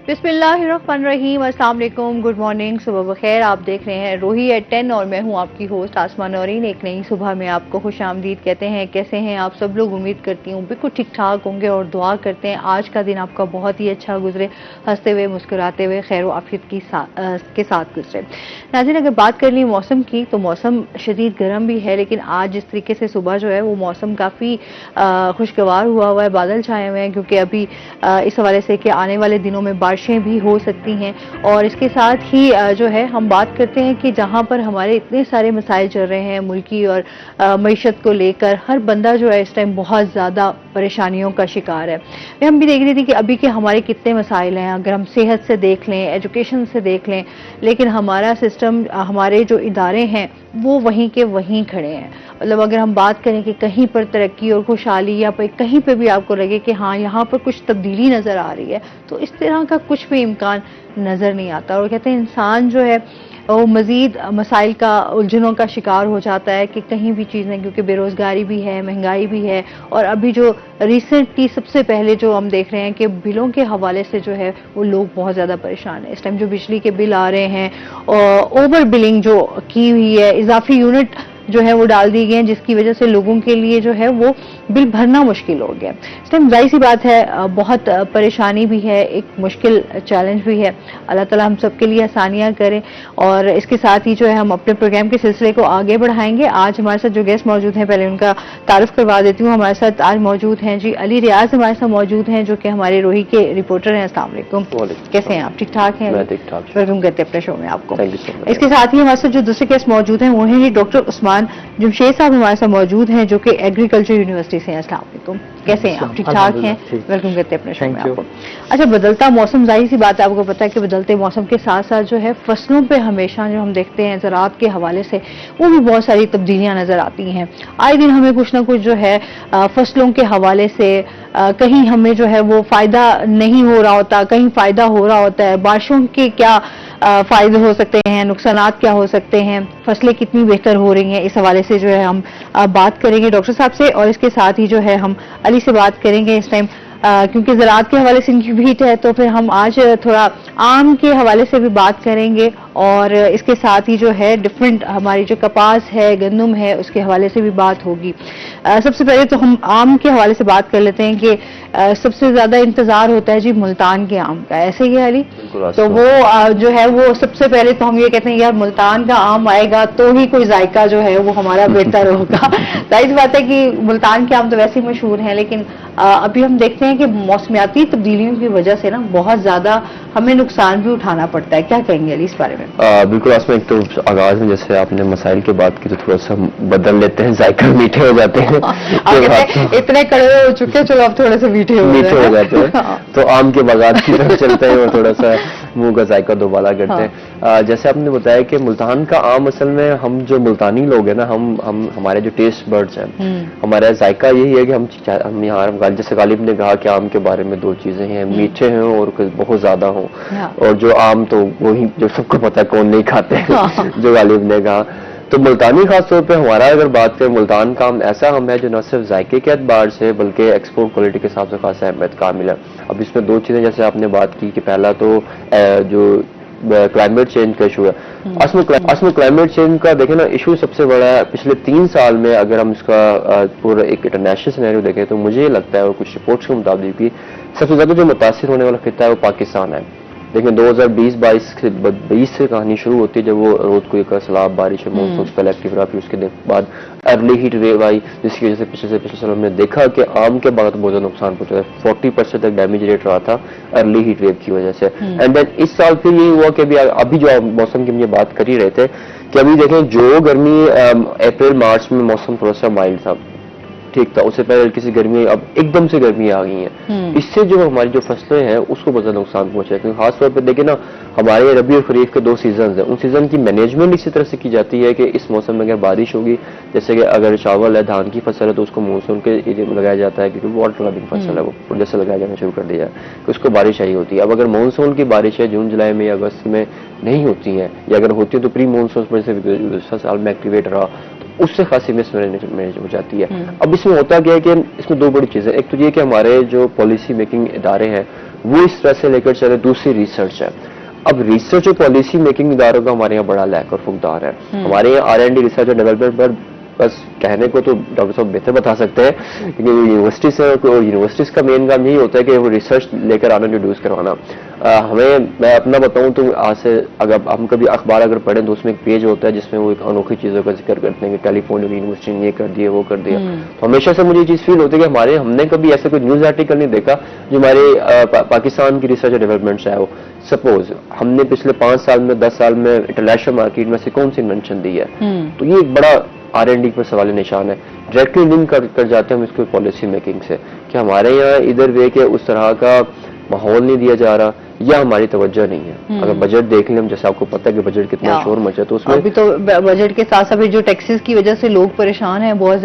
बिस्मिल्लाहिर्रहमानिर्रहीम, अस्सलाम वालेकुम, गुड मॉर्निंग, सुबह बखैर। आप देख रहे हैं रोही एट 10 और मैं हूं आपकी होस्ट आसमा नौरीन। एक नई सुबह में आपको खुशामदीद कहते हैं। कैसे हैं आप सब लोग? उम्मीद करती हूँ बिल्कुल ठीक ठाक होंगे और दुआ करते हैं आज का दिन आपका बहुत ही अच्छा गुजरे, हंसते हुए मुस्कुराते हुए खैर व आफियत के साथ गुजरे। नाज़रीन, अगर बात कर ली मौसम की तो मौसम शदीद गर्म भी है, लेकिन आज जिस तरीके से सुबह जो है वो मौसम काफ़ी खुशगवार हुआ है, बादल छाए हुए हैं, क्योंकि अभी इस हवाले से कि आने वाले दिनों में बारिशें भी हो सकती हैं। और इसके साथ ही जो है हम बात करते हैं कि जहां पर हमारे इतने सारे मसाइल चल रहे हैं मुल्की और मईशत को लेकर, हर बंदा जो है इस टाइम बहुत ज़्यादा परेशानियों का शिकार है। हम भी देख रही थी कि अभी के हमारे कितने मसाइल हैं, अगर हम सेहत से देख लें, एजुकेशन से देख लें, लेकिन हमारा सिस्टम, हमारे जो इदारे हैं वो वहीं के वहीं खड़े हैं। मतलब अगर हम बात करें कि कहीं पर तरक्की और खुशहाली या कहीं पर भी आपको लगे कि हाँ यहाँ पर कुछ तब्दीली नज़र आ रही है, तो इस तरह का कुछ भी इम्कान नज़र नहीं आता। और कहते हैं इंसान जो है वो मज़ीद मसाइल का, उलझनों का शिकार हो जाता है कि कहीं भी चीज़ें, क्योंकि बेरोज़गारी भी है, महंगाई भी है। और अभी जो रिसेंटली सबसे पहले जो हम देख रहे हैं कि बिलों के हवाले से जो है वो लोग बहुत ज़्यादा परेशान हैं। इस टाइम जो बिजली के बिल आ रहे हैं और ओवर बिलिंग जो की हुई है, इजाफी यूनिट जो है वो डाल दी गई हैं, जिसकी वजह से लोगों के लिए जो है वो बिल भरना मुश्किल हो गया। इस टाइम जाहिर सी बात है बहुत परेशानी भी है, एक मुश्किल चैलेंज भी है। अल्लाह ताला हम सबके लिए आसानियां करें। और इसके साथ ही जो है हम अपने प्रोग्राम के सिलसिले को आगे बढ़ाएंगे। आज हमारे साथ जो गेस्ट मौजूद हैं, पहले उनका तारुफ करवा देती हूँ। हमारे साथ आज मौजूद हैं जी अली रियाज, हमारे साथ मौजूद हैं जो कि हमारे रोही के रिपोर्टर हैं। अस्सलाम वालेकुम, कैसे हैं आप? ठीक ठाक हैं? वेलकम करते हैं अपने शो में आपको। इसके साथ ही हमारे साथ जो दूसरे गेस्ट मौजूद हैं वो हैं जी डॉक्टर उस्मान जमशेद साहब, हमारे साथ मौजूद हैं जो कि एग्रीकल्चर यूनिवर्सिटी से हैं। अस्सलाम वालेकुम, कैसे हैं आप? ठीक ठाक हैं? वेलकम करते हैं अपने शो में आपको। अच्छा, बदलता मौसम, जाहिर सी बात है आपको पता है कि बदलते मौसम के साथ साथ जो है फसलों पे हमेशा जो हम देखते हैं ज़राअत के हवाले से वो भी बहुत सारी तब्दीलियां नजर आती हैं। आए दिन हमें कुछ ना कुछ जो है फसलों के हवाले से कहीं हमें जो है वो फायदा नहीं हो रहा होता, कहीं फायदा हो रहा होता है। बारिशों के क्या फायदे हो सकते हैं, नुकसानात क्या हो सकते हैं, फसलें कितनी बेहतर हो रही हैं, इस हवाले से जो है हम बात करेंगे डॉक्टर साहब से। और इसके साथ ही जो है हम अली से बात करेंगे इस टाइम, क्योंकि ज़राअत के हवाले से इनकी भीट है, तो फिर हम आज थोड़ा आम के हवाले से भी बात करेंगे। और इसके साथ ही जो है डिफरेंट हमारी जो कपास है, गंदम है, उसके हवाले से भी बात होगी। सबसे पहले तो हम आम के हवाले से बात कर लेते हैं कि सबसे ज्यादा इंतजार होता है जी मुल्तान के आम का, ऐसे ही है अली? तो वो जो है वो सबसे पहले तो हम ये कहते हैं यार मुल्तान का आम आएगा तो ही कोई जायका जो है वो हमारा बेहतर होगा। जाहिर बात है कि मुल्तान के आम तो वैसे ही मशहूर हैं, लेकिन अभी हम देखते हैं कि मौसमियाती तब्दीलियों की वजह से ना बहुत ज्यादा हमें नुकसान भी उठाना पड़ता है। क्या कहेंगे अली इस बारे में? बिल्कुल आसमा, एक तो आगाज में जैसे आपने मसाइल की बात की तो थोड़ा सा बदल लेते हैं, जायका मीठे हो जाते हैं। इतने कड़वे हो चुके, चलो अब थोड़े से मीठे हो जाते हैं। तो आम के बागात की तरफ चलते हैं और थोड़ा सा मुंह का जायका दोबारा करते हैं। जैसे आपने बताया कि मुल्तान का आम, असल में हम जो मुल्तानी लोग हैं ना, हम हमारे जो टेस्ट बर्ड्स हैं, हमारा जायका यही है कि हम यहाँ, जैसे गालिब ने कहा कि आम के बारे में दो चीजें हैं, मीठे हों और बहुत ज्यादा हों। और जो आम तो वही जो सबको पता है कौन नहीं खाते हैं, जो गालिब ने कहा। तो मुल्तानी खासतौर पे हमारा अगर बात करें, मुल्तान का आम ऐसा आम है जो न सिर्फ जायके के एतबार से बल्कि एक्सपोर्ट क्वालिटी के हिसाब से खासा अहमियत कामिल है। अब इसमें दो चीजें जैसे आपने बात की कि पहला तो जो क्लाइमेट चेंज का इशू है। असम क्लाइमेट चेंज का देखें ना, इशू सबसे बड़ा है पिछले 3 साल में। अगर हम इसका पूरा एक इंटरनेशनल सिनेरियो देखें तो मुझे ये लगता है, और कुछ रिपोर्ट्स के मुताबिक भी सबसे ज्यादा जो मुतासिर होने वाला खिता है वो पाकिस्तान है। लेकिन 2020 से कहानी शुरू होती है, जब वो रोज को एक सैलाब बारिश है, मानसून पहले एक्टिव रहा, फिर उसके बाद अर्ली हीट वेव आई, जिसकी वजह से पिछले साल हमने देखा कि आम के बाद बहुत ज्यादा नुकसान पहुंचा है। 40% तक डैमेज रेट रहा था अर्ली हीट वेव की वजह से। एंड देन इस साल फिर यही हुआ कि अभी जो मौसम की हम ये बात कर ही रहे थे कि अभी देखें, जो गर्मी अप्रैल मार्च में मौसम थोड़ा सा माइल्ड था, ठीक था, उससे पहले किसी गर्मी, अब एकदम से गर्मी आ गई है। इससे जो हमारी जो फसलें हैं उसको बहुत ज्यादा नुकसान पहुंचा है। क्योंकि खासतौर पर देखें ना, हमारे रबी और खरीफ के 2 सीजन हैं, उन सीजन की मैनेजमेंट इसी तरह से की जाती है कि इस मौसम में अगर बारिश होगी, जैसे कि अगर चावल है, धान की फसल है, तो उसको मानसून के एरिया में लगाया जाता है, क्योंकि वाटर लविंग फसल है, वो जैसे लगाया जाना शुरू कर दिया है कि उसको बारिश चाहिए होती है। अब अगर मानसून की बारिश है जून जुलाई में या अगस्त में नहीं होती है, या अगर होती है तो प्री मानसून जैसे साल में एक्टिवेट रहा, उससे खासी मिसमैनेज हो जाती है। अब इसमें होता क्या है कि इसमें 2 बड़ी चीजें, एक तो ये कि हमारे जो पॉलिसी मेकिंग इदारे हैं वो इस तरह से लेकर चले। दूसरी रिसर्च है। अब रिसर्च और पॉलिसी मेकिंग इदारों का हमारे यहाँ बड़ा लैक और फुकदार है। हमारे यहाँ R&D रिसर्च और डेवलपमेंट पर बस कहने को तो डॉक्टर साहब बेहतर बता सकते हैं, क्योंकि यूनिवर्सिटी से यूनिवर्सिटीज का मेन काम यही होता है कि वो रिसर्च लेकर आना, इंट्रोड्यूस करवाना। हमें, मैं अपना बताऊं तो आज से अगर हम कभी अखबार अगर पढ़ें तो उसमें एक पेज होता है जिसमें वो एक अनोखी चीजों का जिक्र करते हैं कि कैलिफोर्निया यूनिवर्सिटी ने ये कर दिया, वो कर दिया। तो हमेशा से मुझे ये चीज फील होती है कि हमने कभी ऐसा कोई न्यूज आर्टिकल नहीं देखा जो हमारे पाकिस्तान की रिसर्च और डेवलपमेंट से है। वो सपोज हमने पिछले 5 साल में 10 साल में इंटरनेशनल मार्केट में से कौन सी इन्वेंशन दी है, तो ये एक बड़ा R&D पर सवाल निशान है। डायरेक्टली लिंक कर जाते हैं हम इसको पॉलिसी मेकिंग से कि हमारे यहाँ इधर वे के उस तरह का माहौल नहीं दिया जा रहा या हमारी तवज्जो नहीं है। अगर बजट देख लें, जैसे आपको पता है कि बजट कितना शोर मचा, तो उसमें अभी तो बजट के साथ साथ जो टैक्सेस की वजह से लोग परेशान हैं बहुत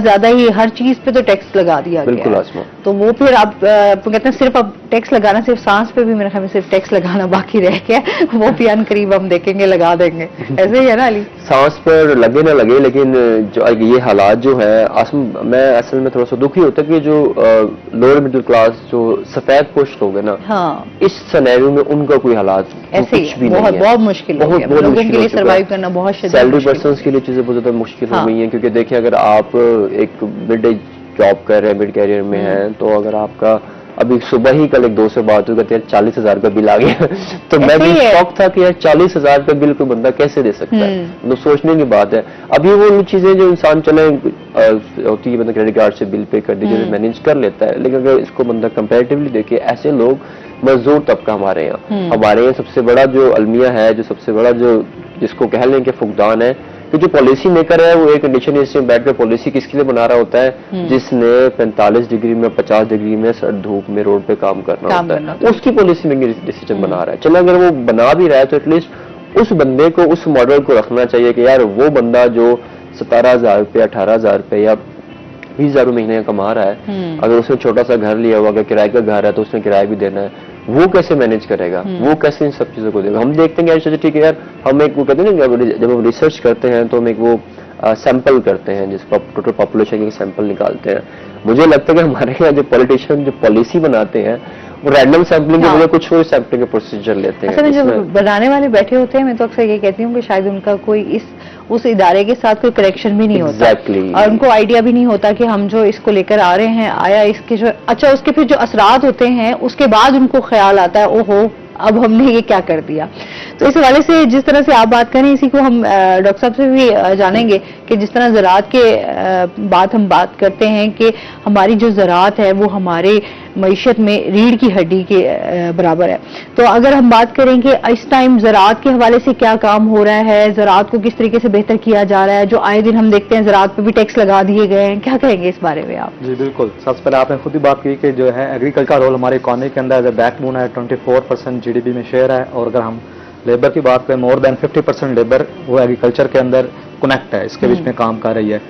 ज्यादा ही, हर चीज पे तो टैक्स लगा दिया गया। बिल्कुल आसमा। तो वो फिर आप कहते हैं सिर्फ अब टैक्स लगाना, सिर्फ सांस पे भी मेरे ख्याल में सिर्फ टैक्स लगाना बाकी रह गया, वो भी अनकरीब हम देखेंगे लगा देंगे। ऐसे ही है ना अली? सांस पर लगे ना लगे, लेकिन जो ये हालात जो है मैं असल में थोड़ा सा दुखी होता है कि जो लोअर मिडिल क्लास जो सफेद पोस्ट लोग हैं ना, इस सिनेरियो में उनका कोई हालात ऐसे कुछ भी नहीं है। बहुत मुश्किल हो गया लोगों के लिए सर्वाइव करना, बहुत सैलरी पर्सन्स के लिए चीजें बहुत ज्यादा मुश्किल हो गई हैं, क्योंकि देखिए अगर आप एक मिड जॉब कर रहे हैं, मिड कैरियर में हैं, तो अगर आपका अभी सुबह ही कल एक दोस्त से बात हुई, कहते हैं 40,000 का बिल आ गया तो मैं भी शॉक था कि यार 40,000 का बिल कोई बंदा कैसे दे सकता है। मतलब सोचने की बात है। अब ये वो चीजें जो इंसान चले होती है, बंदा क्रेडिट कार्ड से बिल पे कर दीजिए, मैनेज कर लेता है, लेकिन अगर इसको बंदा कंपैरेटिवली देखे, ऐसे लोग मजदूर तबका हमारे यहाँ सबसे बड़ा जो अलमिया है, जो सबसे बड़ा जो जिसको कह लें कि फुकदान है, कि जो पॉलिसी मेकर है वो एक कंडीशन में बैठकर पॉलिसी किसके लिए बना रहा होता है, जिसने 45 डिग्री में 50 डिग्री में सर धूप में रोड पे काम करना होता है, उसकी पॉलिसी मेकिंग डिसीजन बना रहा है। चलो अगर वो बना भी रहा है तो एटलीस्ट उस बंदे को, उस मॉडल को रखना चाहिए कि यार वो बंदा जो 17,000 रुपये 18,000 रुपये या 20,000 महीने कमा रहा है, अगर उसने छोटा सा घर लिया हुआ, अगर किराए का घर है तो उसने किराया भी देना है, वो कैसे मैनेज करेगा, वो कैसे इन सब चीजों को देगा। हम देखते हैं यार ठीक है यार, हम एक वो कहते हैं ना, जब हम रिसर्च करते हैं तो हम एक वो सैंपल करते हैं, जिसको टोटल पॉपुलेशन के सैंपल निकालते हैं। मुझे लगता है कि हमारे यहाँ जो पॉलिटिशियन जो पॉलिसी बनाते हैं वो रैंडम सैंपलिंग के बजाय कुछ और सैंपलिंग के प्रोसीजर लेते हैं। असल में जब बनाने वाले बैठे होते हैं, मैं तो अक्सर ये कहती हूँ कि शायद उनका कोई उस इदारे के साथ कोई कनेक्शन भी नहीं होता। और उनको आइडिया भी नहीं होता कि हम जो इसको लेकर आ रहे हैं, आया इसके जो अच्छा उसके फिर जो असरात होते हैं, उसके बाद उनको ख्याल आता है ओहो अब हमने ये क्या कर दिया। तो इस हवाले से जिस तरह से आप बात करें, इसी को हम डॉक्टर साहब से भी जानेंगे कि जिस तरह ज़राअत के बात हम बात करते हैं कि हमारी जो ज़राअत है वो हमारे मईशत में रीढ़ की हड्डी के बराबर है। तो अगर हम बात करें कि इस टाइम ज़राअत के हवाले से क्या काम हो रहा है, ज़राअत को किस तरीके से बेहतर किया जा रहा है, जो आए दिन हम देखते हैं ज़राअत पे भी टैक्स लगा दिए गए हैं, क्या कहेंगे इस बारे में आप? जी बिल्कुल, सबसे पहले आपने खुद ही बात की कि जो है एग्रीकल्चर का रोल हमारी इकॉनमी के अंदर एज ए बैकबोन है, 24% GDP में शेयर है। और अगर हम लेबर की बात करें, मोर देन 50% लेबर वो एग्रीकल्चर के अंदर कनेक्ट है, इसके बीच में काम कर रही है।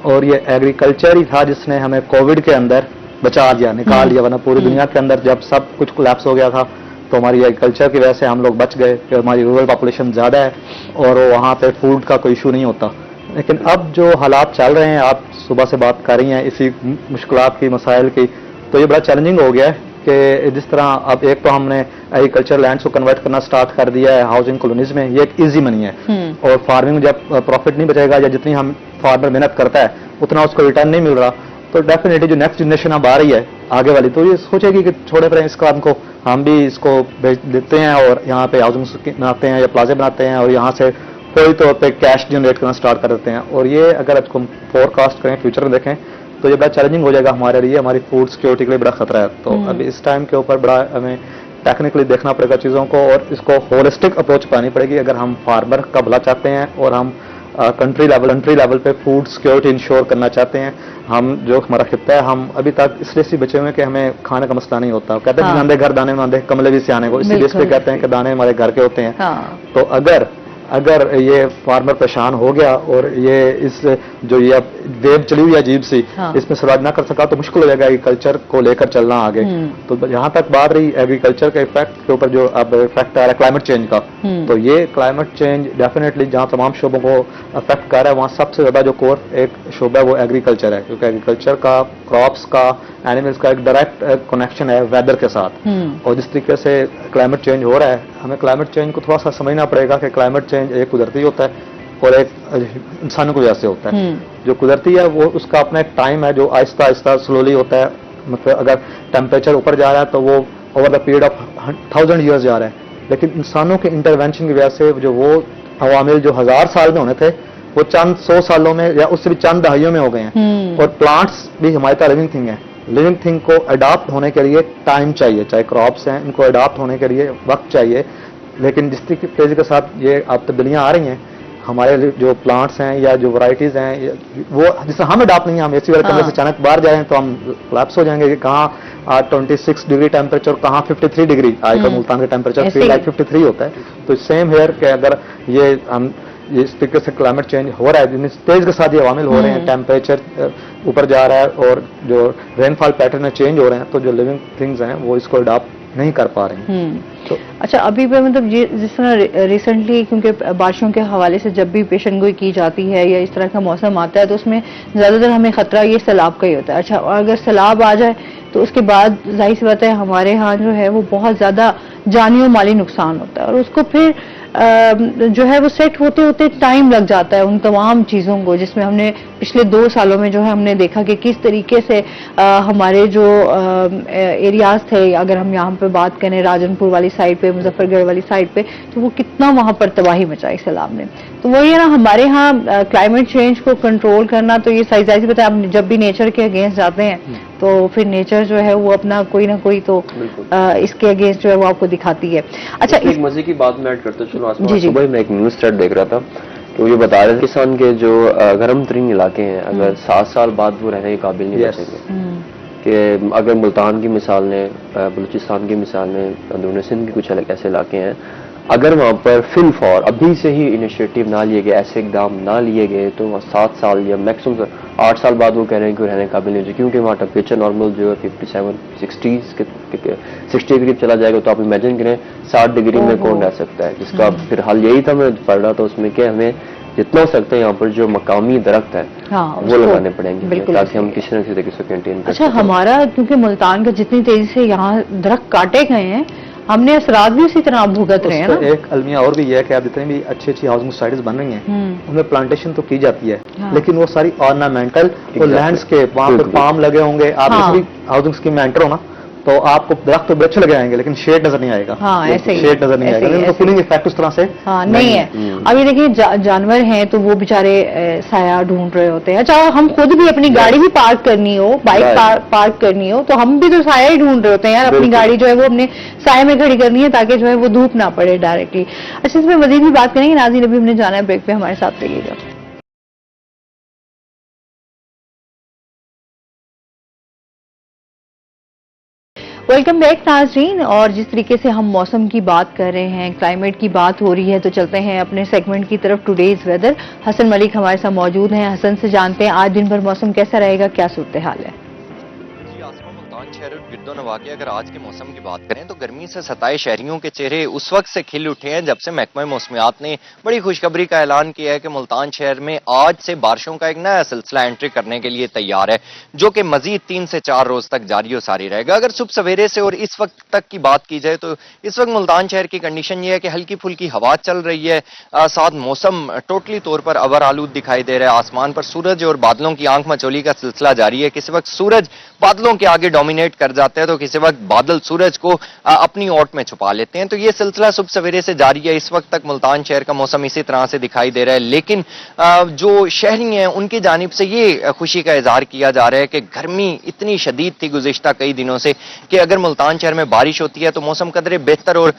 और ये एग्रीकल्चर ही था जिसने हमें कोविड के अंदर बचा दिया, निकाल दिया, वरना पूरी दुनिया के अंदर जब सब कुछ कोलैप्स हो गया था तो हमारी एग्रीकल्चर की वजह से हम लोग बच गए कि हमारी रूरल पॉपुलेशन ज़्यादा है और वहाँ पे फूड का कोई इशू नहीं होता। लेकिन अब जो हालात चल रहे हैं, आप सुबह से बात कर रही हैं इसी मुश्किलात की, मसाइल की, तो ये बड़ा चैलेंजिंग हो गया है कि जिस तरह अब एक तो हमने एग्रीकल्चर लैंड को कन्वर्ट करना स्टार्ट कर दिया है हाउसिंग कॉलोनीज में, ये एक इजी मनी है। और फार्मिंग में जब प्रॉफिट नहीं बचेगा या जितनी हम फार्मर मेहनत करता है उतना उसको रिटर्न नहीं मिल रहा, तो डेफिनेटली जो नेक्स्ट जनरेशन अब आ रही है आगे वाली, तो ये सोचेगी कि छोड़े पर इस काम को, हम भी इसको भेज देते हैं और यहाँ पे हाउसिंग बनाते हैं या प्लाजे बनाते हैं और यहाँ से कोई तौर पे कैश जनरेट करना स्टार्ट कर देते हैं। और ये अगर इसको फोरकास्ट करें, फ्यूचर में देखें, तो ये बड़ा चैलेंजिंग हो जाएगा हमारे लिए, हमारी फूड सिक्योरिटी के लिए बड़ा खतरा है। तो अभी इस टाइम के ऊपर बड़ा हमें टेक्निकली देखना पड़ेगा चीज़ों को और इसको होलिस्टिक अप्रोच पानी पड़ेगी अगर हम फार्मर का भला चाहते हैं और हम कंट्री लेवल पे फूड सिक्योरिटी इंश्योर करना चाहते हैं। हम जो हमारा खिता है, हम अभी तक इसलिए से बचे हुए हैं कि हमें खाने का मसला नहीं होता। कहते हैं नांदे घर दाने नांदे कमले भी सियाने को, इसी बेस पे कहते हैं कि दाने हमारे घर के होते हैं। तो अगर अगर ये फार्मर परेशान हो गया और ये इस जो ये अब वेव चली हुई है अजीब सी, हाँ। इसमें सर्वाइव ना कर सका तो मुश्किल हो जाएगा एग्रीकल्चर को लेकर चलना आगे। तो यहाँ तक बात रही एग्रीकल्चर के इफेक्ट के ऊपर, जो अब इफेक्ट आ रहा है क्लाइमेट चेंज का, तो ये क्लाइमेट चेंज डेफिनेटली जहाँ तमाम शोबों को अफेक्ट कर रहा है, वहाँ सबसे ज्यादा जो कोर एक शोबा है वो एग्रीकल्चर है, क्योंकि एग्रीकल्चर का, क्रॉप्स का, एनिमल्स का एक डायरेक्ट कनेक्शन है वेदर के साथ। और जिस तरीके से क्लाइमेट चेंज हो रहा है, हमें क्लाइमेट चेंज को थोड़ा सा समझना पड़ेगा कि क्लाइमेट चेंज एक कुदरती होता है और एक इंसानों की वजह से होता है। जो कुदरती है वो उसका अपना एक टाइम है जो आहिस्ता आहिस्ता स्लोली होता है। मतलब अगर टेम्परेचर ऊपर जा रहा है तो वो over the period of 1000 years जा रहा है, लेकिन इंसानों के इंटरवेंशन की वजह से जो वो अवामिल जो 1000 साल में होने थे वो चंद 100 सालों में या उससे भी चंद दहाइयों में हो गए हैं। और प्लांट्स भी हमारी तरह लिविंग थिंग है, लिविंग थिंग को अडॉप्ट होने के लिए टाइम चाहिए, चाहे क्रॉप्स हैं इनको अडॉप्ट होने के लिए वक्त चाहिए। लेकिन जिस तेजी के साथ ये अब तब्दीलियां आ रही हैं, हमारे जो प्लांट्स हैं या जो वैरायटीज हैं वो जिससे हम अडॉप्ट नहीं है, हम एसी वाले कमरे से अचानक बाहर जाएं तो हम कोलैप्स हो जाएंगे कि कहाँ 26 डिग्री टेम्परेचर, कहाँ 53 डिग्री। आजकल मुल्तान का टेम्परेचर फील लाइक 53 होता है। तो सेम हेयर के अगर ये हम इस तरीके से क्लाइमेट चेंज हो रहा है, तेज के साथ ये अवामिल हो रहे हैं, टेम्परेचर ऊपर जा रहा है और जो रेनफॉल पैटर्न चेंज हो रहे हैं, तो जो लिविंग थिंग्स हैं वो इसको अडॉप्ट नहीं कर पा रही हैं। तो अच्छा, अभी पे मतलब जिस तरह रिसेंटली, क्योंकि बारिशों के हवाले से जब भी पेशन गोई की जाती है या इस तरह का मौसम आता है तो उसमें ज्यादातर हमें खतरा ये सैलाब का ही होता है। अच्छा, और अगर सैलाब आ जाए तो उसके बाद जाहिर सी बात है हमारे यहाँ जो है वो बहुत ज्यादा जानी और माली नुकसान होता है, और उसको फिर जो है वो सेट होते होते टाइम लग जाता है उन तमाम चीज़ों को, जिसमें हमने पिछले 2 सालों में जो है हमने देखा कि किस तरीके से हमारे जो एरियाज थे, अगर हम यहाँ पे बात करें राजनपुर वाली साइड पे, मुजफ्फरगढ़ वाली साइड पे, तो वो कितना वहाँ पर तबाही मचाई सैलाब ने। तो वही है ना, हमारे यहाँ क्लाइमेट चेंज को कंट्रोल करना, तो ये सही पता है, आप जब भी नेचर के अगेंस्ट जाते हैं तो फिर नेचर जो है वो अपना कोई ना कोई तो इसके अगेंस्ट जो है वो आपको दिखाती है। अच्छा, एक मजे की बात मैं ऐड करता चलूं। जी। सुबह मैं एक न्यूज थ्रेड देख रहा था, तो ये बता रहे थे किसान के जो गर्म तरीन इलाके हैं, अगर 7 साल बाद वो रहने के काबिल नहीं बचेंगे। कि अगर मुल्तान की मिसाल ने, बलूचिस्तान की मिसाल ने, अंदरूनी सिंध के कुछ अलग ऐसे इलाके हैं, अगर वहाँ पर फिल फॉर अभी से ही इनिशिएटिव ना लिए गए, ऐसे इकदाम ना लिए गए, तो 7 साल या मैक्सिमम 8 साल बाद वो कह रहे हैं कि वो रहने के काबिल नहीं हो, क्योंकि वहाँ टेम्परेचर नॉर्मल जो है 57-60 के करीब चला जाएगा। तो आप इमेजिन करें 60 डिग्री में कौन रह सकता है, जिसका फिर हल यही था, मैं पढ़ रहा था उसमें कि हमें जितना हो सकता है यहाँ पर जो मकामी दरख्त है वो लगाने पड़ेंगे ताकि हम किसी न किसी तरीके से कंटेन कर। अच्छा, हमारा क्योंकि मुल्तान का जितनी तेजी से यहाँ दरख्त काटे गए हैं, हमने असरात भी उसी तरह भुगत रहे हैं ना। एक अलमिया और भी है कि आप जितनी भी अच्छी अच्छी हाउसिंग सोसाइटीज बन रही हैं उनमें प्लांटेशन तो की जाती है, लेकिन वो सारी ऑर्नामेंटल और लैंडस्केप, वहाँ पे पाम लगे होंगे। आप किसी भी हाउसिंग स्कीम में एंटर हो ना तो आपको दरख्त तो अच्छे लगे आएंगे, लेकिन शेड नजर नहीं आएगा। ऐसे ही शेड नजर नहीं आएगा, लेकिन कूलिंग इफेक्ट उस तरह से नहीं है। अभी देखिए जानवर हैं तो वो बेचारे साया ढूंढ रहे होते हैं। अच्छा, हम खुद भी अपनी गाड़ी भी पार्क करनी हो, बाइक पार्क करनी हो, तो हम भी तो साया ही ढूंढ रहे होते हैं यार। अपनी गाड़ी जो है वो अपने साया में खड़ी करनी है ताकि जो है वो धूप ना पड़े डायरेक्टली। अच्छा, इसमें मजीद भी बात करेंगे। नाज़रीन, अभी हमने जाना है ब्रेक पे, हमारे साथ रहिएगा। वेलकम बैक नाज़रीन। और जिस तरीके से हम मौसम की बात कर रहे हैं, क्लाइमेट की बात हो रही है, तो चलते हैं अपने सेगमेंट की तरफ, टुडेज वेदर। हसन मलिक हमारे साथ मौजूद हैं। हसन से जानते हैं आज दिन भर मौसम कैसा रहेगा, क्या सूरत हाल है। शहर और गिरदोनवा के अगर आज के मौसम की बात करें तो गर्मी से सताए शहरियों के चेहरे उस वक्त से खिल उठे हैं जब से महकमा मौसमियात ने बड़ी खुशखबरी का ऐलान किया है कि मुल्तान शहर में आज से बारिशों का एक नया सिलसिला एंट्री करने के लिए तैयार है, जो कि मजीद 3 से 4 रोज तक जारी और सारी रहेगा। अगर सुबह सवेरे से और इस वक्त तक की बात की जाए तो इस वक्त मुल्तान शहर की कंडीशन ये है कि हल्की फुल्की हवा चल रही है, साथ मौसम टोटली तौर पर अबर आलूद दिखाई दे रहा है। आसमान पर सूरज और बादलों की आंख मचोली का सिलसिला जारी है। किसी वक्त सूरज बादलों के आगे डोमिनेट कर जाते हैं तो किसी वक्त बादल सूरज को अपनी ओट में छुपा लेते हैं। तो ये सिलसिला सुबह सवेरे से जारी है। इस वक्त तक मुल्तान शहर का मौसम इसी तरह से दिखाई दे रहा है, लेकिन जो शहरी हैं उनकी जानिब से ये खुशी का इजहार किया जा रहा है कि गर्मी इतनी शदीद थी गुज़िश्ता कई दिनों से कि अगर मुल्तान शहर में बारिश होती है तो मौसम कदरे बेहतर और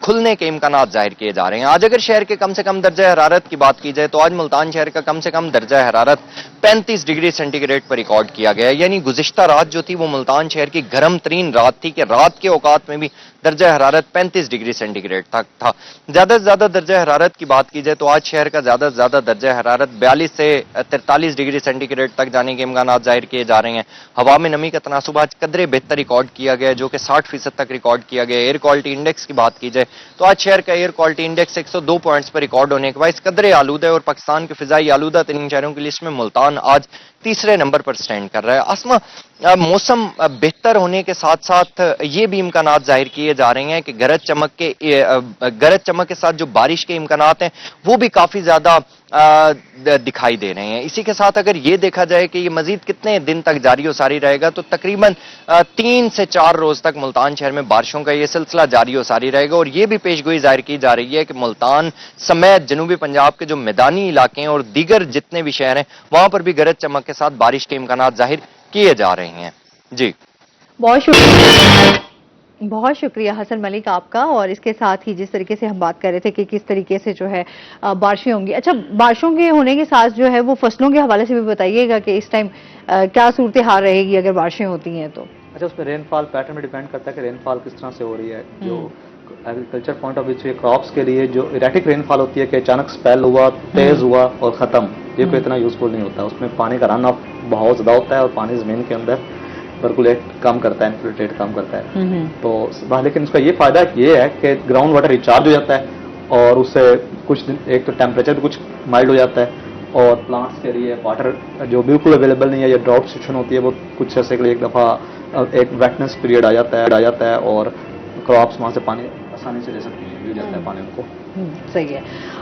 खुलने के इम्कानात जाहिर किए जा रहे हैं। आज अगर शहर के कम से कम दर्जा हरारत की बात की जाए तो आज मुल्तान शहर का कम से कम दर्जा हरारत 35 डिग्री सेंटीग्रेड पर रिकॉर्ड किया गया है। यानी गुज़िश्ता रात जो थी वो मुल्तान शहर की गर्म गर्म तरीन रात थी कि रात के औकात में भी दर्जा हरारत 35 डिग्री सेंटीग्रेड तक था। ज्यादा से ज्यादा दर्जा हरारत की बात की जाए तो आज शहर का ज्यादा से ज्यादा दर्जा हरारत 42 से 43 डिग्री सेंटीग्रेड तक जाने के इम्कान जाहिर किए जा रहे हैं। हवा में नमी का तनासुब आज कदरे बेहतर रिकॉर्ड किया गया, जो कि 60% तक रिकॉर्ड किया गया। एयर क्वालिटी इंडेक्स की बात की जाए तो आज शहर का एयर क्वालिटी इंडेक्स 102 पॉइंट्स पर रिकॉर्ड होने के बाद कदरे आलूदा है और पाकिस्तान के फिजाई आलूदा तरीन शहरों की लिस्ट में मुल्तान आज तीसरे नंबर पर स्टैंड कर रहा है। आसमा, मौसम बेहतर होने के साथ साथ ये भी इम्कानात जाहिर किए जा रहे हैं कि गरज चमक के साथ जो बारिश के इम्कानात हैं वो भी काफी ज्यादा दिखाई दे रहे हैं। इसी के साथ अगर ये देखा जाए कि ये मजीद कितने दिन तक जारी और सारी रहेगा तो तकरीबन 3 से 4 रोज तक मुल्तान शहर में बारिशों का ये सिलसिला जारी और सारी रहेगा। और ये भी पेशगोई जाहिर की जा रही है कि मुल्तान समेत जनूबी पंजाब के जो मैदानी इलाके हैं और दीगर जितने भी शहर हैं वहां पर भी गरज चमक के साथ बारिश के इम्कानात जाहिर किए जा रहे हैं। जी, बहुत शुक्रिया हसन मलिक आपका। और इसके साथ ही जिस तरीके से हम बात कर रहे थे कि किस तरीके से जो है बारिशें होंगी, अच्छा बारिशों के होने के साथ जो है वो फसलों के हवाले से भी बताइएगा कि इस टाइम क्या सूरत हाल रहेगी अगर बारिशें होती हैं तो। अच्छा, उसमें रेनफॉल पैटर्न में डिपेंड करता है कि रेनफॉल किस तरह से हो रही है। जो एग्रीकल्चर पॉइंट ऑफ व्यू से क्रॉप्स के लिए जो इरेटिक रेनफॉल होती है कि अचानक स्पेल हुआ, तेज हुआ और खत्म, ये कोई इतना यूजफुल नहीं होता। उसमें पानी का रन ऑफ बहुत ज्यादा होता है और पानी जमीन के अंदर पर्कुलेट कम करता है, इन्फ्लिट्रेट कम करता है। तो लेकिन उसका ये फायदा ये है कि ग्राउंड वाटर रिचार्ज हो जाता है और उससे कुछ दिन एक तो टेम्परेचर भी कुछ माइल्ड हो जाता है और प्लांट्स के लिए वाटर जो बिल्कुल अवेलेबल नहीं है या ड्रॉप सिचुएशन होती है वो कुछ ऐसे के लिए एक दफा एक वेटनेस पीरियड आ जाता है और क्रॉप्स वहां से पानी आसानी से ले सकती है, मिल जाता है पानी उनको। सही है।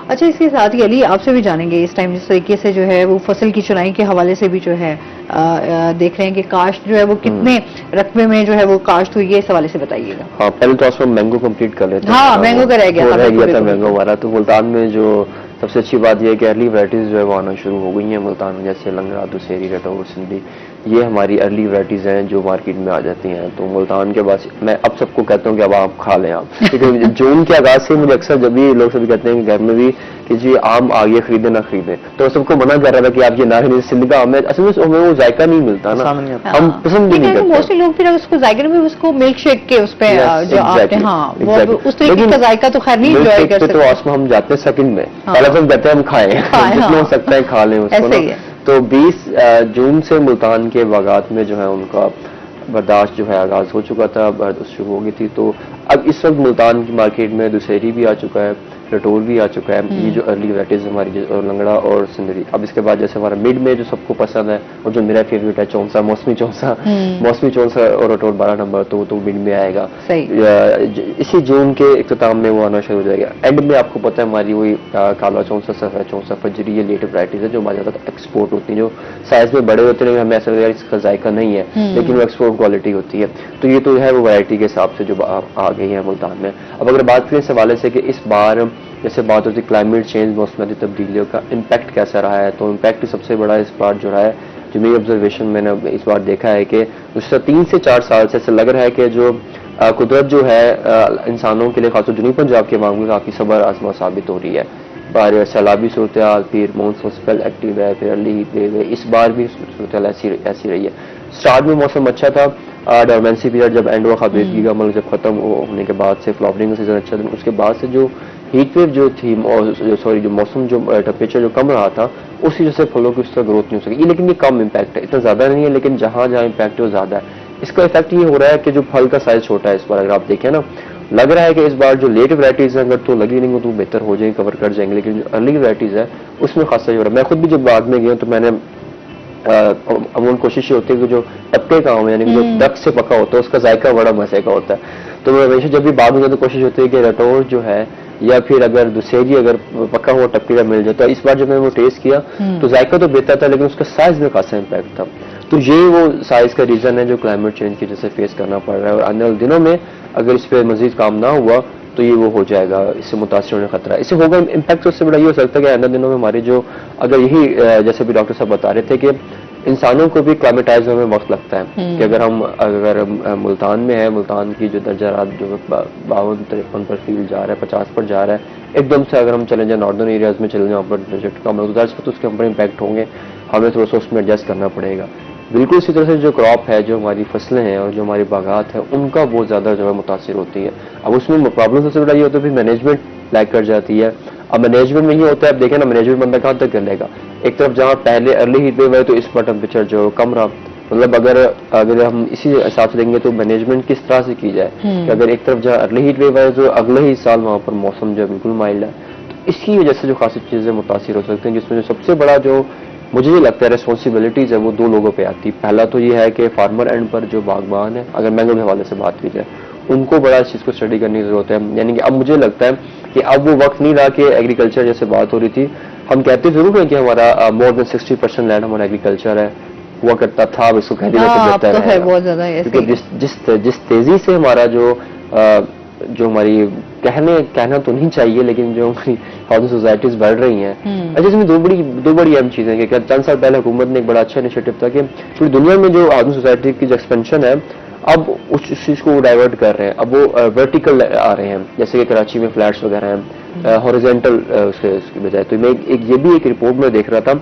अच्छा, इसके साथ ही अली आपसे भी जानेंगे इस टाइम जिस तरीके से जो है वो फसल की चुनाई के हवाले से भी जो है देख रहे हैं कि काश्त जो है वो कितने रकबे में जो है वो काश्त हुई है, इस हवाले से बताइएगा। हाँ, पहले तो आज मैंगो कंप्लीट कर लेते हैं। हाँ, मैंगो का रह गया था मैंगो हमारा। तो मुल्तान में जो सबसे अच्छी बात यह है कि अर्ली वैराइटीज जो है वो आना शुरू हो गई हैं मुल्तान में, जैसे लंगड़ा, दुसेरी, रटौर, सिंधी। ये हमारी अर्ली वैराइटीज हैं जो मार्केट में आ जाती हैं। तो मुल्तान के बाद मैं अब सबको कहता हूँ कि अब आप खा लें आप, क्योंकि जून के आगाज से मुझे अक्सर जब भी लोग सभी कहते हैं कि घर में भी कि जी आम आ गए, खरीदे ना खरीदे, तो सबको मना कर रहा था कि आप ये ना खरीदें। सिंध का आम है, असल में हमें वो जायका नहीं मिलता ना, हम पसंद भी नहीं करते। मोस्टली लोग फिर उसको जायका में उसको मिल्क शेक के उस पे जो आपने वो उस तरीके का जायका तो खैर नहीं एंजॉय कर सकते। तो आसमा हम जाते हैं सेकंड में, पहले तो हम कहते हैं हम खाएं, जितना हो सकता है खा लें उसको ना। तो 20 जून से मुल्तान के बागात में जो है उनका बर्दाश्त जो है आगाज हो चुका था, बर्दाश्त शुरू हो गई थी। तो अब इस वक्त मुल्तान की मार्केट में दुसेरी भी आ चुका है, रटोर भी आ चुका है। ये जो अर्ली वैराइटीज हमारी लंगड़ा और सिंदरी। अब इसके बाद जैसे हमारा मिड में जो सबको पसंद है और जो मेरा फेवरेट है चौंसा, मौसमी चौंसा और रटोर 12 नंबर, तो मिड में आएगा। इसी जून के इख्तिताम में वो आना शुरू हो जाएगा। एंड में आपको पता है हमारी वही काला चौंसा, सफेद चौंसा, फजरी, ये लेटेस्ट वैराइटीज है जो हमारे ज्यादा एक्सपोर्ट होती है, जो साइज में बड़े होते हैं। हमें ऐसा लगता है इसका जायका नहीं है, लेकिन वो एक्सपोर्ट क्वालिटी होती है। तो ये तो है वो वैरायटी के हिसाब से जो आ गई है मुल्तान में। अब अगर बात करें इस हवाले से कि इस बार जैसे बात होती है क्लाइमेट चेंज, मौसमी तब्दीलियों का इम्पैक्ट कैसा रहा है, तो इम्पैक्ट सबसे बड़ा इस बार जो रहा है, जो मेरी ऑब्जर्वेशन मैंने इस बार देखा है कि पिछले 3 से 4 साल से ऐसा लग रहा है कि जो कुदरत जो है इंसानों के लिए, खासतौर जनूबी पंजाब के मामले में काफी सबर आजमा साबित हो रही है। बार सैलाबी सूरत हाल, फिर मानसून स्पेल एक्टिव है, फिर अर्ली हीट वेव है। इस बार भी सूरत हाल ऐसी रही है। स्टार्ट में मौसम अच्छा था, डोरमेंसी पीरियड जब एंड हुआ, खबरेजगी का अमल जब खत्म होने के बाद से फ्लावरिंग का सीजन अच्छा था, उसके बाद से जो हीट वेव जो थी, जो मौसम जो टेम्परेचर जो कम रहा था, उसी वजह से फलों की उस तरह ग्रोथ नहीं हो सकी। लेकिन ये कम इम्पैक्ट है, इतना ज्यादा नहीं है, लेकिन जहां जहां इम्पैक्ट है वो ज्यादा है। इसका इफेक्ट ये हो रहा है कि जो फल का साइज छोटा है इस बार, अगर आप देखें ना, लग रहा है कि इस बार जो लेट वैराइटीज है अगर तो लगी नहीं हो तो बेहतर हो जाएंगे, कवर कर जाएंगे, लेकिन जो अर्ली वैराइटीज है उसमें खासा हो रहा है। मैं खुद भी जब बाग में गया तो मैंने अमूमन कोशिश होती है कि जो टपके का आम है, यानी कि जो डक से पका होता है, उसका जायका बड़ा मजे का होता है। तो मैं हमेशा जब भी बाग में गया तो कोशिश होती है कि रटोर जो है या फिर अगर दुसेरी अगर पका हुआ टपके का मिल जाए। तो इस बार जब मैंने वो टेस्ट किया तो जायका तो बेहतर था, लेकिन उसका साइज में खासा इम्पैक्ट था। तो ये वो साइज का रीजन है जो क्लाइमेट चेंज की वजह से फेस करना पड़ रहा है। और आने वाले दिनों में अगर इस पर मजीद काम ना हुआ तो ये वो हो जाएगा, इससे मुतासिर होने का खतरा है। इससे होगा इम्पैक्ट उससे बड़ा ये हो सकता है कि आने दिनों में हमारे जो, अगर यही जैसे भी डॉक्टर साहब बता रहे थे कि इंसानों को भी क्लाइमेटाइज होने में वक्त लगता है कि अगर मुल्तान में है, मुल्तान की जो दर्जा रात जो 52-53 पर फील जा रहा है, 50 पर जा रहा है, एकदम से अगर हम चले जाए नॉर्दर्न एरियाज में चले जाए, वहाँ पर दर्जा कम है तो उसके ऊपर इम्पैक्ट होंगे, हमें थोड़ा सा उसमें एडजस्ट करना पड़ेगा। बिल्कुल इसी तरह से जो क्रॉप है, जो हमारी फसलें हैं और जो हमारी बागात है, उनका बहुत ज़्यादा जो है मुतासिर होती है। अब उसमें प्रॉब्लम सबसे बड़ा ये होता है फिर मैनेजमेंट लैग कर जाती है। अब मैनेजमेंट में ये होता है, अब देखें ना, मैनेजमेंट बंदा कहाँ तक कर लेगा। एक तरफ जहाँ पहले अर्ली हीट वेव है तो इस बार टेम्परेचर जो कम रहा, मतलब अगर अगर हम इसी हिसाब से देंगे तो मैनेजमेंट किस तरह से की जाए कि अगर एक तरफ जहाँ अर्ली हीट वेव है तो अगले ही साल वहाँ पर मौसम जो है बिल्कुल माइल्ड है, तो इसकी वजह से जो खासी चीज़ें मुतासिर हो सकती हैं, जिसमें जो सबसे बड़ा जो मुझे ये लगता है रिस्पॉन्सिबिलिटीज है वो दो लोगों पे आती है। पहला तो ये है कि फार्मर एंड पर जो बागबान है, अगर मैंगो के हवाले से बात की जाए, उनको बड़ा इस चीज़ को स्टडी करने की जरूरत है। यानी कि अब मुझे लगता है कि अब वो वक्त नहीं रहा कि एग्रीकल्चर जैसे बात हो रही थी, हम कहते जरूर हैं कि हमारा मोर देन 60% लैंड हमारा एग्रीकल्चर है, हुआ करता था, अब इसको कह दिया अब तो है बहुत ज्यादा ऐसे क्योंकि जिस तेजी से हमारा जो हमारी कहना तो नहीं चाहिए, लेकिन जो हमारी हाउसिंग सोसाइटीज बढ़ रही हैं, अच्छा इसमें दो बड़ी अहम चीजें हैं कि चंद साल पहले हुकूमत ने एक बड़ा अच्छा इनिशिएटिव था कि पूरी दुनिया में जो हाउसिंग सोसाइटी की जो एक्सपेंशन है, अब उस चीज को डाइवर्ट कर रहे हैं। अब वो वर्टिकल आ रहे हैं, जैसे कि कराची में फ्लैट्स वगैरह हैं हॉरिजॉन्टल उसकी बजाय। तो मैं ये भी एक रिपोर्ट में देख रहा था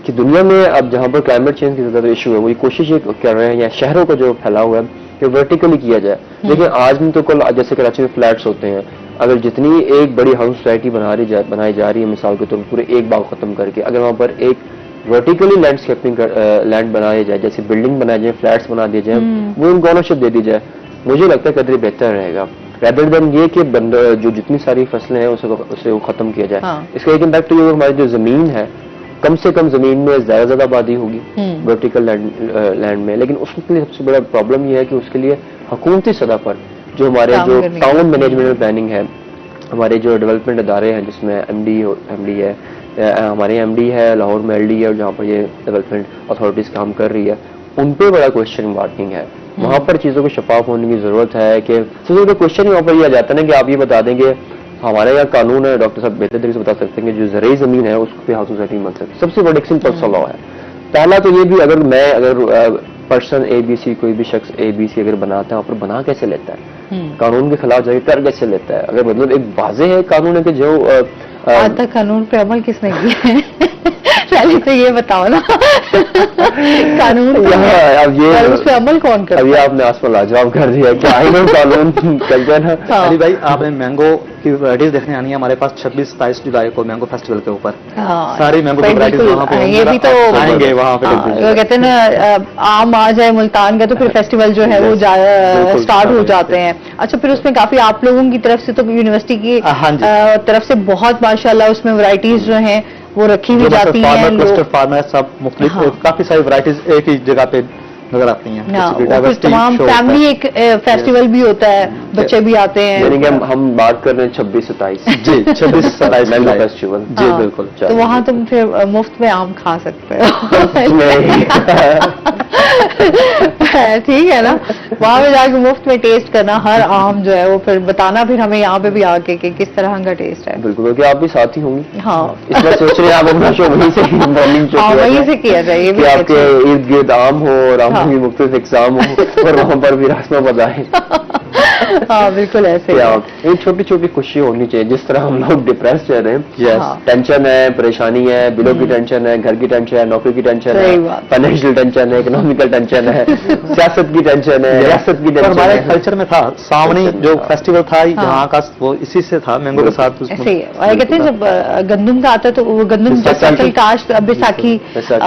कि दुनिया में अब जहां पर क्लाइमेट चेंज की ज्यादा इशू है, वो ये कोशिश ये कर रहे हैं या शहरों का जो फैलाव है कि वर्टिकली किया जाए। लेकिन आज नहीं तो कल, जैसे कराची में फ्लैट्स होते हैं, अगर जितनी एक बड़ी हाउस सोसाइटी बनाई जा रही है, मिसाल के तौर पर पूरे एक बाग खत्म करके, अगर वहां पर एक वर्टिकली लैंडस्केपिंग लैंड बनाया जाए, जैसे बिल्डिंग बनाई जाए, फ्लैट्स बना दिए जाए, वो उनको ओनरशिप दे दी जाए, मुझे लगता है कदर बेहतर रहेगा, रेदर देन ये कि जो जितनी सारी फसलें हैं उसे वो खत्म किया जाए। इसका एक इम्पैक्ट तो ये हमारी जो जमीन है, कम से कम जमीन में ज्यादा आबादी होगी वर्टिकल लैंड में, लेकिन उसके लिए सबसे बड़ा प्रॉब्लम ये है कि उसके लिए हुकूमती सतह पर जो हमारे जो टाउन मैनेजमेंट प्लानिंग है, हमारे जो डेवलपमेंट अदारे हैं जिसमें एमडी है, हमारे एमडी है लाहौर में, एलडी है, और जहाँ पर ये डेवलपमेंट अथॉरिटीज काम कर रही है, उन पे बड़ा क्वेश्चन मार्किंग है। वहां पर चीजों को शफाफ होने की जरूरत है कि सबसे बड़ा क्वेश्चन ही वहां पर यह आ जाता है ना कि आप ये बता देंगे हमारे यहाँ कानून है, डॉक्टर साहब बेहतर तरीके से बता सकते हैं कि जो ज़रई जमीन है उस पर हाउस सोसाइटी बन सकती है। सबसे बड़ा एक सिंपल सा लॉ है। पहला तो ये भी, अगर पर्सन ABC, कोई भी शख्स ABC अगर बनाता है, वहाँ पर बना कैसे लेता है, कानून के खिलाफ जाके कर कैसे लेता है, अगर मतलब एक वाज़ेह है कानून है कि जो आज तक कानून पे अमल किसने किया है? पहले तो ये बताओ ना। कानून अब ये उस पे अमल कौन करता है? अब ये आपने आसमान लाजवाब कर दिया कि आई नो कानून चलते हैं ना। अली भाई, आपने मैंगो की वैरायटीज देखने आनी है हमारे पास 26-27 जुलाई को मैंगो फेस्टिवल के ऊपर। सारी मैंगो की वैरायटीज वहाँ पे ये भी तो आएंगे वहाँ पे। वो कहते हैं ना, आम आ जाए मुल्तान का तो फिर फेस्टिवल जो है वो स्टार्ट हो जाते हैं। अच्छा, फिर उसमें काफी आप लोगों की तरफ से तो यूनिवर्सिटी की तरफ से बहुत माशाल्लाह उसमें वैरायटीज जो हैं वो रखी हुई जाती हैं। क्लस्टर फार्मर सब मुख्तलिफ काफी सारी वैरायटीज एक ही जगह पे नजर आती हैं। तमाम फैमिली एक फेस्टिवल भी होता है, बच्चे भी आते हैं। यानी कि हम बात कर रहे हैं 26-27 जी 26-27 मैंगो फेस्टिवल। जी बिल्कुल। तो वहाँ तुम फिर मुफ्त में आम खा सकते हो। ठीक है ना, वहाँ पे जाके मुफ्त में टेस्ट करना हर आम जो है वो, फिर बताना फिर हमें यहाँ पे भी आके कि किस तरह का टेस्ट है। बिल्कुल, क्योंकि आप भी साथी होंगी। हाँ, इसमें सोच रहे हैं आप अपना शो वहीं से मॉर्निंग शो वहीं से किया जाए, ये भी आपके इर्द गिर्द आम हो और आम की मुख्तलिफ एग्जाम हो और वहाँ पर भी रास्ता बताए। हाँ बिल्कुल ऐसे ही। एक छोटी छोटी खुशी होनी चाहिए, जिस तरह हम लोग डिप्रेस रह रहे हैं, टेंशन है, परेशानी है, बिलों की टेंशन है, घर की टेंशन है, नौकरी की टेंशन है, फाइनेंशियल टेंशन है, इकोनॉमिकल टेंशन है, सियासत की टेंशन है, रियासत की टेंशन। हमारे कल्चर में था सावनी जो फेस्टिवल था यहाँ का, वो इसी से था मैंगो के साथ। ऐसे ही कहते हैं जब गंदम का आता है तो वो गंदम फसल काश्त, बैसाखी,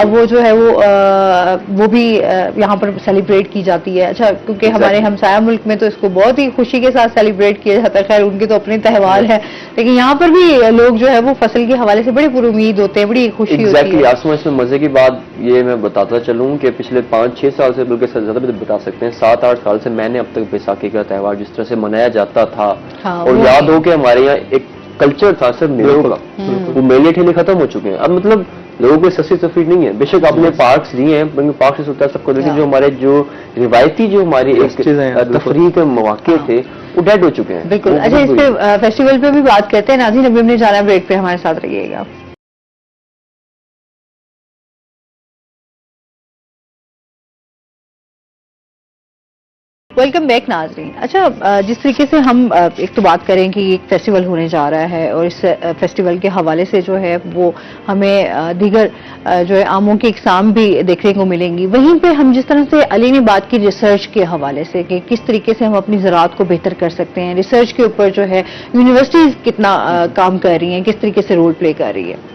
वो जो है वो भी यहाँ पर सेलिब्रेट की जाती है। अच्छा, क्योंकि हमारे हमसाया मुल्क में तो इसको बहुत ही खुशी के साथ सेलिब्रेट किया जाता है। खैर उनके तो अपने त्यौहार है, लेकिन यहाँ पर भी लोग जो है वो फसल के हवाले से बड़े पुरुमीद होते हैं, बड़ी खुशी होती है। आसमा, इसमें मजे की बात ये मैं बताता चलूं कि पिछले 5-6 साल से, बल्कि ज्यादा भी बता सकते हैं 7-8 साल से मैंने अब तक बैसाखी का त्यौहार जिस तरह से मनाया जाता था, और याद हो कि हमारे यहाँ एक कल्चर था सिर्फ मेलों का, वो मेले ठेले खत्म हो चुके हैं। अब मतलब लोगों को सस्ती तफरीक नहीं है, बेशक आपने पार्क्स दिए हैं, पार्क से होता है सबको, लेकिन जो हमारे जो रिवायती जो हमारी एक तफरीह के मौके थे वो डेड हो चुके हैं। बिल्कुल। अच्छा, इस पे फेस्टिवल पे भी बात करते हैं। नाज़रीन, अभी हमने जाना ब्रेक पे, हमारे साथ रहिएगा। वेलकम बैक नाजरीन। अच्छा, जिस तरीके से हम एक तो बात करें कि एक फेस्टिवल होने जा रहा है और इस फेस्टिवल के हवाले से जो है वो हमें दीगर जो है आमों की इकसाम भी देखने को मिलेंगी। वहीं पे हम जिस तरह से अली ने बात की रिसर्च के हवाले से कि किस तरीके से हम अपनी ज़राअत को बेहतर कर सकते हैं, रिसर्च के ऊपर जो है यूनिवर्सिटीज़ कितना काम कर रही हैं, किस तरीके से रोल प्ले कर रही है।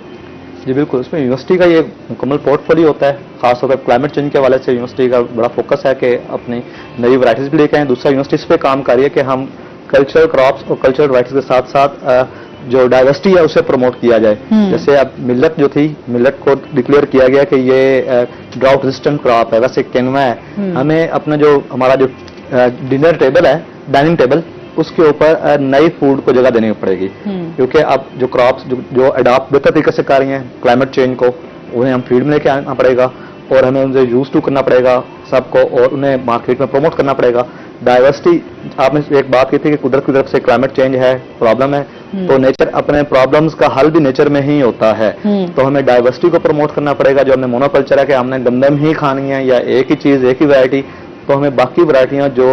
जी बिल्कुल, इसमें यूनिवर्सिटी का ये मुकम्मल पोर्टफोलियो होता है। खासतौर पर क्लाइमेट चेंज के हवाले से यूनिवर्सिटी का बड़ा फोकस है कि अपनी नई वैरायटीज भी लेके आए। दूसरा, यूनिवर्सिटी इस पे काम कर रही है कि हम कल्चरल क्रॉप्स और कल्चरल वैरायटीज के साथ साथ जो डाइवर्सिटी है उसे प्रमोट किया जाए। जैसे अब मिलेट जो थी, मिलेट को डिक्लेयर किया गया कि ये ड्राउट रेजिस्टेंट क्रॉप है, वैसे किनवा है। हमें अपना जो हमारा जो डिनर टेबल है, डाइनिंग टेबल, उसके ऊपर नई फूड को जगह देनी पड़ेगी, क्योंकि अब जो क्रॉप्स जो अडॉप्ट बेहतर तरीके से कर रही हैं क्लाइमेट चेंज को, उन्हें हम फील्ड में लेके आना पड़ेगा और हमें उनसे यूज टू करना पड़ेगा सबको, और उन्हें मार्केट में प्रमोट करना पड़ेगा। डाइवर्सिटी, आपने एक बात की थी कि कुदरत की तरफ से क्लाइमेट चेंज है, प्रॉब्लम है, तो नेचर अपने प्रॉब्लम्स का हल भी नेचर में ही होता है। तो हमें डाइवर्सिटी को प्रमोट करना पड़ेगा। जो हमने मोनोकल्चर है कि हमने गंदम ही खानी है या एक ही चीज, एक ही वैरायटी, तो हमें बाकी वैरायटियां जो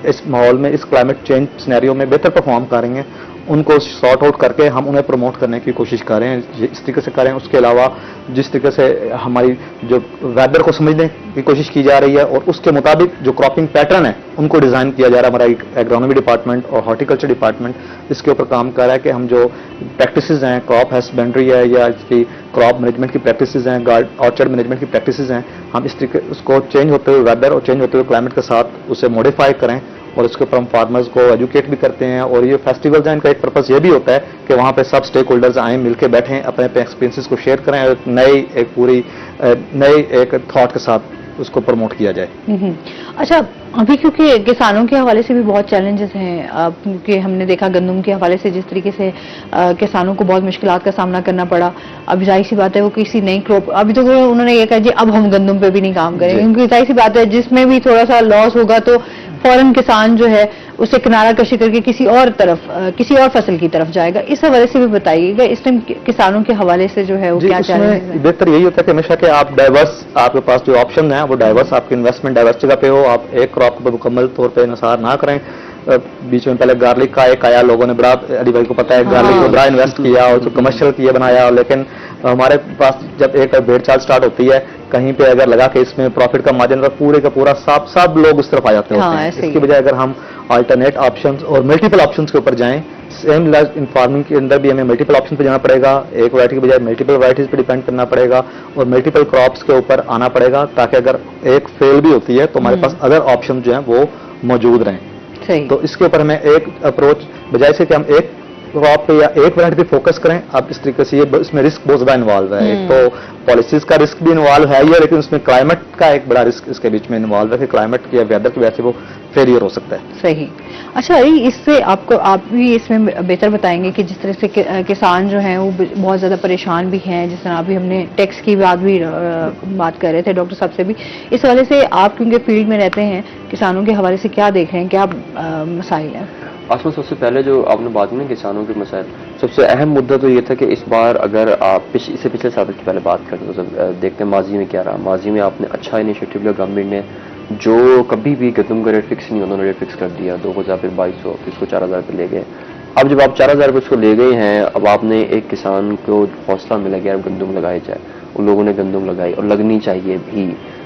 इस माहौल में, इस क्लाइमेट चेंज सिनेरियो में बेहतर परफॉर्म कर रही हैं, उनको सॉर्ट आउट करके हम उन्हें प्रमोट करने की कोशिश कर रहे हैं, इस तरीके से करें। उसके अलावा जिस तरीके से हमारी जो वेदर को समझने की कोशिश की जा रही है और उसके मुताबिक जो क्रॉपिंग पैटर्न है उनको डिजाइन किया जा रहा है। हमारा एग्रोनॉमी डिपार्टमेंट और हॉर्टिकल्चर डिपार्टमेंट इसके ऊपर काम कर रहा है कि हम जो प्रैक्टिसेस हैं, क्रॉप हस्बेंड्री है या इसकी क्रॉप मैनेजमेंट की प्रैक्टिसेस हैं, ऑर्चर्ड मैनेजमेंट की प्रैक्टिसेस हैं, हम इस तरीके उसको चेंज होते हुए वेदर और चेंज होते हुए क्लाइमेट के साथ उसे मॉडिफाई करें और इसके ऊपर हम फार्मर्स को एजुकेट भी करते हैं। और ये फेस्टिवल्स हैं, इनका एक पर्पस ये भी होता है कि वहाँ पे सब स्टेक होल्डर्स आए, मिलके बैठें, अपने अपने एक्सपीरियंसेस को शेयर करें और नई एक थॉट के साथ उसको प्रमोट किया जाए। अच्छा, अभी क्योंकि किसानों के हवाले से भी बहुत चैलेंजेस हैं, क्योंकि हमने देखा गंदम के हवाले से जिस तरीके से किसानों को बहुत मुश्किलात का सामना करना पड़ा। अब जाहिर सी बात है वो किसी नई क्रॉप, अभी तो उन्होंने ये कहा जी अब हम गंदम पे भी नहीं काम करेंगे, क्योंकि जाहिर सी बात है जिसमें भी थोड़ा सा लॉस होगा तो फौरन किसान जो है उसे किनारा कशी करके किसी और फसल की तरफ जाएगा। इस हवाले से भी बताइएगा, इस टाइम किसानों के हवाले से जो है वो क्या चैलेंज है? बेहतर यही होता है कि हमेशा कि आप डाइवर्स, आपके पास जो ऑप्शन है वो डाइवर्स, आपकी इन्वेस्टमेंट डाइवर्स जगह पे हो, आप एक क्रॉप पर मुकम्मल तौर पर इंसार ना करें। बीच में पहले गार्लिक का एक आया, लोगों ने बड़ा, अली भाई को पता है, गार्लिक को बड़ा इन्वेस्ट किया और कमर्शियल किया बनाया, लेकिन हमारे पास जब एक भेड़ चाल स्टार्ट होती है, कहीं पे अगर लगा के इसमें प्रॉफिट का मार्जिन का पूरे का पूरा सब लोग उस तरफ आ जाते हैं। इसकी बजाय अगर हम अल्टरनेट ऑप्शंस और मल्टीपल ऑप्शंस के ऊपर जाएं, सेम इन फार्मिंग के अंदर भी हमें मल्टीपल ऑप्शन पे जाना पड़ेगा, एक वैरायटी के बजाय मल्टीपल वैरायटीज पे डिपेंड करना पड़ेगा और मल्टीपल क्रॉप्स के ऊपर आना पड़ेगा, ताकि अगर एक फेल भी होती है तो हमारे पास अदर ऑप्शन जो है वो मौजूद रहें। तो इसके ऊपर हमें एक अप्रोच, बजाय से कि हम एक क्रॉप पे या एक वैरायटी पे फोकस करें, अब इस तरीके से ये इसमें रिस्क बहुत ज्यादा इन्वॉल्व है। एक तो पॉलिसीज का रिस्क भी इन्वॉल्व है ये, लेकिन उसमें क्लाइमेट का एक बड़ा रिस्क इसके बीच में इन्वॉल्व है कि क्लाइमेट की या वेदर की वजह से वो फेलियर हो सकता है। सही। अच्छा, इससे आप भी इसमें बेहतर बताएंगे कि जिस तरह से किसान जो हैं वो बहुत ज्यादा परेशान भी हैं, जिस तरह अभी हमने टैक्स की बात कर रहे थे डॉक्टर साहब से भी, इस हवाले से आप क्योंकि फील्ड में रहते हैं, किसानों के हवाले से क्या देख रहे हैं, क्या मसाइल हैं? आसमा, सबसे पहले जो आपने बात की ना किसानों के मसाइल, सबसे अहम मुद्दा तो ये था कि इस बार अगर आप इससे पिछले साल की पहले बात करते तो देखते हैं माजी में क्या रहा। माजी में आपने अच्छा इनिशिएटिव लिया गवर्नमेंट ने, जो कभी भी गंदम का रेट फिक्स नहीं होता, उन्होंने रेट फिक्स कर दिया 2000, फिर 2200, फिर इसको 4000 पे ले गए। अब जब आप 4000 पे उसको ले गए हैं, अब आपने एक किसान को हौसला मिला कि गंदम लगाई जाए, उन लोगों ने गंदम लगाई और लगनी चाहिए भी।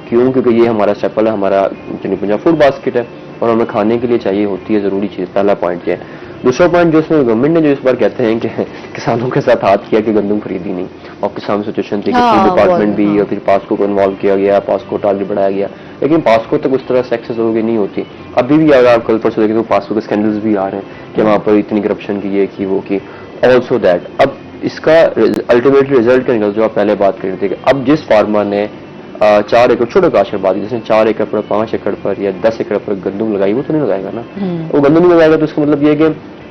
क्यों? क्योंकि ये हमारा स्टेपल है, हमारा जनूबी पंजाब फूड बास्केट है और हमें खाने के लिए चाहिए होती है, जरूरी चीज। पहला पॉइंट ये है। दूसरा पॉइंट जो इसमें गवर्नमेंट ने जो इस बार कहते हैं कि किसानों के साथ हाथ किया कि गंदम खरीदी नहीं, और किसान सिचुएशन थी कि फूड डिपार्टमेंट भी और फिर पास्को को इन्वॉल्व किया गया, पास्को टारगेट बढ़ाया गया, लेकिन पास्को तक उस तरह से एक्सेस होगी नहीं होती। अभी भी अगर आप कल परसों देखें तो पास्को के स्कैंडल्स भी आ रहे हैं कि वहां पर इतनी करप्शन की, ये की, वो की। ऑल्सो दैट अब इसका अल्टीमेटली रिजल्ट क्या निकल, जो आप पहले बात कर रहे थे कि अब जिस फार्मर ने 4 एकड़, छोटे काशर बात, जिसने 4 एकड़ पर, 5 एकड़ पर या 10 एकड़ पर गंदम लगाई, वो तो नहीं लगाएगा ना। वो गंदम नहीं लगाएगा तो इसका मतलब ये है कि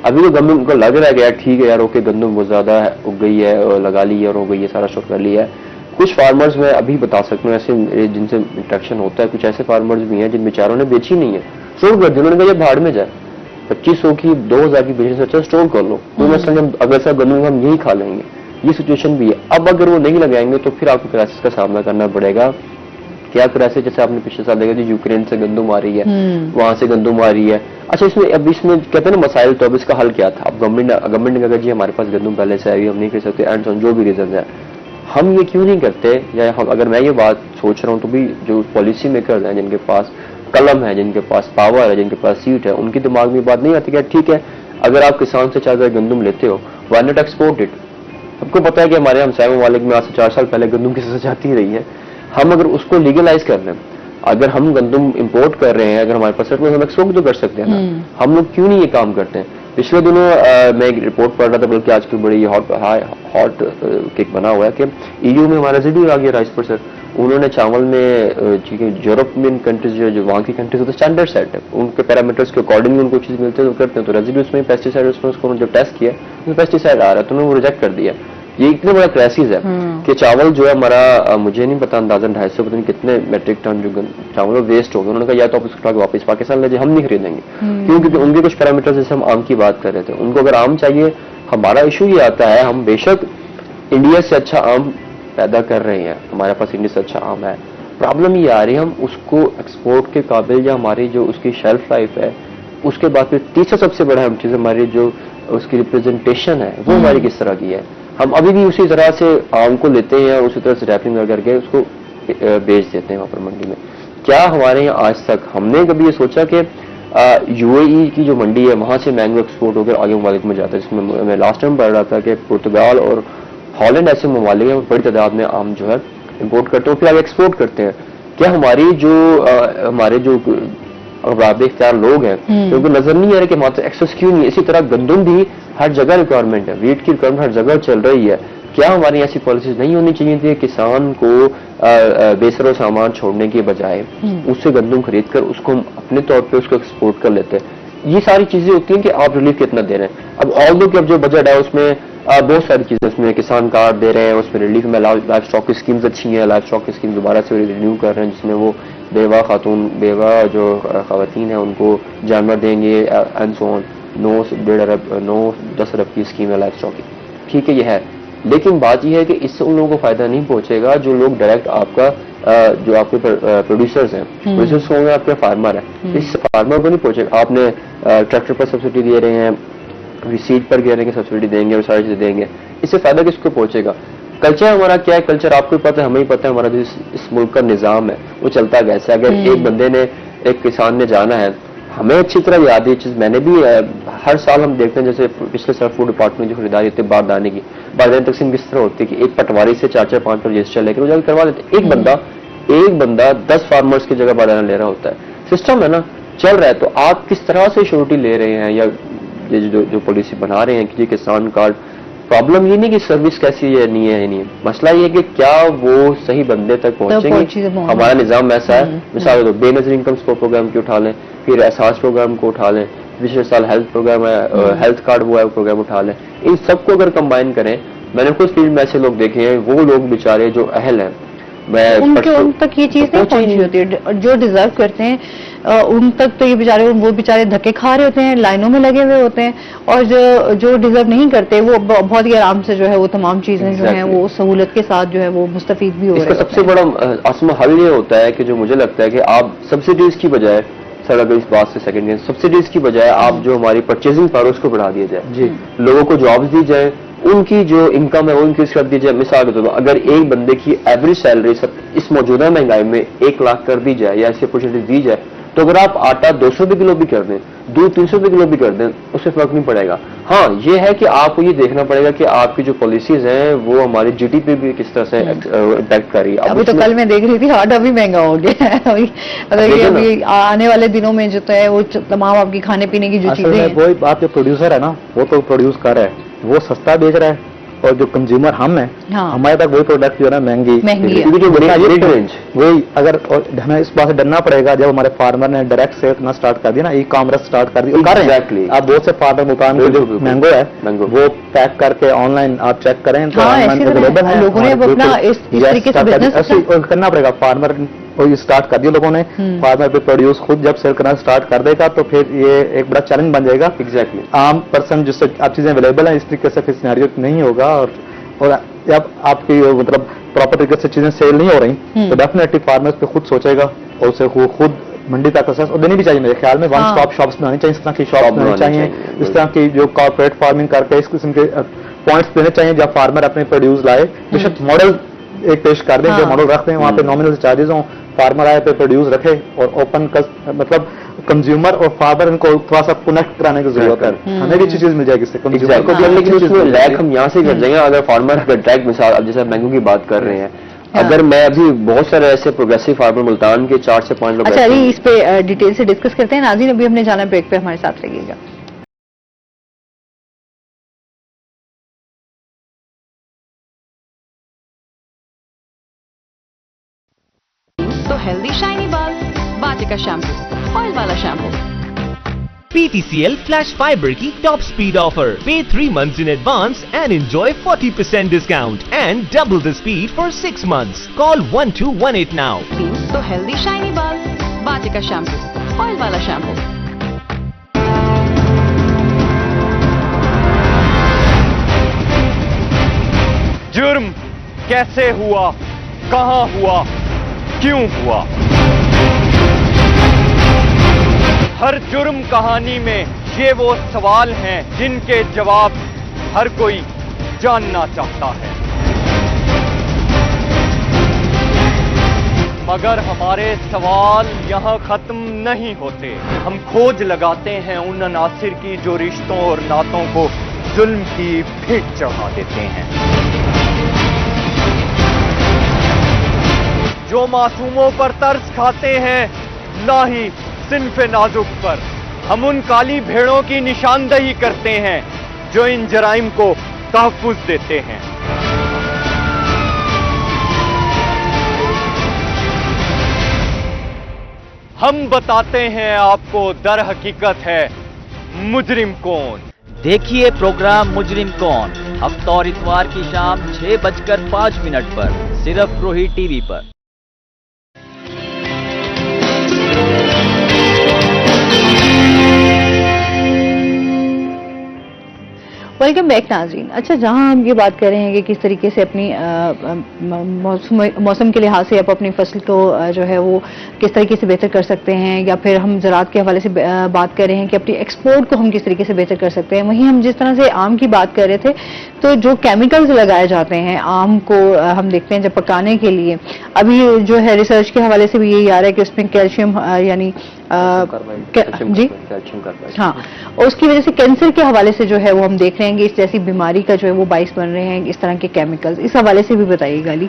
अभी तो गंदम को लग रहा है कि यार ठीक है यार, ओके गंदम बहुत ज्यादा उग गई है और लगा ली है और हो गई है, सारा शौक कर लिया है। कुछ फार्मर्स मैं अभी बता सकता हूँ ऐसे जिनसे इंट्रैक्शन होता है, कुछ ऐसे फार्मर्स भी हैं जिन बेचारों ने बेची नहीं है, स्टोर कर दिया, उन्होंने कहा भाड़ में जाए, 2500 की 2000 की बेचने से अच्छा स्टोर कर लो, तो मसलन अगर सब गंदम हम यही खा लेंगे। ये सिचुएशन भी है। अब अगर वो नहीं लगाएंगे तो फिर आपको क्राइसिस का सामना करना पड़ेगा क्या क्राइसिस, जैसे आपने पिछले साल देखा जो यूक्रेन से गंदुम आ रही है, वहां से गंदुम आ रही है। अच्छा, इसमें अब इसमें कहते हैं ना मसाइल, तो अब इसका हल क्या था? अब गवर्नमेंट ने कहा जी हमारे पास गंदुम पहले से आई, हम नहीं कर सकते, एंड जो भी रीजन है, हम ये क्यों नहीं करते? या हम, अगर मैं ये बात सोच रहा हूँ तो भी जो पॉलिसी मेकर्स हैं, जिनके पास कलम है, जिनके पास पावर है, जिनके पास सीट है, उनके दिमाग में बात नहीं आती कि ठीक है, अगर आप किसान से 4,000 गंदुम लेते हो, व्हाई नॉट एक्सपोर्ट इट? सबको पता है कि हमारे हमसाय ममालिक में आज से 4 साल पहले गंदुम की सजा जाती रही है। हम अगर उसको लीगलाइज कर लें, अगर हम गंदम इंपोर्ट कर रहे हैं, अगर हमारे पास हम एक्सपोर्ट तो कर सकते हैं ना, हम लोग क्यों नहीं ये काम करते हैं? पिछले दिनों मैं एक रिपोर्ट पढ़ रहा था, बल्कि आजकल बड़ी हॉट किक बना हुआ है कि EU में हमारा रेजिड्यू आ गया राइस पर सर। उन्होंने चावल में यूरोपियन कंट्रीज जो वहाँ की कंट्रीज होते स्टैंडर्ड सेट है, उनके पैरामीटर्स के अकॉर्डिंगली उनको चीज मिलते हैं तो करते हैं। तो रेजिड्यूस में पेस्टिसाइड, उसको जो टेस्ट किया उसमें पेस्टिसाइड आ रहा है, तो उन्होंने वो रिजेक्ट कर दिया। ये इतने बड़ा क्राइसिस है कि चावल जो है हमारा, मुझे नहीं पता, अंदाजन 250 पता नहीं कितने मेट्रिक टन जो चावल वेस्ट हो गए। उन्होंने कहा या तो आप उसको वापस पाकिस्तान ले जाइए, हम नहीं खरीदेंगे। क्यों? क्योंकि उनके कुछ पैरामीटर्स, जैसे हम आम की बात कर रहे थे, उनको अगर आम चाहिए, हमारा इशू ये आता है, हम बेशक इंडिया से अच्छा आम पैदा कर रहे हैं, हमारे पास इंडिया से अच्छा आम है, प्रॉब्लम ये आ रही है हम उसको एक्सपोर्ट के काबिल, या हमारी जो उसकी शेल्फ लाइफ है, उसके बाद फिर तीसरा सबसे बड़ा हम चीज हमारी जो उसकी रिप्रेजेंटेशन है वो हमारी किस तरह की है। हम अभी भी उसी तरह से आम को लेते हैं, उसी तरह से रैपिंग करके उसको बेच देते हैं वहां पर मंडी में। क्या हमारे यहाँ आज तक हमने कभी ये सोचा कि UAE की जो मंडी है वहां से मैंगो एक्सपोर्ट होकर आगे ममालिक में जाता है? जिसमें मैं लास्ट टाइम पढ़ रहा था कि पुर्तगाल और हॉलैंड ऐसे ममालिक हैं बड़ी तादाद में आम जो है इम्पोर्ट करते हैं, फिर आगे एक्सपोर्ट करते हैं। क्या हमारी जो हमारे जो इख्तियार लोग हैं, तो उनको नजर नहीं आ रहा कि मात्र एक्सेस क्यों नहीं है? इसी तरह गंदम भी हर जगह रिक्वायरमेंट है, वीट की रिक्वायरमेंट हर जगह चल रही है। क्या हमारी ऐसी पॉलिसीज नहीं होनी चाहिए थी? किसान को बेसरो सामान छोड़ने के बजाय उससे गंदम खरीद कर उसको हम अपने तौर पे उसको एक्सपोर्ट कर लेते हैं। ये सारी चीजें होती हैं कि आप रिलीफ कितना दे रहे हैं। अब ऑल्दो कि अब जो बजट है उसमें बहुत सारी चीजें, उसमें किसान कार्ड दे रहे हैं, उसमें रिलीफ में लाइफ स्टॉक की स्कीम्स अच्छी हैं, लाइफ स्टॉक की स्कीम दोबारा से रिन्यू कर रहे हैं, जिसमें वो बेवा जो खवातीन है उनको जानवर देंगे एंड सो ऑन। 9-10 अरब की स्कीम है लाइफ स्टॉक की, ठीक है ये है। लेकिन बात यह है कि इससे उन लोगों को फायदा नहीं पहुंचेगा जो लोग डायरेक्ट आपका जो आपके प्रोड्यूसर्स हैं, प्रोड्यूसर्स होंगे आपके फार्मर है, इस फार्मर को नहीं पहुंचेगा। आपने ट्रैक्टर पर सब्सिडी दे रहे हैं, सीड पर कह रहे हैं कि सब्सिडी देंगे और सारी चीजें देंगे, इससे फायदा किसको पहुंचेगा? कल्चर हमारा क्या है? कल्चर आपको पता है, हमें ही पता है, हमारा जो इस मुल्क का निजाम है वो चलता कैसे। अगर एक बंदे ने, एक किसान ने जाना है, हमें अच्छी तरह याद है ये चीज, मैंने भी हर साल हम देखते हैं, जैसे पिछले साल फूड डिपार्टमेंट जो खरीदारी होती है बारदाने की, बारदाने तकसीम किस तरह होती है कि एक पटवारी से 4-5 रजिस्टर लेकर वो जाकर करवा देते। एक बंदा 10 फार्मर्स की जगह बारदाना ले रहा होता है। सिस्टम है ना, चल रहा है। तो आप किस तरह से श्योरिटी ले रहे हैं, या ये जो पॉलिसी बना रहे हैं कि ये किसान कार्ड, प्रॉब्लम ये नहीं कि सर्विस कैसी है, नहीं है, नहीं है, मसला ये कि क्या वो सही बंदे तक पहुंचेंगे। हमारा निजाम ऐसा है, मिसाल दो, बेनजीर इनकम सपोर्ट प्रोग्राम की उठा लें, फिर एहसास प्रोग्राम को उठा लें, पिछले साल हेल्थ प्रोग्राम है, हेल्थ कार्ड वो है प्रोग्राम उठा लें, इन सबको अगर कंबाइन करें, मैंने कुछ फील्ड में ऐसे लोग देखे हैं, वो लोग बेचारे जो अहल हैं, उन तक ये चीज नहीं पहुंची होती है, जो डिजर्व करते हैं उन तक तो ये बेचारे, वो बेचारे धक्के खा रहे होते हैं, लाइनों में लगे हुए होते हैं, और जो डिजर्व नहीं करते वो बहुत ही आराम से जो है वो तमाम चीजें जो हैं वो सहूलत के साथ जो है वो मुस्तफीद भी हो रहे हैं। इसका सबसे बड़ा आसमा हल ये होता है कि जो मुझे लगता है कि आप सब्सिडीज की बजाय, सर अगर इस बात से सेकंड, सब्सिडीज की बजाय आप जो हमारी परचेजिंग पावर उसको बढ़ा दिया जाए जी, लोगों को जॉब्स दी जाए, उनकी जो इनकम है वो इंक्रीज कर दी जाए। मिसाल के तौर पर अगर एक बंदे की एवरेज सैलरी इस मौजूदा महंगाई में 1 लाख कर दी जाए या ऐसी अपॉर्चुनिटी दी जाए, तो अगर आप आटा 200 रुपए किलो भी कर दें, दूध 300 रुपए किलो भी कर दें, उससे फर्क नहीं पड़ेगा। हाँ, ये है कि आपको ये देखना पड़ेगा कि आपकी जो पॉलिसीज हैं वो हमारी जीडीपी भी किस तरह से इम्पैक्ट कर रही है। अभी तो कल मैं देख रही थी आटा भी महंगा हो गया है अभी आने वाले दिनों में जो है वो तमाम आपकी खाने पीने की जो चीजें हैं, वही बात, जो प्रोड्यूसर है ना वो तो प्रोड्यूस कर रहा है, वो सस्ता बेच रहा है, और जो कंज्यूमर हम है, हमारे तक वही प्रोडक्ट जो है महंगी वही। अगर हमें इस बात से डरना पड़ेगा, जब हमारे फार्मर ने डायरेक्ट सेल करना स्टार्ट कर दिया ना, ई-कॉमर्स स्टार्ट कर दिया, कर रहे हैं। आप बहुत से फार्मर मुकाम जो मैंगो है वो पैक करके ऑनलाइन आप चेक करें तो ऑनलाइन अवेलेबल है। लोगों ने अपना इस तरीके से बिजनेस करना पड़ेगा। फार्मर स्टार्ट कर दिया लोगों ने, फार्मर पे प्रोड्यूस खुद जब सेल करना स्टार्ट कर देगा तो फिर ये एक बड़ा चैलेंज बन जाएगा। एग्जैक्टली आम पर्सन जिससे आप चीजें अवेलेबल है, इस तरीके से फिर सिनेरियो नहीं होगा। और अब आपकी मतलब प्रॉपर तरीके से चीजें सेल नहीं हो रही तो डेफिनेटली फार्मर्स पे खुद सोचेगा और उसे वो खुद मंडी तक एक्सेस और देनी भी चाहिए। मेरे ख्याल में वन स्टॉप शॉप्स बनानी चाहिए, इस तरह की शॉप्स बनानी चाहिए, इस तरह की जो कॉर्पोरेट फार्मिंग करके इस किस्म के पॉइंट्स देने चाहिए जब फार्मर अपने प्रोड्यूस लाए। बेशक मॉडल एक पेश कर दें, जो मॉडल रखते हैं वहाँ पे नॉमिनल चार्जेस हों, फार्मर आए पे प्रोड्यूस रखे और ओपन मतलब कंज्यूमर और फार्मर इनको थोड़ा सा कनेक्ट कराने की जरूरत है। हमें भी अच्छी चीज मिल जाएगी इससे कंज्यूमर को भी। लेकिन उसमें लैग हम यहाँ से कर जाएंगे अगर फार्मर अगर डायरेक्ट मिसाल अब जैसे मैंगो की बात कर रहे हैं, अगर मैं अभी बहुत सारे ऐसे प्रोग्रेसिव फार्मर मुल्तान के 4 से 5 लोग। अच्छा अभी इस पे डिटेल से डिस्कस करते हैं। नाज़रीन अभी हमने जाना ब्रेक पे, हमारे साथ रहिएगा। तो हेल्दी शाइनी बाल, बाटिका शैम्पू, ऑयल वाला शैम्पू। PTCL Flash Fiber की top speed offer. Pay 3 months in advance and enjoy 40% discount and double the speed for 6 months. Call 1218 now. तो हेल्दी शाइनी बाल, बाटिका शैम्पू, ऑयल वाला शैम्पू। जुर्म कैसे हुआ, कहां हुआ, क्यों हुआ? हर जुर्म कहानी में ये वो सवाल हैं जिनके जवाब हर कोई जानना चाहता है, मगर हमारे सवाल यहाँ खत्म नहीं होते। हम खोज लगाते हैं उन अनासिर की जो रिश्तों और नातों को जुल्म की भेंट चढ़ा देते हैं, जो मासूमों पर तरस खाते हैं, ना ही सिन्फ नाजुक पर। हम उन काली भेड़ों की निशानदही करते हैं जो इन जराइम को तहफ्फुज देते हैं। हम बताते हैं आपको दर हकीकत है मुजरिम कौन। देखिए प्रोग्राम मुजरिम कौन हफ्ता और इतवार की शाम 6:05 पर सिर्फ रोही टीवी पर। वेलकम बैक नाज़रीन। अच्छा जहां हम ये बात कर रहे हैं कि किस तरीके से अपनी मौसम के लिहाज से आप अपनी फसल को जो है वो किस तरीके से बेहतर कर सकते हैं, या फिर हम ज़राअत के हवाले से बात कर रहे हैं कि अपनी एक्सपोर्ट को हम किस तरीके से बेहतर कर सकते हैं, वहीं हम जिस तरह से आम की बात कर रहे थे तो जो केमिकल्स लगाए जाते हैं आम को हम देखते हैं जब पकाने के लिए, अभी जो है रिसर्च के हवाले से भी यही आ रहा है कि उसमें कैल्शियम यानी जी हाँ, और उसकी वजह से कैंसर के हवाले से जो है वो हम देख रहे हैं कि इस जैसी बीमारी का जो है वो बाइस बन रहे हैं इस तरह के केमिकल्स। इस हवाले से भी बताइएगा अली।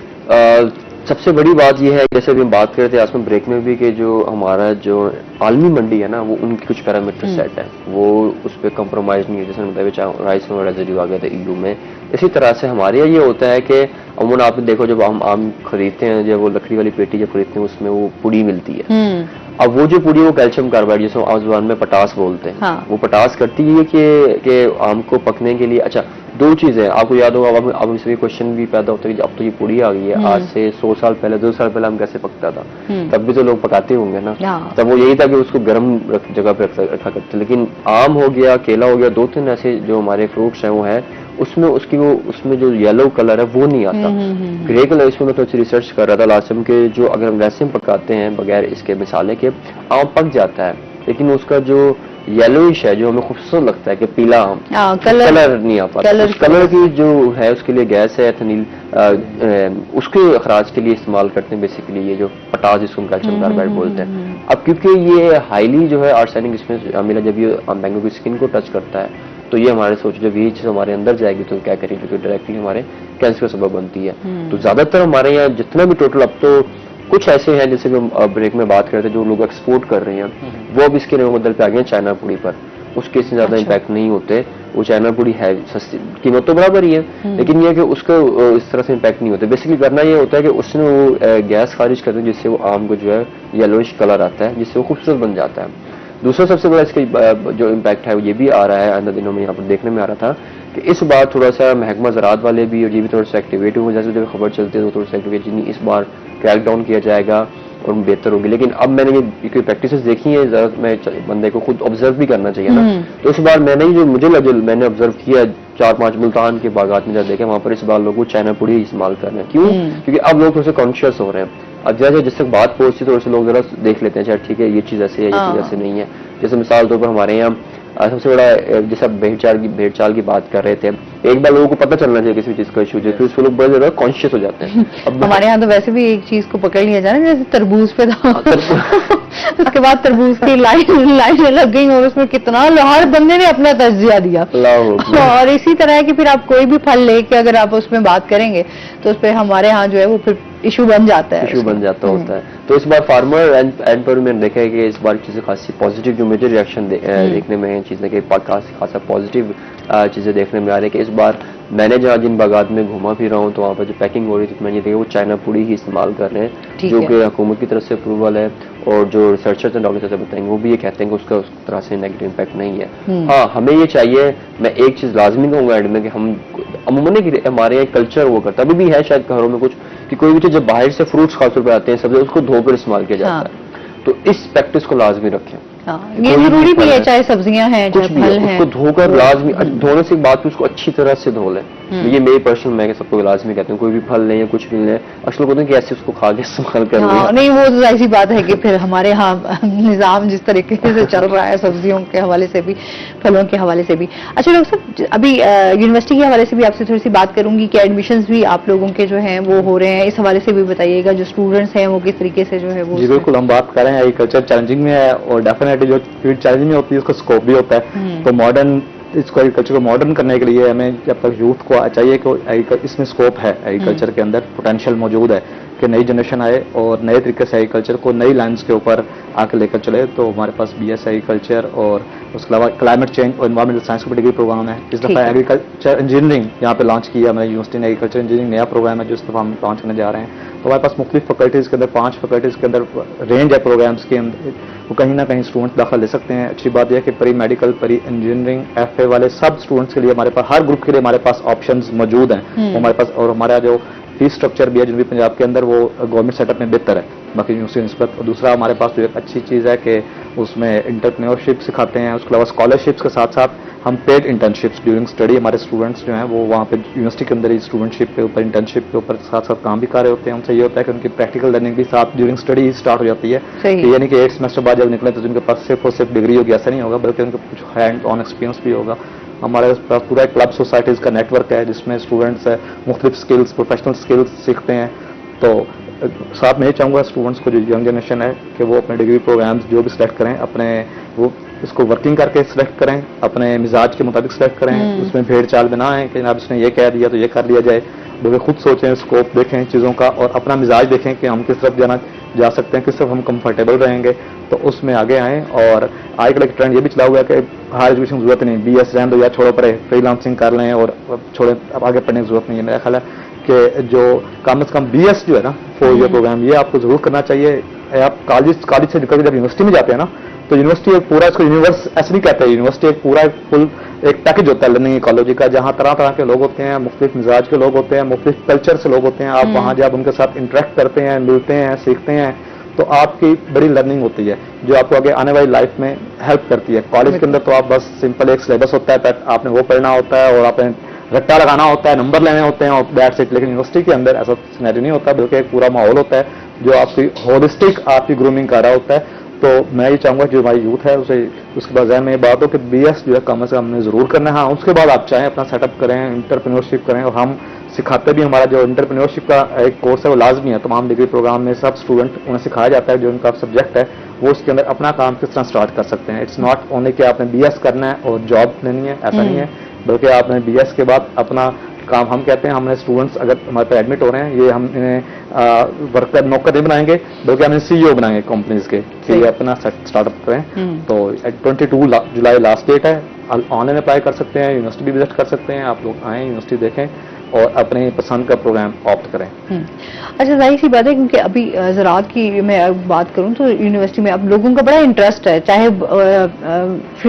सबसे बड़ी बात यह है जैसे अभी हम बात कर रहे थे आसमान ब्रेक में भी कि जो हमारा जो आलमी मंडी है ना वो उनकी कुछ पैरामीटर सेट है, वो उस पर कॉम्प्रोमाइज नहीं है। जैसे बताया चाहे राइस में रेजिड्यू आ गया था EU में, इसी तरह से हमारे यहाँ ये होता है कि अमूमन आप देखो जब हम आम खरीदते हैं, जब वो लकड़ी वाली पेटी जब खरीदते हैं उसमें वो पुड़ी मिलती है। अब वो जो पुड़ी वो कैल्शियम कार्बाइड जिसे आप जुबान में पटास बोलते हैं, हाँ। वो पटास करती है कि आम को पकने के लिए। अच्छा दो चीजें आपको याद होगा, अब इसमें क्वेश्चन भी पैदा होता है कि अब तो ये पुड़ी आ गई है, आज से 100 साल पहले 2 साल पहले हम कैसे पकता था, तब भी तो लोग पकाते होंगे ना, तब वो यही था कि उसको गर्म जगह पे रखा करते। लेकिन आम हो गया, केला हो गया, 2-3 ऐसे जो हमारे फ्रूट्स हैं वो है उसमें उसमें जो येलो कलर है वो नहीं आता, ग्रे कलर। इसमें मैं थोड़ी रिसर्च कर रहा था लास्ट टाइम के जो अगर हम वैसे पकाते हैं बगैर इसके मिसाले के आम पक जाता है, लेकिन उसका जो येलोइश है जो हमें खूबसूरत लगता है कि पीला आम कलर नहीं आ पाता। उस कलर की जो है उसके लिए गैस है एथेनिल, उसके अखराज के लिए इस्तेमाल करते हैं बेसिकली ये जो पटास जिसको कैल्शियम कार्बाइड बोलते हैं। अब क्योंकि ये हाईली जो है आर्सेनिक इसमें मिला, जब ये मैंगो की स्किन को टच करता है तो ये हमारे सोच जब ये चीज हमारे अंदर जाएगी तो क्या करेगी, जो डायरेक्टली हमारे कैंसर का सबब बनती है। तो ज्यादातर हमारे यहाँ जितना भी टोटल, अब तो कुछ ऐसे हैं जैसे हम ब्रेक में बात करते हैं जो लोग एक्सपोर्ट कर रहे हैं वो अब इसके नए मॉडल पे आ गए चाइना पुड़ी पर, उसके इससे ज्यादा इम्पैक्ट नहीं होते। वो चाइना पुड़ी है सस्ती, कीमत तो बराबर ही है, लेकिन ये कि उसका इस तरह से इम्पैक्ट नहीं होता। बेसिकली करना ये होता है कि उसमें वो गैस खारिज करते हैं जिससे वो आम को जो है येलोइश कलर आता है, जिससे वो खूबसूरत बन जाता है। दूसरा सबसे बड़ा इसका जो इम्पैक्ट है ये भी आ रहा है, आने दिनों में यहाँ पर देखने में आ रहा था कि इस बार थोड़ा सा महकमा ज़राअत वाले भी और ये भी थोड़ा सा एक्टिवेट हुए, जैसे जब खबर चलती है तो थोड़ा सा एक्टिवेट नहीं, इस बार क्रैक डाउन किया जाएगा और बेहतर होगी। लेकिन अब मैंने ये प्रैक्टिस देखी है, जरा मैं बंदे को खुद ऑब्जर्व भी करना चाहिए ना, तो इस बार मैंने जो मैंने ऑब्जर्व किया 4-5 मुल्तान के बागात में जब देखें वहाँ पर इस बार लोग चाइना पुड़ी ही इस्तेमाल कर रहे हैं। क्यों? क्योंकि अब लोग थोड़े से कॉन्शियस हो रहे हैं। अब जैसे जिस तक बात पहुंचती है थोड़े से लोग जरा देख लेते हैं, अच्छा ठीक है ये चीज़ ऐसे है, ये चीज़ ऐसे नहीं है। जैसे मिसाल तौर पर हमारे यहाँ सबसे बड़ा जैसे आप भेड़ चाल की बात कर रहे थे, एक बार लोगों को पता चलना चाहिए किसी चीज का इशू, जो फिर लोग बड़े ज्यादा कॉन्शियस हो जाते हैं। अब हमारे यहाँ तो वैसे भी एक चीज को पकड़ लिया जाए जैसे तरबूज पे था उसके बाद तरबूज की लाइनें लग गई और उसमें कितना हर बंदे ने अपना तज्जिया दिया। और इसी तरह है कि फिर आप कोई भी फल लेके अगर आप उसमें बात करेंगे तो उस पर हमारे यहाँ जो है वो फिर इशू बन जाता है, इशू बन जाता होता है। तो इस बार फार्मर एंड पर मैंने देखा है कि इस बार चीजें खासी पॉजिटिव जो मेजर रिएक्शन देखने में है, चीजें के खासा पॉजिटिव चीजें देखने में आ रही है कि इस बार मैंने जहाँ जिन बागात में घुमा फिर रहा हूँ तो वहाँ पर जो पैकिंग हो रही थी तो मैंने ये देखा वो चाइना पुड़ी ही इस्तेमाल कर रहे हैं, जो कि हुकूमत की तरफ से अप्रूवल है और जो रिसर्चर्स एंड डॉक्टर्स बताएंगे वो भी ये कहते हैं कि उसका उस तरह से नेगेटिव इम्पैक्ट नहीं है। हाँ, हमें ये चाहिए, मैं एक चीज लाजमी कहूँगा एंड में कि हम अमूमन हमारे यहाँ कल्चर वो करता है, अभी भी है शायद घरों में कुछ कि कोई भी चीज जब बाहर से फ्रूट्स खासतौर पर आते हैं सब्जी उसको धोकर इस्तेमाल किया जाता है। तो इस प्रैक्टिस को लाजमी रखें। ये जरूरी भी है, चाहे सब्जियां हैं चाहे फल हैं, उसको धोकर लाजमी धोने से बात उसको अच्छी तरह से धो लें। ये मेरी पर्सनल मैं सबको लाजमी कहती हूँ, कोई भी फल लें या कुछ भी लें अक्सर लोग कहते हैं कि ऐसे उसको खा के इस्तेमाल कर लें। नहीं वो तो ऐसी बात है कि फिर हमारे यहाँ निजाम जिस तरीके से चल रहा है सब्जियों के हवाले से भी फलों के हवाले से भी। अच्छा डॉक्टर साहब, अभी यूनिवर्सिटी के हवाले से भी आपसे थोड़ी सी बात करूंगी कि एडमिशन भी आप लोगों के जो है वो हो रहे हैं, इस हवाले से भी बताइएगा, जो स्टूडेंट्स हैं वो किस तरीके से जो है वो। जी बिल्कुल, हम बात कर रहे हैं एग्रीकल्चर चैलेंजिंग में है और डेफिनेटली जो फील्ड चैलेंजिंग में होती है उसका स्कोप भी होता है। तो मॉडर्न इसको एग्रीकल्चर को मॉडर्न करने के लिए हमें जब तक यूथ को चाहिए कि इसमें स्कोप है, एग्रीकल्चर के अंदर पोटेंशियल मौजूद है कि नई जनरेशन आए और नए तरीके से एग्रीकल्चर को नई लाइन्स के ऊपर आके लेकर चले। तो हमारे पास BS एग्रीकल्चर और उसके अलावा क्लाइमेट चेंज और एनवायरमेंटल साइंस का डिग्री प्रोग्राम है। इस दफा एग्रीकल्चर इंजीनियरिंग यहाँ पे लॉन्च किया हमारे यूनिवर्सिटी ने, एग्रीकल्चर इंजीनियरिंग नया प्रोग्राम है जो इस दफा हम लॉन्च करने जा रहे हैं। तो हमारे पास मुख्तलिफ फैकल्टीज के अंदर 5 फैकल्टीज के अंदर रेंज है प्रोग्राम्स के अंदर, वो कहीं ना कहीं स्टूडेंट्स दाखिल ले सकते हैं। अच्छी बात यह है कि pre medical, pre engineering, FA वाले सब स्टूडेंट्स के लिए हमारे पास हर ग्रुप के लिए हमारे पास ऑप्शंस मौजूद हैं हमारे पास। और हमारा जो फीस स्ट्रक्चर भी है जनूबी पंजाब के अंदर वो गवर्नमेंट सेटअप में बेहतर है बाकी यूनिवर्सिटी निस्बत। और दूसरा हमारे पास जो एक अच्छी चीज़ है कि उसमें इंटरप्रेन्योरशिप सिखाते हैं, उसके अलावा स्कॉलरशिप्स के साथ साथ हम पेड इंटर्नशिप्स ड्यूरिंग स्टडी हमारे स्टूडेंट्स जो हैं वो वहाँ पे यूनिवर्सिटी के अंदर ही स्टूडेंटशिप के ऊपर, इंटर्नशिप के ऊपर साथ साथ काम भी कर रहे होते हैं। उनसे ये होता है कि उनकी प्रैक्टिकल लर्निंग भी साथ ड्यूरिंग स्टडी ही स्टार्ट हो जाती है। कि यानी कि 8 सेमेस्टर बाद जब निकले तो उनके पास सिर्फ और सिर्फ डिग्री होगी ऐसा नहीं होगा, बल्कि उनका कुछ हैंड ऑन एक्सपीरियंस भी होगा। हमारे पास पूरा क्लब सोसाइटीज़ का नेटवर्क है जिसमें स्टूडेंट्स मुख्तलिफ स्किल्स, प्रोफेशनल स्किल्स सीखते हैं। तो साथ में ये चाहूँगा स्टूडेंट्स को जो यंग जनरेशन है कि वो अपने डिग्री प्रोग्राम्स जो भी सिलेक्ट करें अपने वो उसको वर्किंग करके सिलेक्ट करें, अपने मिजाज के मुताबिक सिलेक्ट करें, उसमें भेड़ चाल में ना आए कि जनाब इसने ये कह दिया तो ये कर लिया जाए। बल्कि खुद सोचें, स्कोप देखें चीज़ों का और अपना मिजाज देखें कि हम किस तरफ जा सकते हैं, किस तरफ हम कंफर्टेबल रहेंगे तो उसमें आगे आएँ। और आजकल एक ट्रेंड ये भी चला हुआ है कि हायर एजुकेशन की जरूरत नहीं, BS रहने दो या छोड़ो पड़े, फ्रीलांसिंग कर लें और छोड़े, अब आगे पढ़ने की जरूरत नहीं है। मेरा ख्याल है कि जो कम से कम BS जो है ना 4 ईयर प्रोग्राम, ये आपको जरूर करना चाहिए। आप कॉलेज से निकल जब यूनिवर्सिटी में जाते हैं ना तो यूनिवर्सिटी एक पूरा, इसको यूनिवर्स ऐसे नहीं कहते, यूनिवर्सिटी एक पूरा फुल एक पैकेज होता है लर्निंग इकोलॉजी का, जहाँ तरह तरह के लोग होते हैं, मुख्तलिफ मिजाज के लोग होते हैं, मुख्तलिफ कल्चर से लोग होते हैं। आप वहाँ जब उनके साथ इंटरेक्ट करते हैं, मिलते हैं, सीखते हैं तो आपकी बड़ी लर्निंग होती है जो आपको आगे आने वाली लाइफ में हेल्प करती है। कॉलेज के अंदर तो आप बस सिंपल एक सिलेबस होता है, आपने वो पढ़ना होता है और आपने रट्टा लगाना होता है, नंबर लेने होते हैं और दैट्स इट। लेकिन यूनिवर्सिटी के अंदर ऐसा सिनेरियो नहीं होता, बल्कि एक पूरा माहौल होता है जो आपकी होलिस्टिक आपकी ग्रूमिंग कर रहा होता है। तो मैं ये चाहूँगा जो हमारी यूथ है उसे उसके बाद जहन में ये बात हो कि BS जो है कम से कम हमने ज़रूर करना है। हाँ, उसके बाद आप चाहें अपना सेटअप करें, इंटरप्रेन्योरशिप करें और हम सिखाते भी, हमारा जो इंटरप्रेन्योरशिप का एक कोर्स है वो लाजमी है तमाम डिग्री प्रोग्राम में, सब स्टूडेंट उन्हें सिखाया जाता है जो उनका सब्जेक्ट है वो उसके अंदर अपना काम किस तरह स्टार्ट कर सकते हैं। इट्स नॉट ओनली कि आपने BS करना है और जॉब लेनी है, ऐसा नहीं है, बल्कि आपने BS के बाद अपना काम, हम कहते हैं हमने स्टूडेंट्स अगर हमारे पे एडमिट हो रहे हैं ये हम इन्हें वर्कर नौकर नहीं बनाएंगे बल्कि हम CEO बनाएंगे कंपनीज के, कि ये अपना स्टार्टअप करें। तो 22 जुलाई लास्ट डेट है, ऑनलाइन अप्लाई कर सकते हैं, यूनिवर्सिटी भी विजिट कर सकते हैं, आप लोग आएँ यूनिवर्सिटी देखें और अपने पसंद का प्रोग्राम ऑप्ट करें। अच्छा, जाहिर सी बात है क्योंकि अभी ज़राअत की मैं बात करूं तो यूनिवर्सिटी में अब लोगों का बड़ा इंटरेस्ट है, चाहे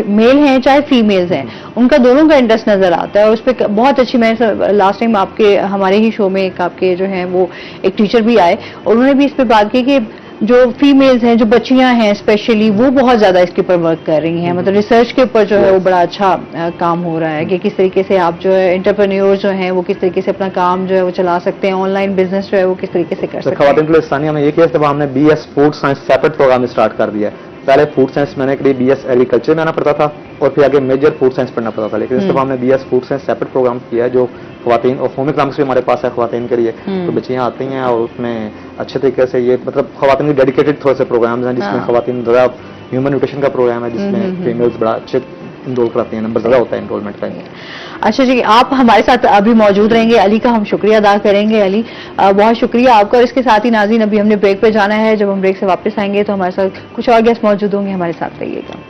मेल हैं चाहे फीमेल्स हैं, उनका दोनों का इंटरेस्ट नजर आता है। और उस पर बहुत अच्छी, मैं लास्ट टाइम आपके हमारे ही शो में एक आपके जो हैं वो एक टीचर भी आए और उन्होंने भी इस पर बात की कि जो फीमेल्स हैं, जो बच्चियां हैं स्पेशली, वो बहुत ज्यादा इसके ऊपर वर्क कर रही हैं। मतलब रिसर्च के ऊपर जो है वो बड़ा अच्छा काम हो रहा है कि किस तरीके से आप जो है एंटरप्रेन्योर जो हैं वो किस तरीके से अपना काम जो है वो चला सकते हैं, ऑनलाइन बिजनेस जो है वो किस तरीके से कर सकते हैं। खवातीन के लिए स्थानीय में एक दफा हमने BS food science separate programme start कर दिया है। पहले फूड साइंस मैंने करीब BS एग्रीकल्चर में आना पड़ता था और फिर आगे मेजर फूड साइंस पढ़ना पड़ता था, लेकिन इस दफा हमने BS food science separate programme किया है जो खवातीन और होम इकनॉमिक्स भी हमारे पास है खवातीन के लिए। तो बच्चियां आती हैं और उसमें अच्छे तरीके से ये मतलब खवातीन की डेडिकेटेड थोड़े से प्रोग्राम्स हैं जिसमें खवातीन ज़्यादा ह्यूमन न्यूट्रिशन का प्रोग्राम है जिसमें फीमेल्स बड़ा अच्छे इनरोल कराती हैं, नंबर ज़्यादा होता है इनरोलमेंट का। अच्छा जी, आप हमारे साथ अभी मौजूद रहेंगे। अली का हम शुक्रिया अदा करेंगे। अली, बहुत शुक्रिया आपका। और इसके साथ ही नाज़रीन, अभी हमने ब्रेक पे जाना है। जब हम ब्रेक से वापस आएंगे तो हमारे साथ कुछ और गेस्ट मौजूद होंगे, हमारे साथ रहिएगा।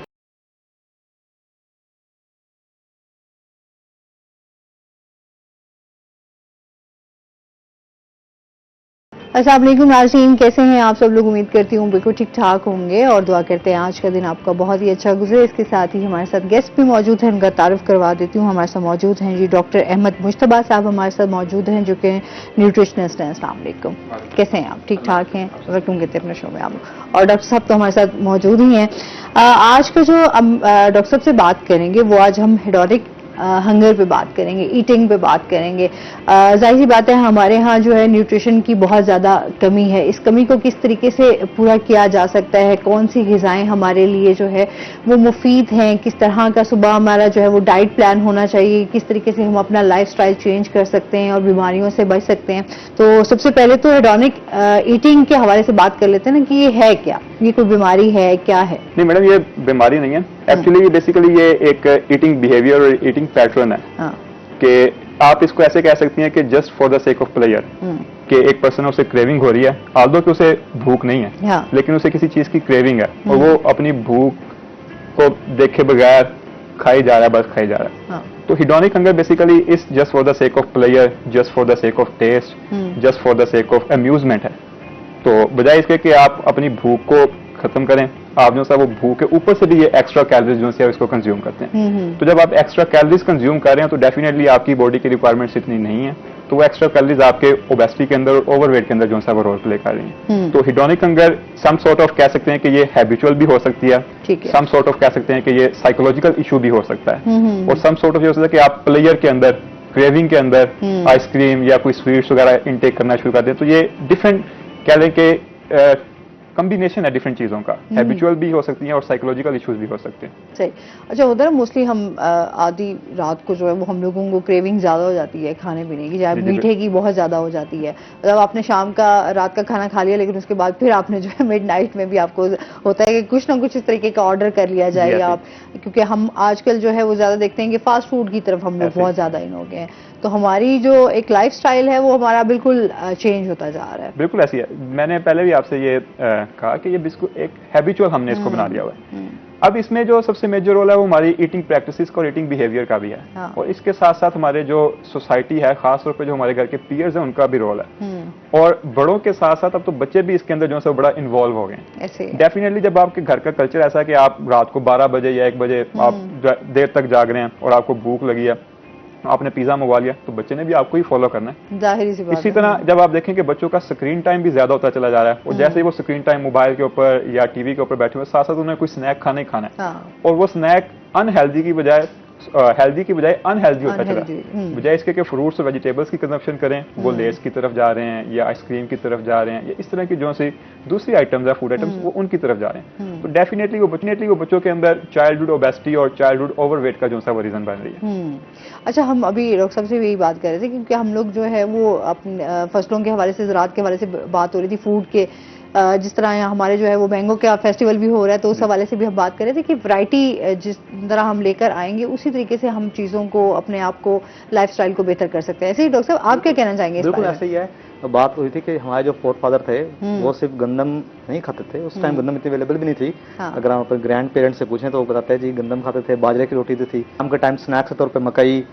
अस्सलाम वालेकुम नाज़रीन, कैसे हैं आप सब लोग? उम्मीद करती हूँ बिल्कुल ठीक ठाक होंगे और दुआ करते हैं आज का दिन आपका बहुत ही अच्छा गुजरे। इसके साथ ही हमारे साथ गेस्ट भी मौजूद हैं, उनका तारुफ करवा देती हूँ। हमारे साथ मौजूद हैं जी डॉक्टर अहमद मुश्तबा साहब हमारे साथ मौजूद हैं जो कि न्यूट्रिशनिस्ट हैं। अस्सलाम वालेकुम, कैसे हैं आप? ठीक ठाक हैं? वेलकम कहते हैं अपने शो में आप। और डॉक्टर साहब तो हमारे साथ मौजूद ही हैं। आज का जो डॉक्टर साहब से बात करेंगे वो आज हम हेडोनिक हंगर पे बात करेंगे, ईटिंग पे बात करेंगे। जाहिर सी बात है हमारे यहाँ जो है न्यूट्रिशन की बहुत ज़्यादा कमी है। इस कमी को किस तरीके से पूरा किया जा सकता है, कौन सी ग़िज़ाएँ हमारे लिए जो है वो मुफीद हैं, किस तरह का सुबह हमारा जो है वो डाइट प्लान होना चाहिए, किस तरीके से हम अपना लाइफस्टाइल चेंज कर सकते हैं और बीमारियों से बच सकते हैं। तो सबसे पहले तो हेडोनिक ईटिंग के हवाले से बात कर लेते हैं ना कि ये है क्या, ये कोई बीमारी है, क्या है? नहीं मैडम, ये बीमारी नहीं है। एक्चुअली ये बेसिकली ये एक ईटिंग बिहेवियर और ईटिंग पैटर्न है कि आप इसको ऐसे कह सकती हैं कि just for the sake of player, कि एक पर्सन है उसे क्रेविंग हो रही है, आल्दो कि उसे भूख नहीं है लेकिन उसे किसी चीज की क्रेविंग है और वो अपनी भूख को देखे बगैर खाई जा रहा है, बस खाई जा रहा है। तो hedonic hunger basically is just for the sake of pleasure, just for the sake of taste, just for the sake of amusement है। तो बजाय इसके कि आप अपनी भूख को खत्म करें, आप जो सा वो भूख के ऊपर से भी ये एक्स्ट्रा कैलोरीज जो है इसको कंज्यूम करते हैं। तो जब आप एक्स्ट्रा कैलोरीज कंज्यूम कर रहे हैं तो डेफिनेटली आपकी बॉडी की रिक्वायरमेंट्स इतनी नहीं है, तो वो एक्स्ट्रा कैलोरीज आपके ओबेसिटी के अंदर और ओवरवेट के अंदर जो सा वो रोल प्ले कर रही है। तो hedonic hunger some sort of कह सकते हैं कि ये हैबिचुअल भी हो सकती है, सम सॉर्ट ऑफ कह सकते हैं कि ये साइकोलॉजिकल इशू भी हो सकता है, और सम सॉर्ट ऑफ ये हो सकता है कि आप प्लेयर के अंदर, क्रेविंग के अंदर आइसक्रीम या कोई स्वीट्स वगैरह इनटेक करना शुरू कर दें। तो ये डिफरेंट कह लें कि कॉम्बिनेशन है डिफरेंट चीजों का, हैबिचुअल भी हो सकती हैं और साइकोलॉजिकल इश्यूज भी हो सकते हैं। सही। अच्छा, उधर मोस्टली हम आधी रात को जो है वो हम लोगों को क्रेविंग ज्यादा हो जाती है खाने पीने की, चाहे मीठे की बहुत ज्यादा हो जाती है। मतलब आपने शाम का रात का खाना खा लिया लेकिन उसके बाद फिर आपने जो है मिडनाइट में भी आपको होता है कि कुछ ना कुछ इस तरीके का ऑर्डर कर लिया जाए आप, क्योंकि हम आजकल जो है वो ज्यादा देखते हैं कि फास्ट फूड की तरफ हम लोग बहुत ज्यादा इन हो गए हैं। तो हमारी जो एक लाइफस्टाइल है वो हमारा बिल्कुल चेंज होता जा रहा है। बिल्कुल ऐसी है। मैंने पहले भी आपसे ये कहा कि ये बिल्कुल एक हैबिचुअल हमने इसको बना लिया हुआ है। अब इसमें जो सबसे मेजर रोल है वो हमारी ईटिंग प्रैक्टिसेस और ईटिंग बिहेवियर का भी है, और इसके साथ साथ हमारे जो सोसाइटी है, खासतौर पे जो हमारे घर के पीयर्स हैं उनका भी रोल है, और बड़ों के साथ साथ अब तो बच्चे भी इसके अंदर जो है बड़ा इन्वॉल्व हो गए। डेफिनेटली जब आपके घर का कल्चर ऐसा है कि आप रात को 12 बजे या 1 बजे आप देर तक जाग रहे हैं और आपको भूख लगी है, आपने पिज्जा मंगवा लिया, तो बच्चे ने भी आपको ही फॉलो करना है। जाहिर सी बात। इसी तरह जब आप देखें कि बच्चों का स्क्रीन टाइम भी ज्यादा होता चला जा रहा है, और जैसे ही वो स्क्रीन टाइम मोबाइल के ऊपर या टीवी के ऊपर बैठे हुए, साथ साथ उन्हें कोई स्नैक खाना ही खाना है, और वो स्नैक अनहेल्दी की बजाय हेल्दी की बजाय अनहेल्दी होता चला है। बजाय इसके कि फ्रूट्स और वेजिटेबल्स की कंजप्शन करें, वो लेस की तरफ जा रहे हैं या आइसक्रीम की तरफ जा रहे हैं या इस तरह की जो सी दूसरी आइटम्स है, फूड आइटम्स, वो उनकी तरफ जा रहे हैं। तो डेफिनेटली वो बच्चों के अंदर चाइल्डहुड ओबेसिटी और चाइल्डहुड ओवरवेट का जो सा वो रीजन बन रही है। अच्छा, हम अभी डॉक्टर साहब से भी यही बात कर रहे थे क्योंकि हम लोग जो है वो अपने फसलों के हवाले से, ज़राअत के हवाले से बात हो रही थी, फूड के जिस तरह यहाँ हमारे जो है वो मैंगो का फेस्टिवल भी हो रहा है, तो उस हवाले से भी हम बात कर रहे थे कि वैरायटी जिस तरह हम लेकर आएंगे उसी तरीके से हम चीज़ों को, अपने आप को, लाइफस्टाइल को बेहतर कर सकते हैं। ऐसे ही डॉक्टर साहब आप क्या कहना चाहेंगे? बिल्कुल ऐसे ही है। बात हुई थी कि हमारे जो फोर्थ फादर थे वो सिर्फ गंदम नहीं खाते थे, उस टाइम गंदम इतनी अवेलेबल भी नहीं थी। अगर हम अपने ग्रैंड पेरेंट्स से पूछें तो वो बताते हैं जी गंदम खाते थे, बाजरे की रोटी दी थी, शाम के टाइम स्नैक्स के तौर पर मकई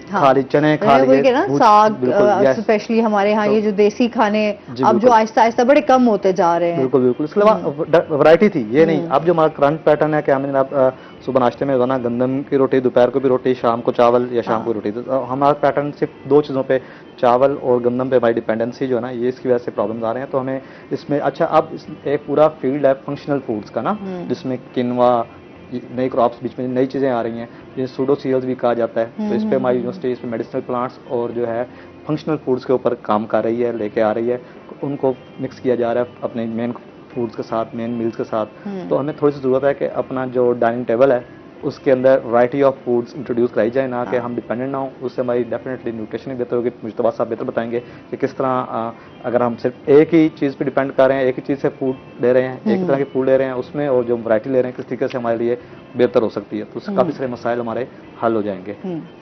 हाँ। खा ली, चने खा वही लिए, कह रहा ना, भूज- साग बिल्कुल, yes। स्पेशली हमारे यहाँ तो- ये जो देसी खाने जी, अब जो बिल्कुल। आहिस्ता आहिस्ता बड़े कम होते जा रहे हैं। बिल्कुल बिल्कुल। इसके अलावा वैरायटी थी, ये नहीं अब जो हमारा करंट पैटर्न है कि हमें आप सुबह नाश्ते में रोजाना गंदम की रोटी, दोपहर को भी रोटी, शाम को चावल या शाम को रोटी, तो हमारा पैटर्न सिर्फ दो चीज़ों पे, चावल और गंदम पे हमारी डिपेंडेंसी जो है ना, ये इसकी वजह से प्रॉब्लम्स आ रहे हैं। तो हमें इसमें अच्छा अब एक पूरा फील्ड है फंक्शनल फूड्स का ना, जिसमें किनवा, नई क्रॉप्स, बीच में नई चीज़ें आ रही हैं जिन्हें सूडो सीरियल्स भी कहा जाता है। तो इस पे हमारी यूनिवर्सिटी इस पे मेडिसिनल प्लांट्स और जो है फंक्शनल फूड्स के ऊपर काम कर रही है, लेके आ रही है, उनको मिक्स किया जा रहा है अपने मेन फूड्स के साथ, मेन मील्स के साथ। तो हमें थोड़ी सी ज़रूरत है कि अपना जो डाइनिंग टेबल है उसके अंदर वैरायटी ऑफ फूड्स इंट्रोड्यूस कराई जाए, ना कि हम डिपेंडेंट ना हो। उससे हमारी डेफिनेटली न्यूट्रिशन भी बेहतर होगी। मुश्तबा साहब बेहतर बताएंगे कि किस तरह अगर हम सिर्फ एक ही चीज़ पे डिपेंड कर रहे हैं, एक ही चीज़ से फूड ले रहे हैं, एक ही तरह की फूड ले रहे हैं उसमें, और जो वैरायटी ले रहे हैं किस तरीके से हमारे लिए बेहतर हो सकती है, तो उससे काफ़ी सारे मसाइल हमारे हल हो जाएंगे।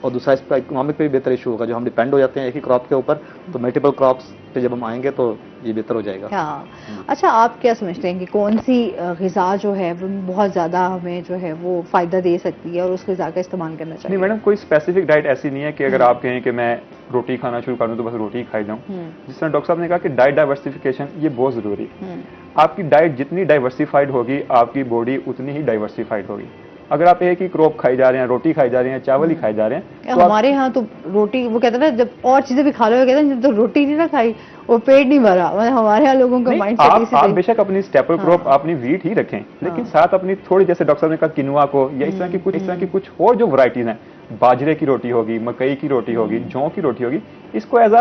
और दूसरा इस पर इकोनॉमिक पे भी बेहतर इशू होगा। जो हम डिपेंड हो जाते हैं एक ही क्रॉप के ऊपर, तो मल्टीपल क्रॉप्स पे जब हम आएंगे तो ये बेहतर हो जाएगा। हाँ। अच्छा, आप क्या समझते हैं कि कौन सी ग़िज़ा जो है वो बहुत ज़्यादा हमें जो है वो फ़ायदा दे सकती है और उस ग़िज़ा का इस्तेमाल करना चाहिए? नहीं मैडम, कोई स्पेसिफिक डाइट ऐसी नहीं है कि अगर आप कहें कि मैं रोटी खाना शुरू करूं तो बस रोटी ही खाई जाऊं। जिस तरह डॉक्टर साहब ने कहा कि डाइट डाइवर्सिफिकेशन ये बहुत ज़रूरी है। आपकी डाइट जितनी डाइवर्सिफाइड होगी, आपकी बॉडी उतनी ही डाइवर्सिफाइड होगी। अगर आप एक ही क्रॉप खाई जा रहे हैं, रोटी खाई जा रहे हैं, चावल ही खाई जा रहे हैं, तो हमारे यहाँ तो रोटी, वो कहते हैं ना, जब और चीजें भी खा लो, कहते हैं जब तो रोटी नहीं ना खाई वो पेट नहीं भरा। मतलब हमारे यहाँ लोगों का माइंड सेट आप बेशक अपनी स्टेपल क्रॉप अपनी वीट ही रखें, लेकिन साथ अपनी थोड़ी, जैसे डॉक्टर साहब ने कहा किनुआ को, या इस तरह की कुछ और जो वैरायटीज हैं, बाजरे की रोटी होगी, मकई की रोटी होगी, जौ की रोटी होगी, इसको एज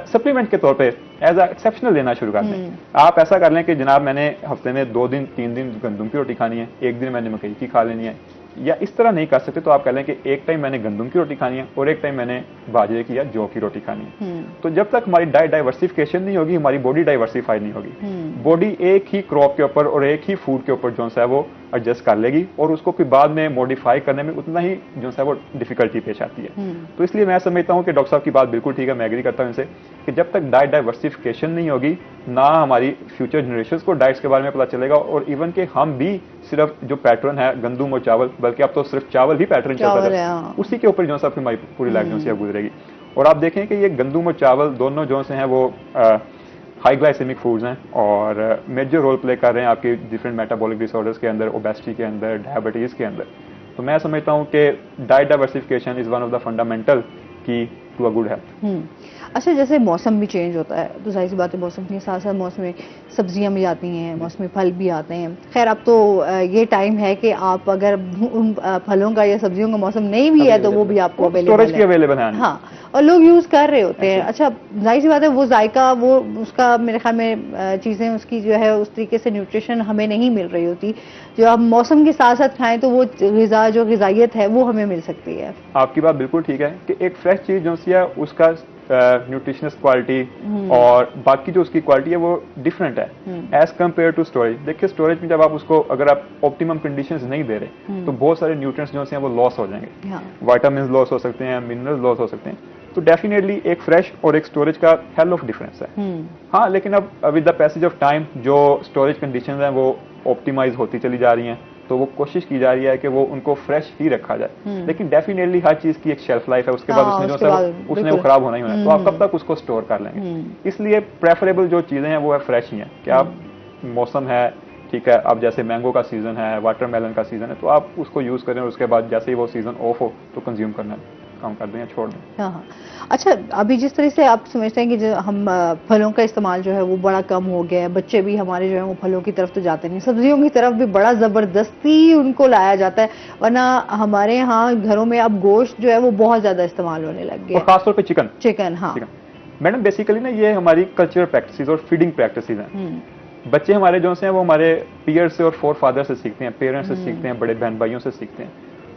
सप्लीमेंट के तौर पे एज एक्सेप्शनल लेना शुरू कर दें। आप ऐसा कर लें कि जनाब मैंने हफ्ते में 2 दिन 3 दिन गंदम की रोटी खानी है, एक दिन मैंने मकई की खा लेनी है, या इस तरह नहीं कर सकते तो आप कह लें कि एक टाइम मैंने गंदम की रोटी खानी है और एक टाइम मैंने बाजरे की या जौ की रोटी खानी है। तो जब तक हमारी डाइट डाइवर्सिफिकेशन नहीं होगी, हमारी बॉडी डाइवर्सिफाइड नहीं होगी। बॉडी एक ही क्रॉप के ऊपर और एक ही फूड के ऊपर जो है वो एडजस्ट कर लेगी, और उसको फिर बाद में मॉडिफाई करने में उतना ही जो है वो डिफिकल्टी पेश आती है। तो इसलिए मैं समझता हूँ कि डॉक्टर साहब की बात बिल्कुल ठीक है, मैं एग्री करता हूँ इनसे कि जब तक डाइट डाइवर्सिफिकेशन नहीं होगी, ना हमारी फ्यूचर जनरेशंस को डाइट्स के बारे में पता चलेगा, और इवन कि हम भी सिर्फ जो पैटर्न है गंदम और चावल, बल्कि अब तो सिर्फ चावल ही पैटर्न चलता है, उसी के ऊपर जो है हमारी पूरी लाइफ जो है गुजरेगी। और आप देखें कि ये गंदम और चावल दोनों जो से हैं वो हाई ग्लाइसेमिक फूड्स हैं और मेजर रोल प्ले कर रहे हैं आपके डिफरेंट मेटाबॉलिक डिसऑर्डर्स के अंदर, ओबेसिटी के अंदर, डायबिटीज़ के अंदर। तो मैं समझता हूँ कि diet diversification is one of the fundamental की टू अ गुड हेल्थ। अच्छा, जैसे मौसम भी चेंज होता है तो जाहिर सी बात है मौसम के साथ साथ मौसम में सब्जियां भी आती हैं, मौसम में फल भी आते हैं। खैर अब तो ये टाइम है कि आप अगर उन फलों का या सब्जियों का मौसम नहीं भी है तो वो भी आपको अवेलेबल है। हाँ, और लोग यूज कर रहे होते हैं। अच्छा, जाहिर सी बात है वो जायका, वो उसका मेरे ख्याल में चीजें उसकी जो है उस तरीके से न्यूट्रिशन हमें नहीं मिल रही होती। जो हम मौसम के साथ साथ खाएं तो वो ग़िज़ा जो ग़िज़ाइयत है वो हमें मिल सकती है। आपकी बात बिल्कुल ठीक है कि एक फ्रेश चीज जो सी है उसका न्यूट्रिशनस क्वालिटी और बाकी जो उसकी क्वालिटी है वो डिफरेंट है एज कम्पेयर टू स्टोरेज। देखिए स्टोरेज में जब आप उसको अगर आप ऑप्टिमम कंडीशंस नहीं दे रहे तो बहुत सारे न्यूट्रिएंट्स जो हैं वो लॉस हो जाएंगे, विटामिन लॉस हो सकते हैं, मिनरल्स लॉस हो सकते हैं। तो डेफिनेटली एक फ्रेश और एक स्टोरेज का हेल ऑफ डिफरेंस है। हाँ, लेकिन अब with the passage of time जो स्टोरेज कंडीशंस हैं वो ऑप्टिमाइज होती चली जा रही हैं, तो वो कोशिश की जा रही है कि वो उनको फ्रेश ही रखा जाए। लेकिन डेफिनेटली हर चीज की एक शेल्फ लाइफ है, उसके बाद उसने जो उसने वो खराब होना ही होना है, तो आप कब तक उसको स्टोर कर लेंगे। इसलिए प्रेफरेबल जो चीजें हैं वो है फ्रेश ही है कि आप मौसम है ठीक है, अब जैसे मैंगो का सीजन है, वाटरमेलन का सीजन है, तो आप उसको यूज करें और उसके बाद जैसे ही वो सीजन ऑफ हो तो कंज्यूम करना कम कर दें या छोड़ दें। हाँ। अच्छा, अभी जिस तरह से आप समझते हैं कि जो हम फलों का इस्तेमाल जो है वो बड़ा कम हो गया है, बच्चे भी हमारे जो है वो फलों की तरफ तो जाते नहीं, सब्जियों की तरफ भी बड़ा जबरदस्ती उनको लाया जाता है, वरना हमारे यहाँ घरों में अब गोश्त जो है वो बहुत ज्यादा इस्तेमाल होने लग गया, खासतौर पर चिकन। हाँ मैडम, बेसिकली ना ये हमारी कल्चरल प्रैक्टिसेस और फीडिंग प्रैक्टिसेस हैं। बच्चे हमारे जो हैं वो हमारे पीयर से और फोर फादर से सीखते हैं, पेरेंट्स से सीखते हैं, बड़े बहन भाइयों से सीखते हैं।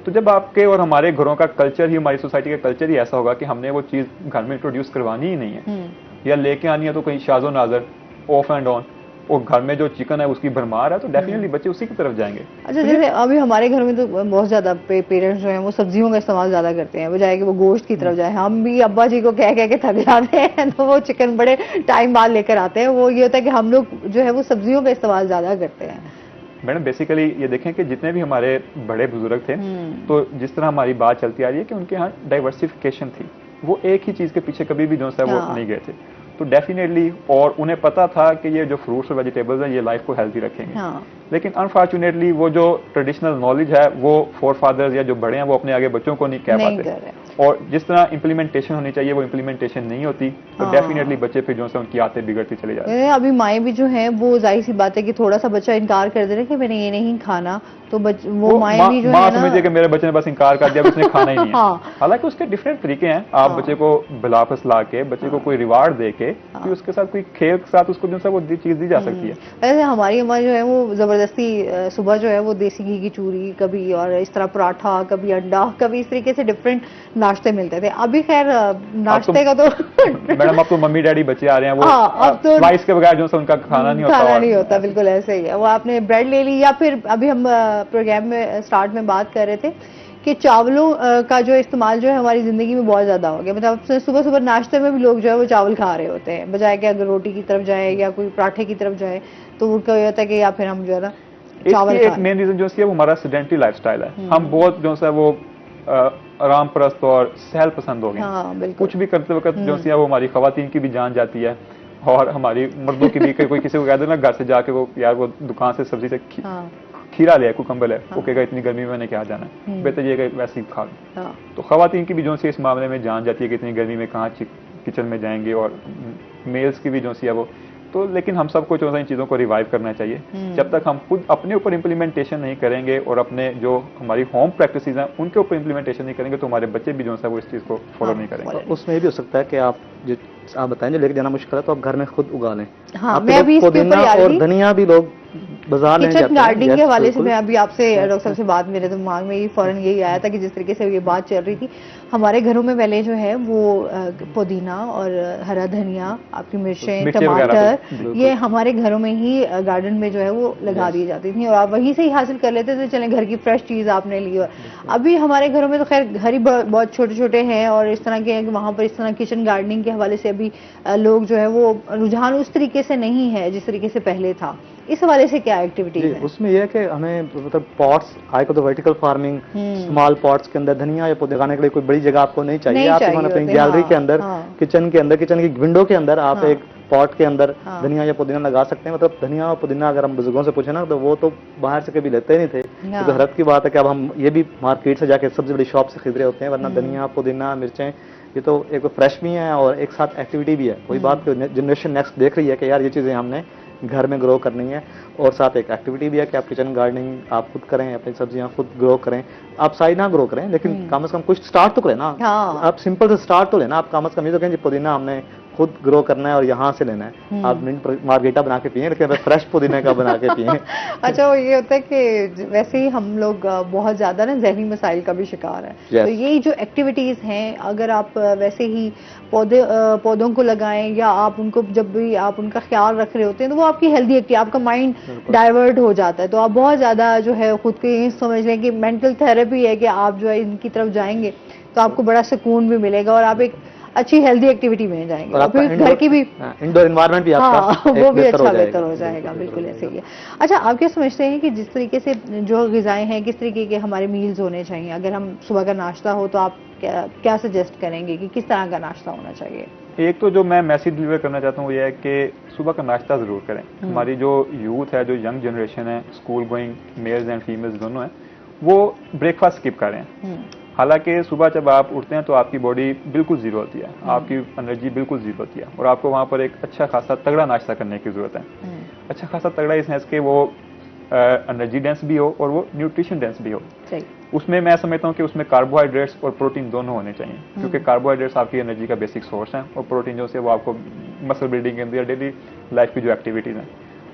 तो जब आपके और हमारे घरों का कल्चर ही, हमारी सोसाइटी का कल्चर ही ऐसा होगा कि हमने वो चीज़ घर में इंट्रोड्यूस करवानी ही नहीं है या लेके आनी है तो कहीं शाजो नाजर ऑफ एंड ऑन, और घर में जो चिकन है उसकी भरमार है, तो डेफिनेटली बच्चे उसी की तरफ जाएंगे। अच्छा, जैसे अभी हमारे घर में तो बहुत ज्यादा पेरेंट्स जो हैं वो सब्जियों का इस्तेमाल ज्यादा करते हैं बजाय कि वो गोश्त की तरफ जाए। हम भी अब्बा जी को कह के थक जाते हैं तो वो चिकन बड़े टाइम बाद लेकर आते हैं। वो ये होता है कि हम लोग जो है वो सब्जियों का इस्तेमाल ज्यादा करते हैं। मैडम बेसिकली ये देखें कि जितने भी हमारे बड़े बुजुर्ग थे, तो जिस तरह हमारी बात चलती आ रही है कि उनके यहाँ डाइवर्सिफिकेशन थी, वो एक ही चीज के पीछे कभी भी जो है वो नहीं गए थे। तो डेफिनेटली, और उन्हें पता था कि ये जो फ्रूट्स और वेजिटेबल्स हैं ये लाइफ को हेल्थी रखेंगे। लेकिन अनफॉर्चुनेटली वो जो ट्रेडिशनल नॉलेज है वो फोर फादर्स या जो बड़े हैं वो अपने आगे बच्चों को नहीं कह पाते, और जिस तरह इम्प्लीमेंटेशन होनी चाहिए वो इम्प्लीमेंटेशन नहीं होती, तो डेफिनेटली बच्चे फिर जो है उनकी आदतें बिगड़ती चली जाती है। अभी माएँ भी जो हैं वो जाहिर सी बात है कि थोड़ा सा बच्चा इनकार कर दे रहा है कि मैंने ये नहीं खाना, तो वो माएँ भी जो है ना समझिए कि मेरे बच्चे ने बस इनकार कर दिया, उसने खाना ही नहीं है। हालांकि उसके डिफरेंट तरीके हैं, आप बच्चे को बिलाफस ला के, बच्चे को कोई रिवार्ड दे के, फिर उसके साथ कोई खेल के साथ उसको जो है वो चीज दी जा सकती है। ऐसे हमारी अम्मा जो है वो जबरदस्ती सुबह जो है वो देसी घी की चूरी कभी, और इस तरह पराठा, कभी अंडा, कभी इस तरीके से डिफरेंट नाश्ते मिलते थे। अभी खैर नाश्ते का तो मैडम अब तो मम्मी डैडी बच्चे आ रहे हैं, वो अब तो स्लाइस के बगैर जो है उनका खाना नहीं होता। बिल्कुल ऐसे ही है। वो आपने ब्रेड ले ली, या फिर अभी हम प्रोग्राम में स्टार्ट में बात कर रहे थे कि चावलों का जो इस्तेमाल जो है हमारी जिंदगी में बहुत ज्यादा हो गया। मतलब सुबह सुबह नाश्ते में भी लोग जो है वो चावल खा रहे होते हैं, बजाय कि अगर रोटी की तरफ जाए या कोई पराठे की तरफ जाए, तो उनका ये होता है कि या फिर हम जो है ना चावल एक मेन रीजन जो है वो हमारा सेडेंटरी लाइफस्टाइल है। हम बहुत जो है वो आराम परस्त और सहल पसंद हो गए। कुछ भी करते वक्त जो है वो हमारी खवातीन की भी जान जाती है, और हमारी मर्दों की भी। कोई किसी को कह दे ना घर से जाके वो यार वो दुकान से सब्जी से खीरा ले, कुकम्बर है, वो कहेगा इतनी गर्मी में मैंने क्या जाना है, बेहतर ये वैसे ही खा लो। तो खवातीन की भी जो है इस मामले में जान जाती है कि इतनी गर्मी में कहाँ किचन में जाएंगे, और मेल्स की भी जो है वो तो। लेकिन हम सबको जो है इन चीज़ों को रिवाइव करना चाहिए। जब तक हम खुद अपने ऊपर इम्प्लीमेंटेशन नहीं करेंगे और अपने जो हमारी होम प्रैक्टिसेस हैं उनके ऊपर इम्प्लीमेंटेशन नहीं करेंगे, तो हमारे बच्चे भी जो है वो इस चीज़ को फॉलो नहीं करेंगे। उसमें ये भी हो सकता है कि आप बताएं जो लेके जाना मुश्किल है, तो आप घर में खुद उगा लें। मैं अभी पुदीना और धनिया भी लोग बाजार में किचन गार्डनिंग के हवाले से मैं अभी आपसे डॉक्टर साहब से बात, मेरे दिमाग में फौरन यही आया था कि जिस तरीके से ये बात चल रही थी, हमारे घरों में पहले जो है वो पुदीना और हरा धनिया, आपकी मिर्चें, टमाटर, ये हमारे घरों में ही गार्डन में जो है वो लगा दी जाती थी, और आप वहीं से ही हासिल कर लेते थे। चलें घर की फ्रेश चीज आपने ली। और अभी हमारे घरों में तो खैर घर ही बहुत छोटे छोटे हैं, और इस तरह के वहाँ पर इस तरह किचन गार्डनिंग के हवाले से अभी लोग जो है वो रुझान उस तरीके से नहीं है जिस तरीके से पहले था। इस हवाले से क्या एक्टिविटीज है? उसमें यह है कि हमें मतलब पॉट्स आए को तो वर्टिकल फार्मिंग, स्मॉल पॉट्स के अंदर धनिया या पौधे लगाने के लिए कोई बड़ी जगह आपको नहीं चाहिए। आप अपनी गैलरी के अंदर, किचन के अंदर, किचन की विंडो के अंदर आप एक पॉट के अंदर धनिया या पुदीना लगा सकते हैं। मतलब धनिया और पुदीना अगर हम बुजुर्गों से पूछे ना, तो वो तो बाहर से कभी लेते नहीं थे। तो हैरत की बात है कि अब हम ये भी मार्केट से जाके सबसे बड़ी शॉप से खरीद रहे होते हैं, वरना धनिया, पुदीना, मिर्चें ये तो एक फ्रेश भी है और एक साथ एक्टिविटी भी है। कोई बात जनरेशन नेक्स्ट देख रही है कि यार ये चीजें हमने घर में ग्रो करनी है, और साथ एक एक्टिविटी भी है कि आप किचन गार्डनिंग आप खुद करें, अपनी सब्जियां खुद ग्रो करें। आप साइड ना ग्रो करें, लेकिन कम से कम कुछ स्टार्ट तो करें ना। आप सिंपल से स्टार्ट तो लेना। आप कम से कम ये तो कहें पुदीना हमने खुद ग्रो करना है और यहाँ से लेना है। आप मिंट मार्गेटा बना के पिए, लेकिन फ्रेश पुदीने का बना के पिए। अच्छा, वो ये होता है कि वैसे ही हम लोग बहुत ज्यादा ना जहनी मसाइल का भी शिकार है। तो यही जो एक्टिविटीज हैं, अगर आप वैसे ही पौधों को लगाएं, या आप उनको जब भी आप उनका ख्याल रख रहे होते हैं, तो वो आपकी हेल्दी एक्टिविटी, आपका माइंड डाइवर्ट हो जाता है। तो आप बहुत ज्यादा जो है खुद को ये समझ लें कि मेंटल थेरेपी है कि आप जो है इनकी तरफ जाएंगे तो आपको बड़ा सुकून भी मिलेगा, और आप एक अच्छी हेल्दी एक्टिविटी में जाएंगे, और फिर घर की भी इंडोर एनवायरनमेंट भी आपका वो भी अच्छा बेहतर हो जाएगा। बिल्कुल ऐसे ही है। अच्छा, आप क्या समझते हैं कि जिस तरीके से जो ग़िज़ाएं हैं, किस तरीके के हमारे मील्स होने चाहिए? अगर हम सुबह का नाश्ता हो तो आप क्या सजेस्ट करेंगे कि किस तरह का नाश्ता होना चाहिए? एक तो जो मैं मैसेज डिलीवर करना चाहता हूँ वो ये है कि सुबह का नाश्ता जरूर करें। हमारी जो यूथ है, जो यंग जनरेशन है, school going mails and females दोनों हैं, वो ब्रेकफास्ट स्किप कर रहे हैं। हालांकि सुबह जब आप उठते हैं तो आपकी बॉडी बिल्कुल जीरो होती है, आपकी एनर्जी बिल्कुल जीरो होती है, और आपको वहाँ पर एक अच्छा खासा तगड़ा नाश्ता करने की जरूरत है। अच्छा खासा तगड़ा इस सेंस के वो एनर्जी डेंस भी हो और वो न्यूट्रिशन डेंस भी हो। उसमें मैं समझता हूँ कि उसमें कार्बोहाइड्रेट्स और प्रोटीन दोनों होने चाहिए, क्योंकि कार्बोहाइड्रेट्स आपकी एनर्जी का बेसिक सोर्स है, और प्रोटीन जो है वो आपको मसल बिल्डिंग के अंदर डेली लाइफ की जो एक्टिविटीज़ हैं,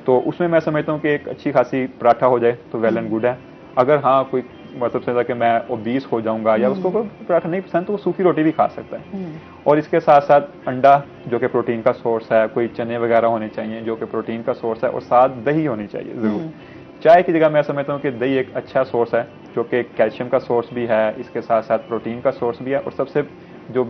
तो उसमें मैं समझता हूँ कि एक अच्छी खासी पराठा हो जाए तो वेल एंड गुड है। अगर हाँ कोई मतलब समझा कि मैं ओबीस हो जाऊंगा या उसको पराठा नहीं पसंद, तो वो सूखी रोटी भी खा सकता है। और इसके साथ साथ अंडा जो कि प्रोटीन का सोर्स है, कोई चने वगैरह होने चाहिए जो कि प्रोटीन का सोर्स है, और साथ दही होनी चाहिए जरूर। चाय की जगह मैं समझता हूँ कि दही एक अच्छा सोर्स है जो कि कैल्शियम का सोर्स भी है, इसके साथ साथ प्रोटीन का सोर्स भी है, और सबसे जो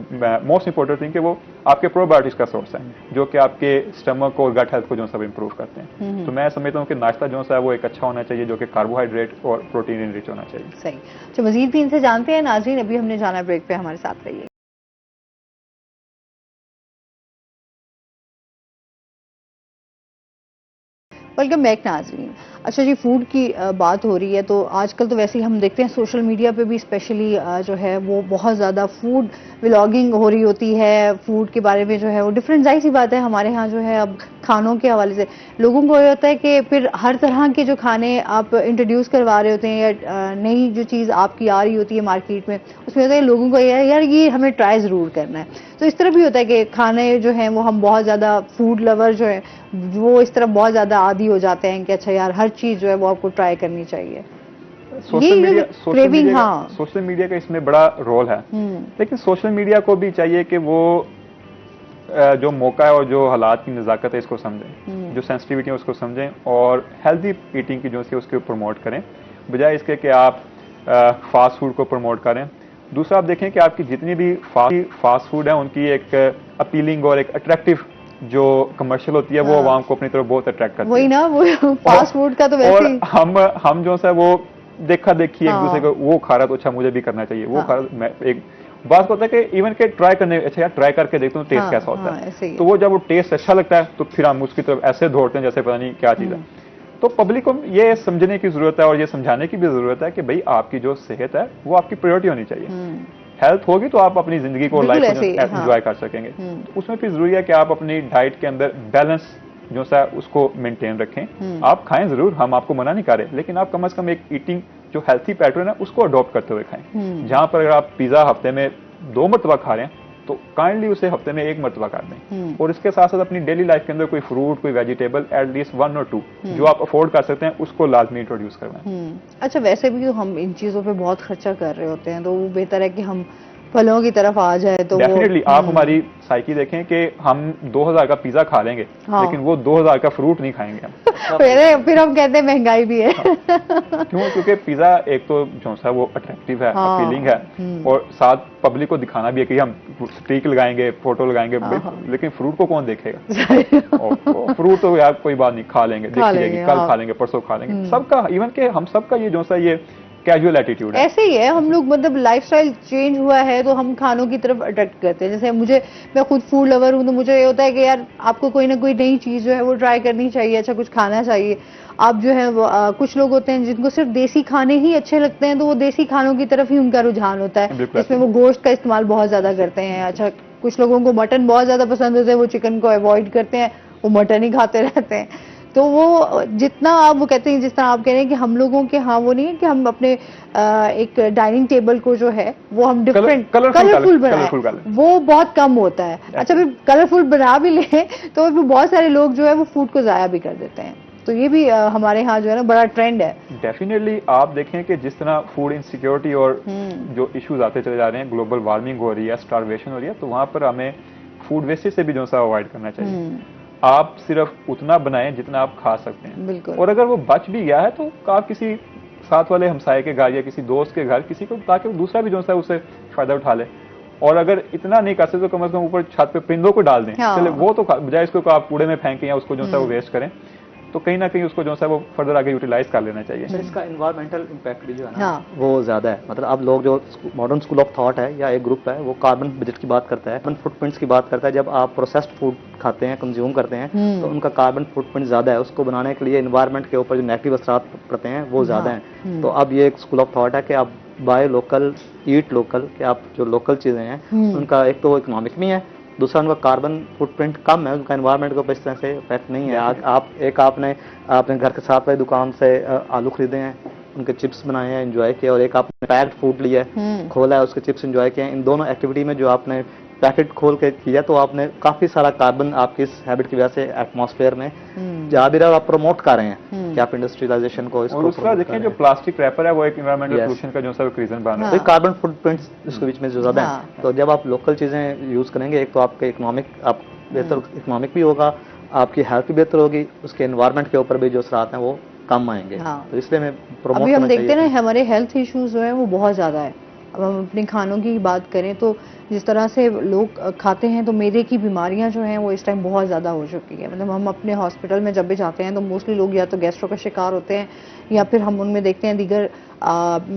मोस्ट इंपॉर्टेंट थिंग कि वो आपके प्रोबायोटिक्स का सोर्स है, जो कि आपके स्टमक और गट हेल्थ को जो सब इंप्रूव करते हैं। तो मैं समझता हूँ कि नाश्ता जो है वो एक अच्छा होना चाहिए, जो कि कार्बोहाइड्रेट और प्रोटीन रिच होना चाहिए। सही। तो मजीद भी इनसे जानते हैं नाज़रीन, अभी हमने जाना ब्रेक पे, हमारे साथ रहिए। वेलकम बैक नाज़रीन। अच्छा जी, फूड की बात हो रही है तो आजकल तो वैसे ही हम देखते हैं सोशल मीडिया पे भी स्पेशली जो है वो बहुत ज़्यादा फूड व्लॉगिंग हो रही होती है, फूड के बारे में जो है वो डिफरेंट, जाहिर सी बात है हमारे यहाँ जो है अब खानों के हवाले से लोगों को ये होता है कि फिर हर तरह के जो खाने आप इंट्रोड्यूस करवा रहे होते हैं या नई जो चीज़ आपकी आ रही होती है मार्केट में, उसमें होता है लोगों को यार ये हमें ट्राई ज़रूर करना है। तो इस तरह भी होता है कि खाने जो हैं वो हम बहुत ज़्यादा फूड लवर जो है वो इस तरह बहुत ज़्यादा आदी हो जाते हैं कि अच्छा यार हर चीज़ जो है वो आपको ट्राई करनी चाहिए। सोशल मीडिया का इसमें बड़ा रोल है, लेकिन सोशल मीडिया को भी चाहिए कि वो जो मौका है और जो हालात की नज़ाकत है इसको समझें, जो सेंसिटिविटी है उसको समझें और हेल्दी ईटिंग की जो है उसको प्रमोट करें, बजाय इसके कि आप फास्ट फूड को प्रमोट करें। दूसरा, आप देखें कि आपकी जितनी भी फास्ट फूड है उनकी एक अपीलिंग और एक अट्रैक्टिव जो कमर्शियल होती है वो आवाम को अपनी तरफ बहुत अट्रैक्ट करती है। वही ना, वो फास्ट फूड का तो वैसे ही हम जो है वो देखा देखी एक दूसरे को वो खा रहा तो अच्छा मुझे भी करना चाहिए, वो खा रहा, मैं एक बात होता है कि इवन के ट्राई करने, अच्छा यार ट्राई करके देखता हूँ टेस्ट कैसा होता है, तो वो जब वो टेस्ट अच्छा लगता है तो फिर हम उसकी तरफ ऐसे दौड़ते हैं जैसे पता नहीं क्या चीज़ है। तो पब्लिक को ये समझने की जरूरत है और ये समझाने की भी जरूरत है कि भाई आपकी जो सेहत है वो आपकी प्रायोरिटी होनी चाहिए। हेल्थ होगी तो आप अपनी जिंदगी को, लाइफ को एंजॉय कर सकेंगे। तो उसमें फिर जरूरी है कि आप अपनी डाइट के अंदर बैलेंस जो सा उसको मेंटेन रखें। आप खाएं जरूर, हम आपको मना नहीं कर रहे, लेकिन आप कम से कम एक ईटिंग जो हेल्थी पैटर्न है उसको अडॉप्ट करते हुए खाएं। जहां पर अगर आप पिज्जा हफ्ते में 2 मरतबा खा रहे हैं तो काइंडली उसे हफ्ते में 1 मरतबा कर दें, और इसके साथ साथ अपनी डेली लाइफ के अंदर कोई फ्रूट, कोई वेजिटेबल एटलीस्ट 1 और 2 जो आप अफोर्ड कर सकते हैं उसको लाजमी इंट्रोड्यूस करवाएं। अच्छा, वैसे भी हम इन चीजों पे बहुत खर्चा कर रहे होते हैं तो वो बेहतर है कि हम फलों की तरफ आ जाए। तो डेफिनेटली आप हमारी साइकी देखें कि हम 2000 का पिज्जा खा लेंगे, लेकिन वो 2000 का फ्रूट नहीं खाएंगे हम। फिर हम कहते हैं महंगाई भी है। क्यों? क्योंकि पिज्जा एक तो जो सा वो अट्रैक्टिव है, अपीलिंग है, और साथ पब्लिक को दिखाना भी है कि हम स्टिक लगाएंगे, फोटो लगाएंगे, लेकिन फ्रूट को कौन देखेगा? फ्रूट तो यार कोई बात नहीं, खा लेंगे, देखी जाएगी, कल खा लेंगे, परसों खा लेंगे। सबका, इवन के हम सबका ये जो सा ये कैजुअल एटीट्यूड है। ऐसे ही है, हम लोग मतलब लाइफस्टाइल चेंज हुआ है तो हम खानों की तरफ अट्रैक्ट करते हैं। जैसे मैं खुद फूड लवर हूँ तो मुझे ये होता है कि यार आपको कोई ना कोई नई चीज जो है वो ट्राई करनी चाहिए, अच्छा कुछ खाना चाहिए। आप जो है कुछ लोग होते हैं जिनको सिर्फ देसी खाने ही अच्छे लगते हैं तो वो देसी खानों की तरफ ही उनका रुझान होता है, जिसमें वो गोश्त का इस्तेमाल बहुत ज्यादा करते हैं। अच्छा, कुछ लोगों को मटन बहुत ज्यादा पसंद होता है, वो चिकन को अवॉइड करते हैं, वो मटन ही खाते रहते हैं। तो वो जितना आप वो कहते हैं, जिस तरह आप कह रहे हैं कि हम लोगों के हाँ वो नहीं है कि हम अपने एक डाइनिंग टेबल को जो है वो हम डिफरेंट कलरफुल बनाएं, वो बहुत कम होता है। अच्छा, फिर कलरफुल बना भी लें तो बहुत सारे लोग जो है वो फूड को जाया भी कर देते हैं। तो ये भी हमारे यहाँ जो है ना बड़ा ट्रेंड है। डेफिनेटली आप देखें कि जिस तरह फूड इनसिक्योरिटी और जो इश्यूज आते चले जा रहे हैं, ग्लोबल वार्मिंग हो रही है, स्टारवेशन हो रही है, तो वहां पर हमें फूड वेस्टेज से भी जो सा अवॉइड करना चाहिए। आप सिर्फ उतना बनाएं जितना आप खा सकते हैं, और अगर वो बच भी गया है तो आप किसी साथ वाले हमसाये के घर या किसी दोस्त के घर किसी को, ताकि दूसरा भी जो है उससे फायदा उठा ले। और अगर इतना नहीं कर सकते तो कम से कम ऊपर छत पे परिंदों को डाल दें, चले वो तो बजाय इसको आप कूड़े में फेंकें या उसको जो है वो वेस्ट करें, तो कहीं ना कहीं उसको जो है वो फर्दर आगे यूटिलाइज कर लेना चाहिए। इसका एनवायरमेंटल इम्पैक्ट भी जो है ना वो ज्यादा है। मतलब अब लोग जो मॉडर्न स्कूल ऑफ थॉट है या एक ग्रुप है वो कार्बन बजट की बात करता है, कार्बन फुटप्रिंट्स की बात करता है। जब आप प्रोसेस्ड फूड खाते हैं, कंज्यूम करते हैं, तो उनका कार्बन फुटप्रिंट ज्यादा है। उसको बनाने के लिए एनवायरमेंट के ऊपर जो नेगेटिव असरात पड़ते हैं वो ज्यादा हैं। तो अब ये एक स्कूल ऑफ थॉट है कि आप बाय लोकल, ईट लोकल, कि आप जो लोकल चीजें हैं उनका एक तो इकोनॉमिक भी है, दूसरा उनका कार्बन फुटप्रिंट कम है, उनका एनवायरनमेंट को इस तरह से इफेक्ट नहीं है। आपने घर के साथ वाली दुकान से आलू खरीदे हैं, उनके चिप्स बनाए हैं, एंजॉय किया, और एक आपने पैक्ड फूड लिया है, खोला है, उसके चिप्स एंजॉय किए हैं। इन दोनों एक्टिविटी में जो आपने पैकेट खोल के किया तो आपने काफी सारा कार्बन आपकी इस हैबिट की वजह से एटमॉस्फेयर में जा भी रहा है, आप प्रमोट कर रहे हैं कि आप इंडस्ट्रियलाइजेशन को इसको। और उसका देखें जो प्लास्टिक रैपर है वो एक एनवायरमेंटल पोल्यूशन का जो सा रीजन बन रहा है, कार्बन फुटप्रिंट्स इसके बीच में जो ज्यादा है। तो जब आप लोकल चीजें यूज करेंगे, एक तो आपके इकोनॉमिक, आप बेहतर इकोनॉमिक भी होगा, आपकी हेल्थ भी बेहतर होगी, उसके एनवायरमेंट के ऊपर भी जो असरात हैं वो कम आएंगे। तो इसलिए मैं प्रमोट अभी हम देखते हैं ना हमारे हेल्थ इश्यूज जो है वो बहुत ज्यादा है। अब हम अपने खानों की बात करें तो जिस तरह से लोग खाते हैं तो मैदे की बीमारियां जो हैं वो इस टाइम बहुत ज़्यादा हो चुकी है। मतलब हम अपने हॉस्पिटल में जब भी जाते हैं तो मोस्टली लोग या तो गैस्ट्रो का शिकार होते हैं या फिर हम उनमें देखते हैं दीगर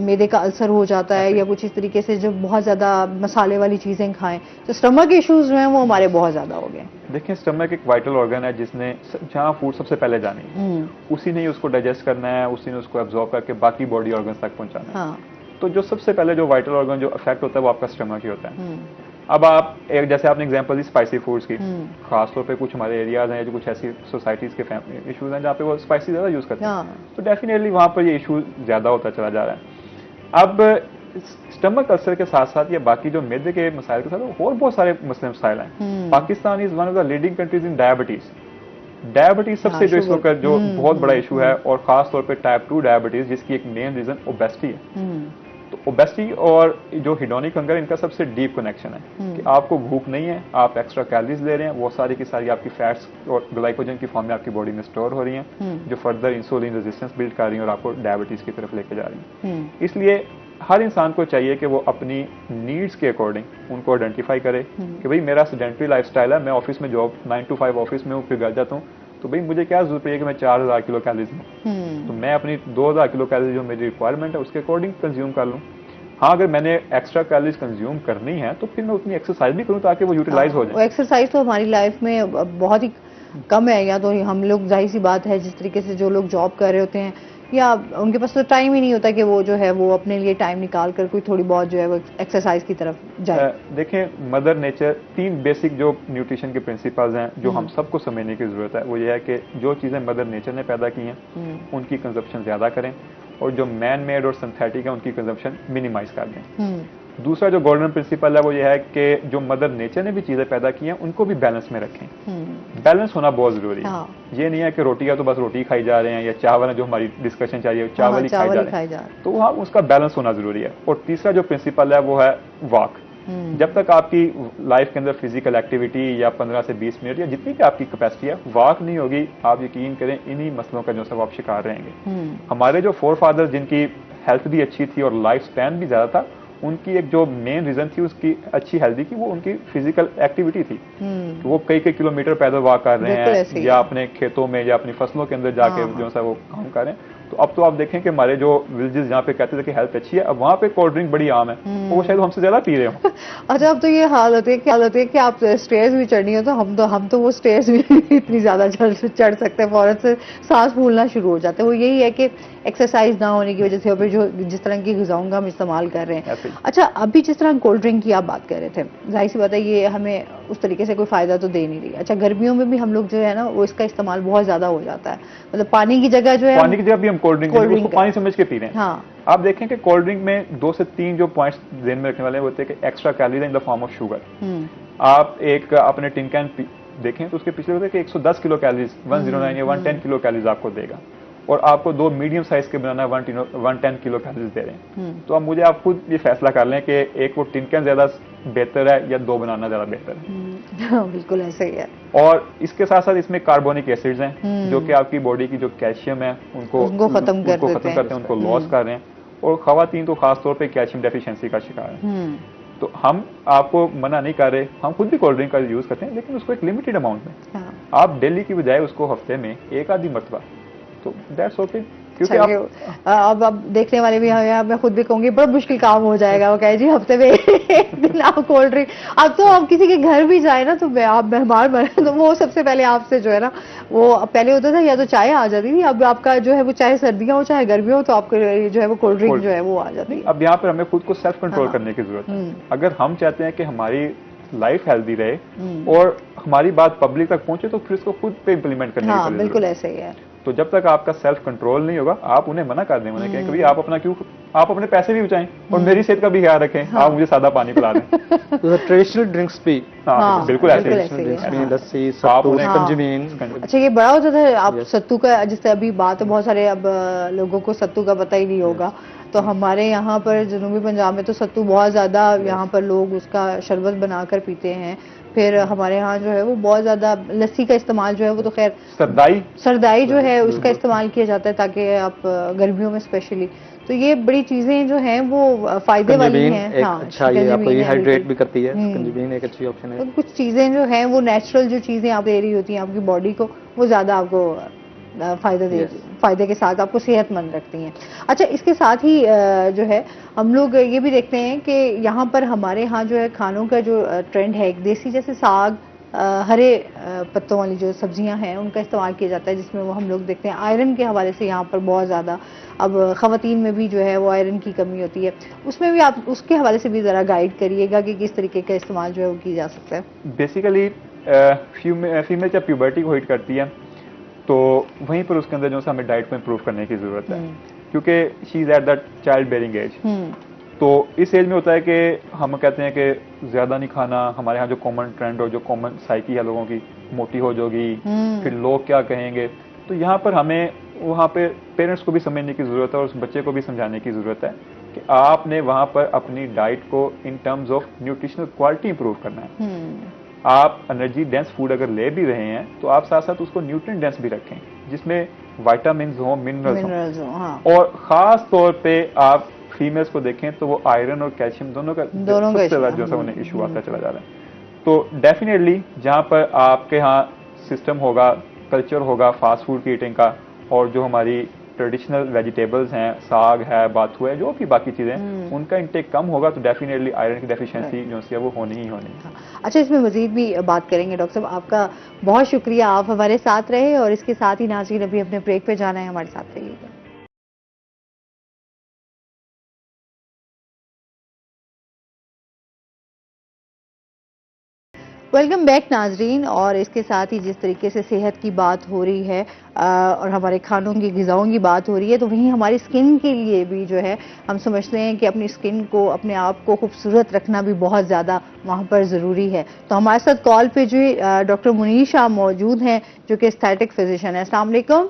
मैदे का अल्सर हो जाता है या कुछ इस तरीके से जो बहुत ज़्यादा मसाले वाली चीज़ें खाएं तो स्टमक इश्यूज जो हैं वो हमारे बहुत ज़्यादा हो गए। देखिए स्टमक एक वाइटल ऑर्गन है जिसने जहाँ फूड सबसे पहले जानी है उसी ने ही उसको डाइजेस्ट करना है, उसी ने उसको एब्जॉर्ब करके बाकी बॉडी ऑर्गन्स तक पहुंचाना है। हाँ। तो जो सबसे पहले जो वाइटल ऑर्गन जो अफेक्ट होता है वो आपका स्टमक ही होता है। अब आप एक जैसे आपने एग्जांपल दी स्पाइसी फूड्स की, खासतौर पे कुछ हमारे एरियाज हैं जो कुछ ऐसी सोसाइटीज के इश्यूज हैं जहाँ पे वो स्पाइसी ज्यादा यूज करते हैं, तो डेफिनेटली वहां पर ये इशू ज्यादा होता चला जा रहा है। अब स्टमक अल्सर के साथ साथ या बाकी जो मैदे के मसाइल के साथ और बहुत सारे मसले मसाइल हैं। Pakistan is one of the leading countries in diabetes सबसे जो इस वक्त जो बहुत बड़ा इशू है, और खास तौर पे टाइप 2 डायबिटीज जिसकी एक मेन रीजन ओबेसिटी है। तो ओबेसिटी और जो हिडोनिक हंगर इनका सबसे डीप कनेक्शन है कि आपको भूख नहीं है, आप एक्स्ट्रा कैलोरीज ले रहे हैं, वो सारी की सारी आपकी फैट्स और ग्लाइकोजन की फॉर्म में आपकी बॉडी में स्टोर हो रही हैं जो फर्दर इंसुलिन रेजिस्टेंस बिल्ड कर रही हैं और आपको डायबिटीज की तरफ लेके जा रही हैं। इसलिए हर इंसान को चाहिए कि वो अपनी नीड्स के अकॉर्डिंग उनको आइडेंटिफाई करे कि भाई मेरा सेडेंटरी लाइफस्टाइल है, मैं ऑफिस में जॉब 9 to 5 ऑफिस में हूँ, फिर घर जाता हूँ, तो भाई मुझे क्या जरूरत है कि मैं 4000 किलो कैलोरीज लूँ, तो मैं अपनी 2000 किलो कैलोरीज जो मेरी रिक्वायरमेंट है उसके अकॉर्डिंग कंज्यूम कर लूँ। हाँ, अगर मैंने एक्स्ट्रा कैलोरीज कंज्यूम करनी है तो फिर मैं उतनी एक्सरसाइज भी करूँ ताकि वो यूटिलाइज हो जाए। एक्सरसाइज तो हमारी लाइफ में बहुत ही कम है, या तो हम लोग जाहिर सी बात है जिस तरीके से जो लोग जॉब कर रहे होते हैं या उनके पास तो टाइम ही नहीं होता कि वो जो है वो अपने लिए टाइम निकाल कर कोई थोड़ी बहुत जो है वो एक्सरसाइज की तरफ जाए। देखें मदर नेचर 3 बेसिक जो न्यूट्रिशन के प्रिंसिपल्स हैं जो हम सबको समझने की जरूरत है, वो ये है कि जो चीजें मदर नेचर ने पैदा की हैं उनकी कंजप्शन ज्यादा करें और जो मैन मेड और सिंथेटिक है उनकी कंजप्शन मिनिमाइज कर दें। दूसरा जो गोल्डन प्रिंसिपल है वो ये है कि जो मदर नेचर ने भी चीजें पैदा की हैं उनको भी बैलेंस में रखें। बैलेंस होना बहुत जरूरी है। ये नहीं है कि रोटी है तो बस रोटी खाई जा रहे हैं या चावल है जो हमारी डिस्कशन चल रही है चावल ही खाई जा रहे हैं, तो वहाँ उसका बैलेंस होना जरूरी है। और तीसरा जो प्रिंसिपल है वो है वॉक। जब तक आपकी लाइफ के अंदर फिजिकल एक्टिविटी या 15 से 20 मिनट या जितनी भी आपकी कैपेसिटी है वॉक नहीं होगी, आप यकीन करें इन्हीं मसलों का जो सब आप शिकार रहेंगे। हमारे जो फोरफादर्स जिनकी हेल्थ भी अच्छी थी और लाइफ स्पैन भी ज्यादा था, उनकी एक जो मेन रीजन थी उसकी अच्छी हेल्दी की वो उनकी फिजिकल एक्टिविटी थी। तो वो कई किलोमीटर पैदल वॉक कर रहे हैं या अपने खेतों में या अपनी फसलों के अंदर जाके जो सा वो काम कर रहे हैं। तो अब तो आप देखें कि हमारे जो विलेजेस जहाँ पे कहते थे कि हेल्थ अच्छी है, अब वहाँ पे कोल्ड ड्रिंक बड़ी आम है, तो वो शायद हमसे ज्यादा पी रहे हो। अच्छा, अब तो ये हाल होती है कि आप स्टेयर्स भी चढ़नी हो तो हम तो वो स्टेयर्स भी इतनी ज्यादा चढ़ सकते हैं, फौरन से सांस फूलना शुरू हो जाते हैं। वो यही है कि एक्सरसाइज ना होने की वजह से, और फिर जो जिस तरह की ग़िज़ाओं का हम इस्तेमाल कर रहे हैं। अच्छा, अभी जिस तरह कोल्ड ड्रिंक की आप बात कर रहे थे, जाहिर सी बात है ये हमें उस तरीके से कोई फायदा तो दे नहीं रही। अच्छा, गर्मियों में भी हम लोग जो है ना वो इसका इस्तेमाल बहुत ज्यादा हो जाता है, मतलब पानी की जगह जो है, पानी की जगह भी हम कोल्ड ड्रिंक पानी समझ के पी रहे हैं। हाँ। आप देखें कि कोल्ड ड्रिंक में 2 से 3 जो पॉइंट्स ध्यान में रखने वाले होते हैं कि extra calories in the form of sugar. आप एक अपने टिन कैन देखें तो उसके पिछले होते हैं कि 110 किलो कैलोरीज 109 या 110 किलो कैलोरीज आपको देगा, और आपको 2 मीडियम साइज के बनाना 110 किलो कैलोरीज दे रहे हैं। तो अब मुझे आप खुद ये फैसला कर लें कि एक वो टिन कैन ज्यादा बेहतर है या 2 बनाना ज्यादा बेहतर है। बिल्कुल ऐसे ही है। और इसके साथ साथ इसमें कार्बोनिक एसिड्स हैं जो कि आपकी बॉडी की जो कैल्शियम है उनको खत्म करते हैं, उनको लॉस कर रहे हैं, और खवातीन तो खासतौर पे कैल्शियम डेफिशिएंसी का शिकार है। तो हम आपको मना नहीं कर रहे, हम खुद भी कोल्ड ड्रिंक का यूज करते हैं, लेकिन उसको एक लिमिटेड अमाउंट में। आप डेली की बजाय उसको हफ्ते में 1 आधी मरतबा, तो दैट्स ओके। क्योंकि अब देखने वाले भी हैं, मैं खुद भी कहूंगी बड़ा मुश्किल काम हो जाएगा। वो कहे जी हफ्ते में 1 दिन आप कोल्ड ड्रिंक, अब तो आप किसी के घर भी जाए ना तो आप मेहमान बने तो वो सबसे पहले आपसे जो है ना, वो पहले होता था या तो चाय आ जाती थी, अब आपका जो है वो चाहे सर्दियां हो चाहे गर्मियां हो तो आपको जो है वो कोल्ड ड्रिंक जो है वो आ जाती है। अब यहाँ पर हमें खुद को सेल्फ कंट्रोल करने की जरूरत है। अगर हम चाहते हैं कि हमारी लाइफ हेल्दी रहे और हमारी बात पब्लिक तक पहुंचे तो फिर इसको खुद पे इम्प्लीमेंट करने की जरूरत है। बिल्कुल ऐसे ही है। तो जब तक आपका सेल्फ कंट्रोल नहीं होगा, आप उन्हें मना कर दें, उन्हें कहें कि आप अपना क्यों, आप अपने पैसे भी बचाएं और मेरी सेहत का भी ख्याल रखें। आप मुझे सादा पानी पिला दें। तो ट्रेडिशनल ड्रिंक्स भी बिल्कुल ऐसे लस्सी, सत्तू, कंजमीन। अच्छा, ये बड़ा होता था आप सत्तू का, जिससे अभी बात बहुत सारे अब लोगों को सत्तू का पता ही नहीं होगा। तो हमारे यहाँ पर जनूबी पंजाब में तो सत्तू बहुत ज्यादा, यहाँ पर लोग उसका शरबत बनाकर पीते हैं। फिर हमारे यहाँ जो है वो बहुत ज्यादा लस्सी का इस्तेमाल जो है वो तो खैर सरदाई जो है उसका इस्तेमाल किया जाता है, ताकि आप गर्मियों में स्पेशली तो ये बड़ी चीजें जो हैं वो फायदे वाली स्कंजीबीन हैं। एक हाँ, अच्छा, ये आपको स्कंजीबीन है, रिहाइड्रेट बिल्कुल। भी करती है, स्कंजीबीन एक अच्छी ऑप्शन तो है। कुछ चीजें जो हैं वो नेचुरल जो चीजें आप दे रही होती हैं आपकी बॉडी को, वो ज्यादा आपको Yes. फायदे के साथ आपको सेहतमंद रखती हैं। अच्छा, इसके साथ ही जो है हम लोग ये भी देखते हैं कि यहाँ पर हमारे यहाँ जो है खानों का जो ट्रेंड है, एक देसी जैसे साग, हरे पत्तों वाली जो सब्जियां हैं उनका इस्तेमाल किया जाता है, जिसमें वो हम लोग देखते हैं आयरन के हवाले से यहाँ पर बहुत ज़्यादा, अब ख़वातीन में भी जो है वो आयरन की कमी होती है, उसमें भी आप उसके हवाले से भी ज़रा गाइड करिएगा कि किस तरीके का इस्तेमाल जो है वो किया जा सकता है। बेसिकली फीमेल जब प्यूबर्टी को हिट करती है तो वहीं पर उसके अंदर जो है हमें डाइट को इम्प्रूव करने की ज़रूरत है, क्योंकि she is at that child bearing age. तो इस एज में होता है कि हम कहते हैं कि ज़्यादा नहीं खाना, हमारे यहाँ जो कॉमन ट्रेंड और जो कॉमन साइकी है लोगों की, मोटी हो जाओगी, फिर लोग क्या कहेंगे। तो यहाँ पर हमें वहाँ पे पेरेंट्स को भी समझने की ज़रूरत है और उस बच्चे को भी समझाने की ज़रूरत है कि आपने वहाँ पर अपनी डाइट को in terms of nutritional quality improve करना है। आप एनर्जी डेंस फूड अगर ले भी रहे हैं तो आप साथ साथ उसको न्यूट्रिएंट डेंस भी रखें, जिसमें विटामिन्स हो, मिनरल्स हो। हाँ। और ख़ास तौर पे आप फीमेल्स को देखें तो वो आयरन और कैल्शियम दोनों का सबसे ज़्यादा जो है उन्हें इशू आता चला जा रहा है। तो डेफिनेटली जहाँ पर आपके यहाँ सिस्टम होगा, कल्चर होगा फास्ट फूड की ईटिंग का, और जो हमारी ट्रेडिशनल वेजिटेबल्स हैं, साग है, बाथू है, जो भी बाकी चीज़ें हैं, उनका इंटेक कम होगा तो डेफिनेटली आयरन की डेफिशिएंसी जो है वो होनी ही होनी है। अच्छा, इसमें मजीद भी बात करेंगे डॉक्टर साहब। आपका बहुत शुक्रिया, आप हमारे साथ रहे, और इसके साथ ही नाज़रीन अभी अपने ब्रेक पे जाना है, हमारे साथ रहिएगा। वेलकम बैक नाजरीन। और इसके साथ ही जिस तरीके से सेहत की बात हो रही है और हमारे खानों की ग़िज़ाओं की बात हो रही है, तो वहीं हमारी स्किन के लिए भी जो है हम समझते हैं कि अपनी स्किन को, अपने आप को खूबसूरत रखना भी बहुत ज़्यादा वहाँ पर ज़रूरी है। तो हमारे साथ कॉल पे जो डॉक्टर मुनीर शाह मौजूद हैं, जो कि एस्थेटिक फिजिशियन है। अस्सलाम वालेकुम।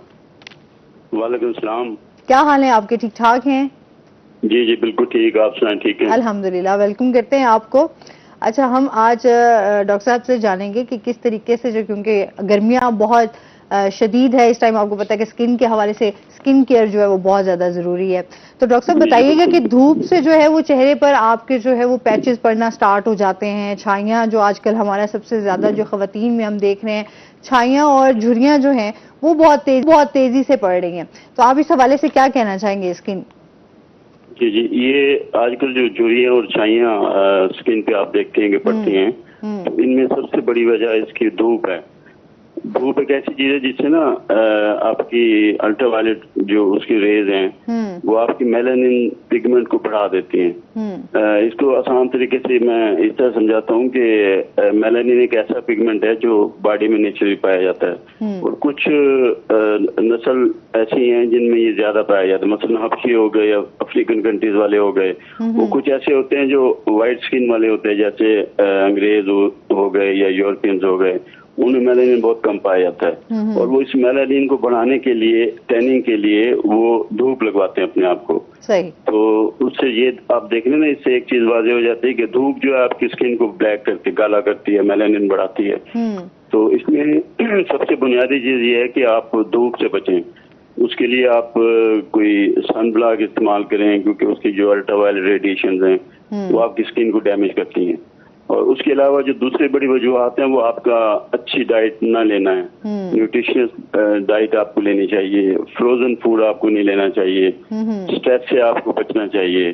वालेकुम सलाम। क्या हाल है आपके? ठीक ठाक हैं? जी जी बिल्कुल ठीक, आप सुनाएं? ठीक है अल्हम्दुलिल्लाह। वेलकम करते हैं आपको। अच्छा, हम आज डॉक्टर साहब से जानेंगे कि किस तरीके से, जो क्योंकि गर्मियाँ बहुत शदीद है इस टाइम, आपको पता है कि स्किन के हवाले से स्किन केयर जो है वो बहुत ज़्यादा ज़रूरी है। तो डॉक्टर साहब बताइएगा कि धूप से जो है वो चेहरे पर आपके जो है वो पैचेस पड़ना स्टार्ट हो जाते हैं, छाइयाँ जो आजकल हमारा सबसे ज़्यादा जो ख़वातीन में हम देख रहे हैं, छाइयाँ और झुर्रियाँ जो हैं वो बहुत तेज़ी से पड़ रही हैं। तो आप इस हवाले से क्या कहना चाहेंगे? स्किन जी जी, ये आजकल जो झुर्रियाँ और छाइयाँ स्किन पे आप देखते हैं कि पड़ती हैं, तो इनमें सबसे बड़ी वजह इसकी धूप है। धूप एक ऐसी चीज है जिससे ना आपकी अल्ट्रावायलेट जो उसकी रेज हैं वो आपकी मेलानिन पिगमेंट को बढ़ा देती हैं। इसको आसान तरीके से मैं इस तरह समझाता हूँ कि मेलानिन एक ऐसा पिगमेंट है जो बॉडी में नेचुरली पाया जाता है, और कुछ नस्ल ऐसी हैं जिनमें ये ज्यादा पाया जाता है, मसलन हबशी हो गए या अफ्रीकन कंट्रीज वाले हो गए। वो कुछ ऐसे होते हैं जो वाइट स्किन वाले होते हैं, जैसे अंग्रेज हो गए या यूरोपियंस हो गए, उनमें मेलानिन बहुत कम पाया जाता है। और वो इस मेलानिन को बढ़ाने के लिए, टैनिंग के लिए वो धूप लगवाते हैं अपने आप को। सही। तो उससे ये आप देख लें ना, इससे एक चीज वाज़ेह हो जाती है कि धूप जो है आपकी स्किन को ब्लैक करती है, काला करती है, मेलानिन बढ़ाती है। तो इसमें सबसे बुनियादी चीज ये है कि आप धूप से बचें। उसके लिए आप कोई सन ब्लॉक इस्तेमाल करें, क्योंकि उसकी जो अल्ट्रावायलेट रेडिएशन हैं वो आपकी स्किन को डैमेज करती हैं। और उसके अलावा जो दूसरी बड़ी वजूहत हैं वो आपका अच्छी डाइट ना लेना है, न्यूट्रिशियस डाइट आपको लेनी चाहिए, फ्रोजन फूड आपको नहीं लेना चाहिए, स्ट्रेस से आपको बचना चाहिए।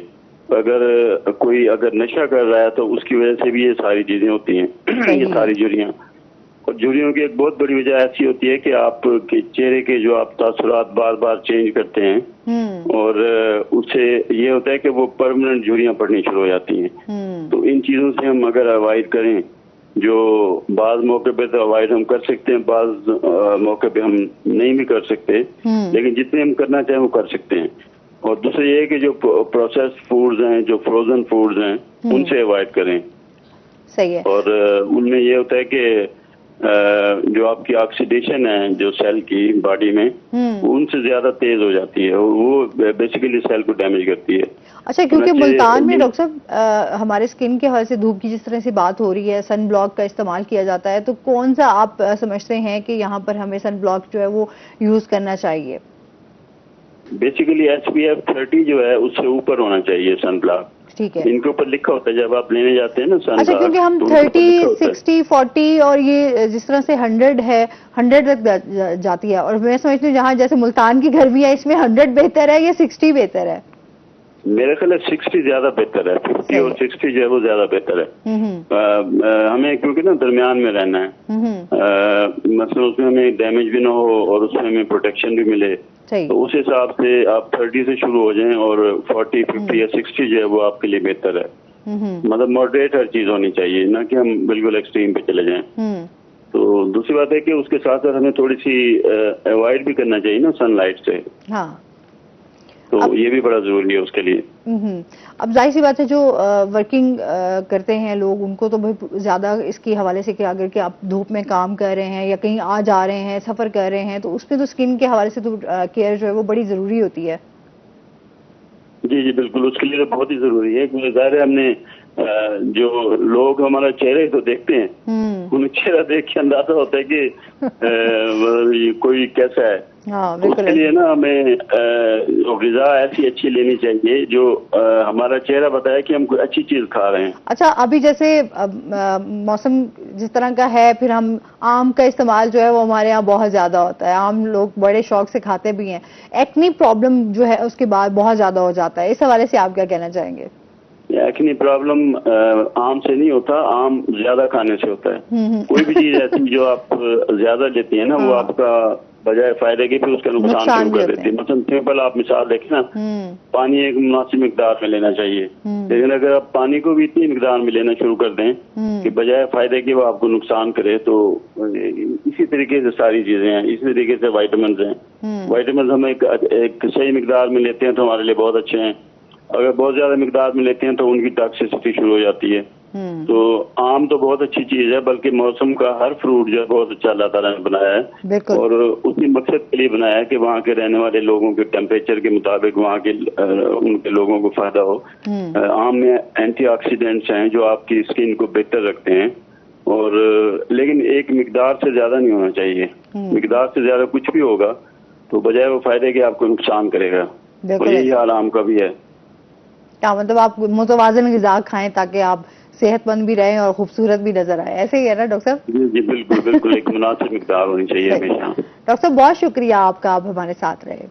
अगर नशा कर रहा है तो उसकी वजह से भी ये सारी चीजें होती हैं, ये सारी झुर्रियाँ। और झुर्रियों की एक बहुत बड़ी वजह ऐसी होती है कि आपके चेहरे के जो आप तासुरात बार बार चेंज करते हैं, और उससे ये होता है कि वो परमानेंट झुर्रियाँ पड़नी शुरू हो जाती हैं। तो इन चीज़ों से हम अगर अवॉइड करें, जो बाज मौके पे तो अवॉइड हम कर सकते हैं, बाज मौके पे हम नहीं भी कर सकते, लेकिन जितने हम करना चाहें वो कर सकते हैं। और दूसरा ये है कि जो प्रोसेस्ड फूड्स हैं, जो फ्रोजन फूड्स हैं, उनसे अवॉइड करें। सही है। और उनमें ये होता है कि जो आपकी ऑक्सीडेशन है जो सेल की बॉडी में, उनसे ज्यादा तेज हो जाती है, और वो बेसिकली सेल को डैमेज करती है। अच्छा, क्योंकि मुल्तान में डॉक्टर साहब हमारे स्किन के हवाले से धूप की जिस तरह से बात हो रही है, सन ब्लॉक का इस्तेमाल किया जाता है, तो कौन सा आप समझते हैं कि यहाँ पर हमें सन ब्लॉक जो है वो यूज करना चाहिए? बेसिकली SPF 30 जो है उससे ऊपर होना चाहिए सन ब्लॉक। ठीक है, इनके ऊपर लिखा होता है जब आप लेने जाते हैं ना सन अच्छा, ब्लॉक। क्योंकि हम तो उनके ऊपर 30, लिखा होता है। 60, 40 और ये जिस तरह से 100 है, 100 तक जाती है। और मैं समझती हूँ जहाँ जैसे मुल्तान की गर्मी है, इसमें 100 बेहतर है या 60 बेहतर है? मेरे ख्याल 60 ज्यादा बेहतर है। 50 और 60 जो है वो ज्यादा बेहतर है। हमें क्योंकि ना दरमियान में रहना है, मतलब उसमें हमें डैमेज भी ना हो और उसमें हमें प्रोटेक्शन भी मिले। तो उस हिसाब से आप 30 से शुरू हो जाएं और 40, 50 या 60 जो है वो आपके लिए बेहतर है। मतलब मॉडरेट हर चीज होनी चाहिए, ना कि हम बिल्कुल एक्सट्रीम पे चले जाएं। तो दूसरी बात है कि उसके साथ साथ हमें थोड़ी सी अवॉइड भी करना चाहिए ना सनलाइट से। हाँ, तो ये भी बड़ा जरूरी है उसके लिए। अब जाहिर सी बात है जो वर्किंग करते हैं लोग, उनको तो बहुत ज्यादा इसके हवाले से कि अगर कि आप धूप में काम कर रहे हैं या कहीं आ जा रहे हैं, सफर कर रहे हैं, तो उसमें तो स्किन के हवाले से तो केयर जो है वो बड़ी जरूरी होती है। जी जी बिल्कुल, उसके लिए तो बहुत ही जरूरी है क्योंकि ज़ाहिर है हमने जो लोग हमारा चेहरे तो देखते हैं, उन्हें चेहरा देख के अंदाजा होता है कि कोई कैसा है। हाँ, तो उसके लिए ना हमें ग़िज़ा ऐसी अच्छी लेनी चाहिए जो हमारा चेहरा बताए कि हम कोई अच्छी चीज खा रहे हैं। अच्छा, अभी जैसे मौसम जिस तरह का है, फिर हम आम का इस्तेमाल जो है वो हमारे यहाँ बहुत ज्यादा होता है, आम लोग बड़े शौक से खाते भी हैं। एक्नी प्रॉब्लम जो है उसके बाद बहुत ज्यादा हो जाता है, इस हवाले से आप क्या कहना चाहेंगे? एक्नी प्रॉब्लम आम से नहीं होता, आम ज्यादा खाने से होता है। कोई भी चीज ऐसी जो आप ज्यादा लेती है ना, वो आपका बजाय फायदे के फिर उसका नुकसान शुरू कर देती है। मतलब सिंपल आप मिसाल देखें ना, पानी एक मुनासिब मिकदार में लेना चाहिए, लेकिन अगर आप पानी को भी इतनी मिकदार में लेना शुरू कर दें कि बजाय फायदे के वो आपको नुकसान करे, तो इसी तरीके से सारी चीजें हैं। इसी तरीके से वाइटामिन हैं, वाइटामिन हम एक सही मिकदार में लेते हैं तो हमारे लिए बहुत अच्छे हैं। अगर बहुत ज्यादा मिकदार में लेते हैं तो उनकी टॉक्सिसिटी शुरू हो जाती है। तो आम तो बहुत अच्छी चीज है, बल्कि मौसम का हर फ्रूट जो है बहुत अच्छा अल्लाह ताला ने बनाया है और उसी मकसद के लिए बनाया है कि वहाँ के रहने वाले लोगों के टेम्परेचर के मुताबिक वहाँ के उनके लोगों को फायदा हो। आम में एंटीऑक्सीडेंट्स हैं जो आपकी स्किन को बेहतर रखते हैं, और लेकिन एक मिकदार से ज्यादा नहीं होना चाहिए। मिकदार से ज्यादा कुछ भी होगा तो बजाय वो फायदे के आपको नुकसान करेगा। और यही हाल आम का भी है। क्या मतलब आप मुतवाज़िन ग़िज़ा खाएं ताकि आप सेहतमंद भी रहें और खूबसूरत भी नजर आए, ऐसे ही है ना डॉक्टर साहब? जी जी बिल्कुल बिल्कुल, एक मुनासिब मिकदार होनी चाहिए हमेशा। डॉक्टर साहब बहुत शुक्रिया आपका, आप हमारे साथ रहे।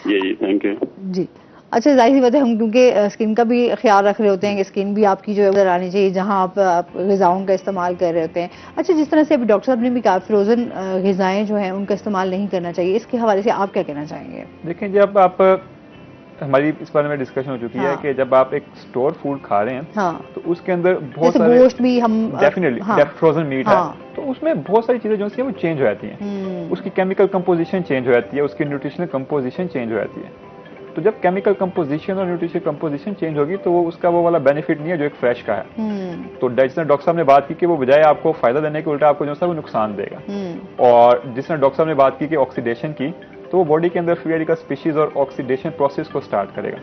जी जी थैंक यू जी। अच्छा, जाहिर सी बात है हम क्योंकि स्किन का भी ख्याल रख रहे होते हैं कि स्किन भी आपकी जो है उधर आनी चाहिए जहां आप ग़िज़ाओं का इस्तेमाल कर रहे होते हैं। अच्छा, जिस तरह से अभी डॉक्टर साहब ने भी कहा फ्रोजन ग़िज़ाएं जो हैं उनका इस्तेमाल नहीं करना चाहिए, इसके हवाले से आप क्या कहना चाहेंगे? देखिए, जब आप हमारी इस बारे में डिस्कशन हो चुकी है कि जब आप एक स्टोर फूड खा रहे हैं तो उसके अंदर बहुत सारे गोश्त भी हम डेफिनेटली फ्रोजन मीट है, तो उसमें बहुत सारी चीजें जो है वो चेंज हो जाती हैं। उसकी केमिकल कंपोजिशन चेंज हो जाती है, उसकी न्यूट्रिशनल कंपोजिशन चेंज हो जाती है। तो जब केमिकल कंपोजिशन और न्यूट्रिशनल कंपोजिशन चेंज होगी तो वो उसका वो वाला बेनिफिट नहीं है जो एक फ्रेश का है। तो जिसने डॉक्टर साहब ने बात की कि वो बजाय आपको फायदा देने के उल्टा आपको जो है वो नुकसान देगा। और जिसने डॉक्टर साहब ने बात की कि ऑक्सीडेशन की, तो वो बॉडी के अंदर फ्री रेडिकल स्पीशीज और ऑक्सीडेशन प्रोसेस को स्टार्ट करेगा।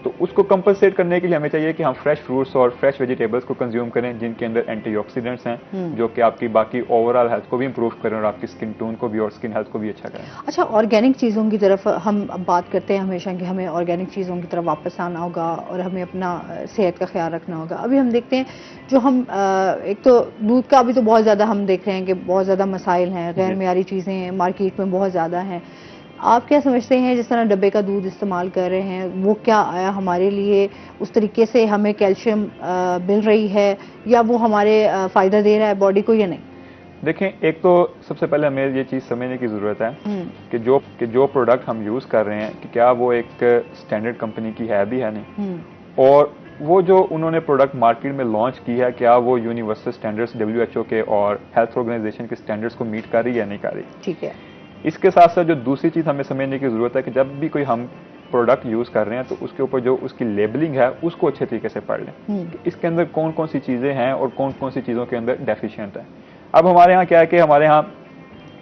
तो उसको कंपनसेट करने के लिए हमें चाहिए कि हम फ्रेश फ्रूट्स और फ्रेश वेजिटेबल्स को कंज्यूम करें जिनके अंदर एंटीऑक्सीडेंट्स हैं, जो कि आपकी बाकी ओवरऑल हेल्थ को भी इंप्रूव करें और आपकी स्किन टोन को भी और स्किन हेल्थ को भी अच्छा करें। अच्छा, ऑर्गेनिक चीज़ों की तरफ हम बात करते हैं हमेशा कि हमें ऑर्गेनिक चीज़ों की तरफ वापस आना होगा और हमें अपना सेहत का ख्याल रखना होगा। अभी हम देखते हैं जो हम एक तो दूध का अभी तो बहुत ज़्यादा हम देख रहे हैं कि बहुत ज़्यादा मसाइल हैं, गैर मेयारी चीज़ें मार्केट में बहुत ज़्यादा हैं। आप क्या समझते हैं जिस तरह डब्बे का दूध इस्तेमाल कर रहे हैं वो क्या आया हमारे लिए उस तरीके से हमें कैल्शियम मिल रही है या वो हमारे फ़ायदा दे रहा है बॉडी को या नहीं? देखें, एक तो सबसे पहले हमें ये चीज़ समझने की ज़रूरत है कि जो प्रोडक्ट हम यूज़ कर रहे हैं कि क्या वो एक स्टैंडर्ड कंपनी की है भी है नहीं, और वो जो उन्होंने प्रोडक्ट मार्केट में लॉन्च की है क्या वो यूनिवर्सल स्टैंडर्ड्स WHO के और हेल्थ ऑर्गेनाइजेशन के स्टैंडर्ड्स को मीट कर रही है या नहीं कर रही। ठीक है। इसके साथ साथ जो दूसरी चीज़ हमें समझने की ज़रूरत है कि जब भी कोई हम प्रोडक्ट यूज़ कर रहे हैं तो उसके ऊपर जो उसकी लेबलिंग है उसको अच्छे तरीके से पढ़ लें कि इसके अंदर कौन कौन सी चीज़ें हैं और कौन कौन सी चीज़ों के अंदर डेफिशिएंट है। अब हमारे यहाँ क्या है कि हमारे यहाँ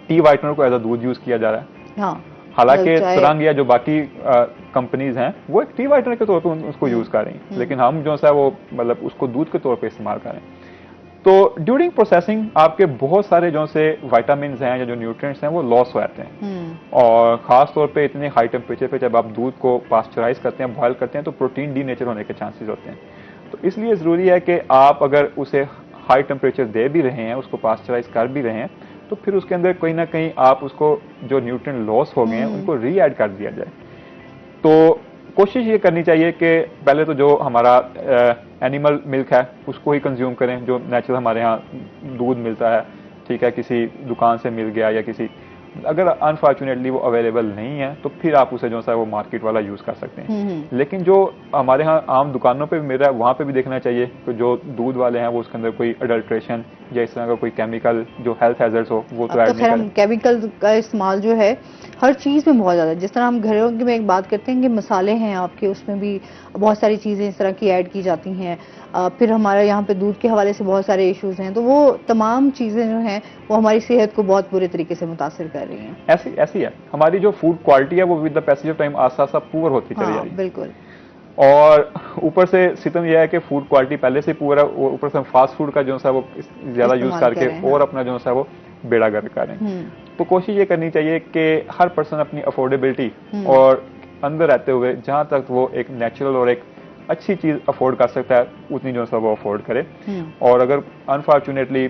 टी वाइटनर को एज अ दूध यूज़ किया जा रहा है। हालांकि तरंग या जो बाकी कंपनीज हैं वो एक टी वाइटनर के तौर पर उसको यूज़ कर रही हैं, लेकिन हम जो है वो मतलब उसको दूध के तौर पर इस्तेमाल करें। तो ड्यूरिंग प्रोसेसिंग आपके बहुत सारे जो से विटामिन हैं या जो न्यूट्रिएंट्स हैं वो लॉस हो जाते हैं। और खास तौर पे इतने हाई टेम्परेचर पे जब आप दूध को पास्चराइज करते हैं, बॉयल करते हैं, तो प्रोटीन डीनेचर होने के चांसेस होते हैं। तो इसलिए ज़रूरी है कि आप अगर उसे हाई टेम्परेचर दे भी रहे हैं, उसको पास्चराइज कर भी रहे हैं, तो फिर उसके अंदर कहीं ना कहीं आप उसको जो न्यूट्रिएंट लॉस हो गए हैं उनको री ऐड कर दिया जाए। तो कोशिश ये करनी चाहिए कि पहले तो जो हमारा एनिमल मिल्क है उसको ही कंज्यूम करें, जो नेचुरल हमारे यहाँ दूध मिलता है, ठीक है, किसी दुकान से मिल गया या किसी, अगर अनफॉर्चुनेटली वो अवेलेबल नहीं है तो फिर आप उसे जो सा वो मार्केट वाला यूज कर सकते हैं। लेकिन जो हमारे यहाँ आम दुकानों पे भी मिल रहा है वहाँ पे भी देखना चाहिए कि जो दूध वाले हैं वो उसके अंदर कोई अडल्ट्रेशन या इस तरह का कोई केमिकल जो हेल्थ हैजर्ड्स हो वो तो ऐड नहीं करें। केमिकल का इस्तेमाल जो है हर चीज़ में बहुत ज़्यादा, जिस तरह हम घरों की में एक बात करते हैं कि मसाले हैं आपके, उसमें भी बहुत सारी चीज़ें इस तरह की ऐड की जाती हैं। फिर हमारे यहाँ पे दूध के हवाले से बहुत सारे इश्यूज हैं, तो वो तमाम चीज़ें जो हैं वो हमारी सेहत को बहुत बुरे तरीके से मुतासिर कर रही हैं। ऐसी है हमारी जो फूड क्वालिटी है वो with the passage of time आस्ता आस्ता पुअर होती चली जा रही है। बिल्कुल। और ऊपर से सितम यह है कि फूड क्वालिटी पहले से पुअर है, ऊपर से फास्ट फूड का जो सा वो ज्यादा यूज करके और अपना जो सा वो बेड़ा गर्क करें। तो कोशिश ये करनी चाहिए कि हर पर्सन अपनी अफोर्डेबिलिटी और अंदर रहते हुए जहां तक वो एक नेचुरल और एक अच्छी चीज अफोर्ड कर सकता है उतनी जो सा वो अफोर्ड करे। और अगर अनफॉर्चुनेटली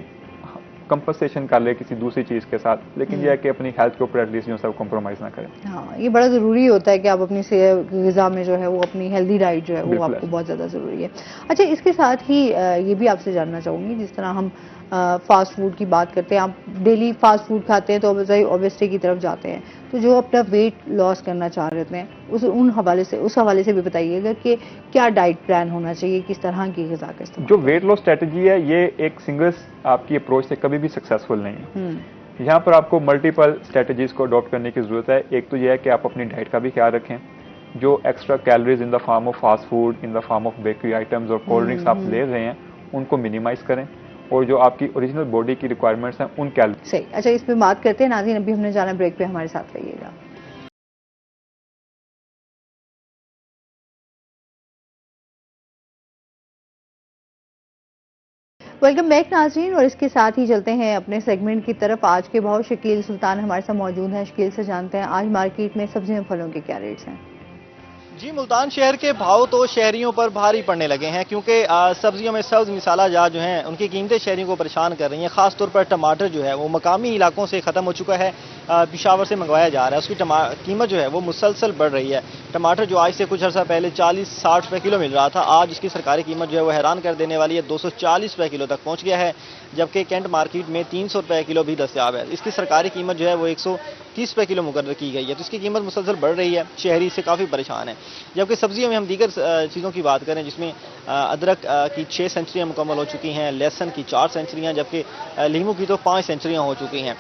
कंपनसेशन कर ले किसी दूसरी चीज के साथ, लेकिन यह है कि अपनी हेल्थ के ऊपर एटलीस्ट जो सब कॉम्प्रोमाइज ना करें। हाँ, ये बड़ा जरूरी होता है कि आप अपनी ग़िज़ा में जो है वो अपनी हेल्दी डाइट जो है वो आपको बहुत ज़्यादा ज़रूरी है। अच्छा, इसके साथ ही ये भी आपसे जानना चाहूँगी, जिस तरह हम फास्ट फूड की बात करते हैं, आप डेली फास्ट फूड खाते हैं तो ओबेसिटी की तरफ जाते हैं, तो जो अपना वेट लॉस करना चाह रहे हैं उस हवाले से भी बताइएगा कि क्या डाइट प्लान होना चाहिए, किस तरह की ग़िज़ा का इस्तेमाल। जो वेट लॉस स्ट्रेटजी है ये एक सिंगल आपकी अप्रोच से कभी भी सक्सेसफुल नहीं है। यहाँ पर आपको मल्टीपल स्ट्रेटजीज को अडॉप्ट करने की जरूरत है। एक तो यह है कि आप अपनी डाइट का भी ख्याल रखें, जो extra calories in the form of fast food, in the form of bakery items और कोल्ड ड्रिंक्स आप ले रहे हैं उनको मिनिमाइज करें, और जो आपकी ओरिजिनल बॉडी की रिक्वायरमेंट्स हैं उन कैलोरी। सही। अच्छा, इस पे बात करते हैं नाज़रीन, अभी हमने जाना ब्रेक पे, हमारे साथ रहिएगा। वेलकम बैक नाज़रीन, और इसके साथ ही चलते हैं अपने सेगमेंट की तरफ। आज के भाव शकील सुल्तान हमारे साथ मौजूद हैं। शकील से जानते हैं आज मार्केट में सब्जियों फलों के क्या रेट्स हैं। जी, मुल्तान शहर के भाव तो शहरियों पर भारी पड़ने लगे हैं, क्योंकि सब्जियों में सब्ज मिसाला जात जो हैं उनकी कीमतें शहरियों को परेशान कर रही हैं। खासतौर पर टमाटर जो है वो मकामी इलाकों से ख़त्म हो चुका है, पिशावर से मंगवाया जा रहा है, उसकी कीमत जो है वो मुसलसल बढ़ रही है। टमाटर जो आज से कुछ अर्सा पहले 40-60 रुपये किलो मिल रहा था, आज उसकी सरकारी कीमत जो है वो हैरान कर देने वाली है, 240 रुपये किलो तक पहुँच गया है, जबकि कैंट मार्केट में 300 रुपये किलो भी दस्तयाब है। इसकी सरकारी कीमत जो है वो 130 रुपये किलो मुकर्रर की गई है, तो इसकी कीमत मुसलसल बढ़ रही है, शहरी इससे काफ़ी परेशान है। जबकि सब्जियों में हम दीगर चीज़ों की बात करें, जिसमें अदरक की 6 सेंचुरियाँ मुकम्मल हो चुकी हैं, लहसन की 4 सेंचुरियाँ, जबकि लीमू की तो 5 सेंचुरियाँ हो चुकी हैं।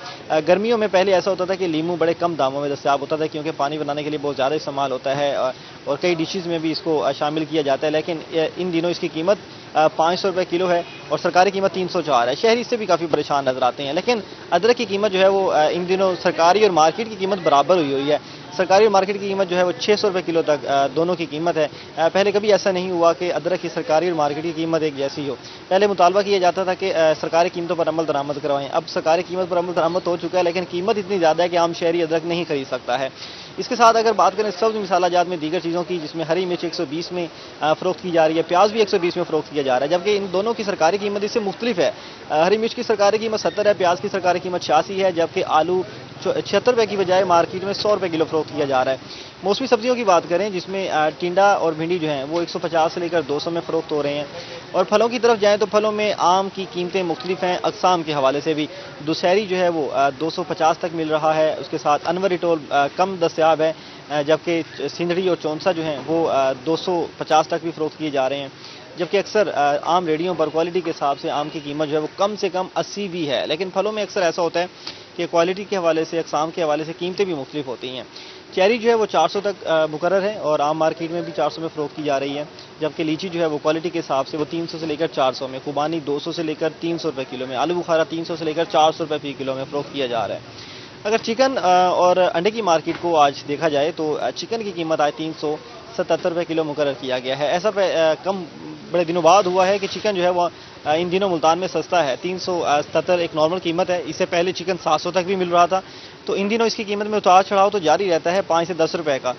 गर्मियों में पहले ऐसा होता था कि लीमू बड़े कम दामों में दस्तयाब होता था, क्योंकि पानी बनाने के लिए बहुत ज़्यादा इस्तेमाल होता है और कई डिशेज़ में भी इसको शामिल किया जाता है, लेकिन इन दिनों इसकी कीमत 500 रुपये किलो है और सरकारी कीमत 304 है। शहरी इससे भी काफ़ी परेशान नजर आते हैं। लेकिन अदरक की कीमत जो है वो इन दिनों सरकारी और मार्केट की कीमत बराबर हुई है। सरकारी और मार्केट की कीमत जो है वो 600 रुपये किलो तक दोनों की कीमत है। पहले कभी ऐसा नहीं हुआ कि अदरक की सरकारी और मार्केट की कीमत एक जैसी हो। पहले मुतालबा किया जाता था कि सरकारी कीमतों पर अमल दरामद करवाएं, अब सरकारी कीमत पर अमल दरामद हो चुका है, लेकिन कीमत इतनी ज़्यादा है कि आम शहरी अदरक नहीं खरीद सकता है। इसके साथ अगर बात करें सब्ज़ मिसाला जात में दीगर चीज़ों की, जिसमें हरी मिर्च 120 में फ़रोख्त की जा रही है, प्याज भी 120 में फ़रोख्त किया जा रहा है, जबकि इन दोनों की सरकारी कीमत इससे मुख्तलिफ है। हरी मिर्च की सरकारी कीमत 70 है, प्याज की सरकारी कीमत 86 है, जबकि आलू 76 रुपये की बजाय मार्केट में 100 रुपये किलो फ़रोख्त किया जा रहा है। मौसमी सब्जियों की बात करें, जिसमें टिंडा और भिंडी जो हैं वो 150 से लेकर 200 में फ़रोख्त हो रहे हैं। और फलों की तरफ जाएँ तो फलों में आम की कीमतें मुख्तलिफ हैं, अक़साम के हवाले से भी। दुशहरी जो है वो 250 तक मिल रहा है, उसके साथ अनवर इटोल कम दस्तयाब है, जबकि सिंधड़ी और चौंसा जो हैं वो 250 तक भी फ़रोख्त किए जा रहे हैं। जबकि अक्सर आम रेडियों पर क्वालिटी के हिसाब से आम की कीमत जो है वो कम से कम 80 भी है। लेकिन फलों में अक्सर ऐसा होता है कि क्वालिटी के हवाले से, अक़साम के हवाले से कीमतें भी मुख्तलिफ होती हैं। चेरी जो है वो 400 तक मुकर्रर है और आम मार्केट में भी 400 में फ़रोख्त की जा रही है, जबकि लीची जो है वो क्वालिटी के हिसाब से वो 300 से लेकर 400 में, खुबानी 200 से लेकर 300 रुपये किलो में, आलू बुखारा 300 से लेकर 400 रुपये फी किलो में फ़रोख्त किया जा रहा है। अगर चिकन और अंडे की मार्केट को आज देखा जाए तो चिकन की कीमत आज 377 रुपये किलो मुकर्रर किया गया है। ऐसा कम बड़े दिनों बाद हुआ है कि चिकन जो है वो इन दिनों मुल्तान में सस्ता है। 377 एक नॉर्मल कीमत है। इससे पहले चिकन 700 तक भी मिल रहा था। तो इन दिनों इसकी कीमत में उतार चढ़ाव तो जारी रहता है। 5 से 10 रुपए का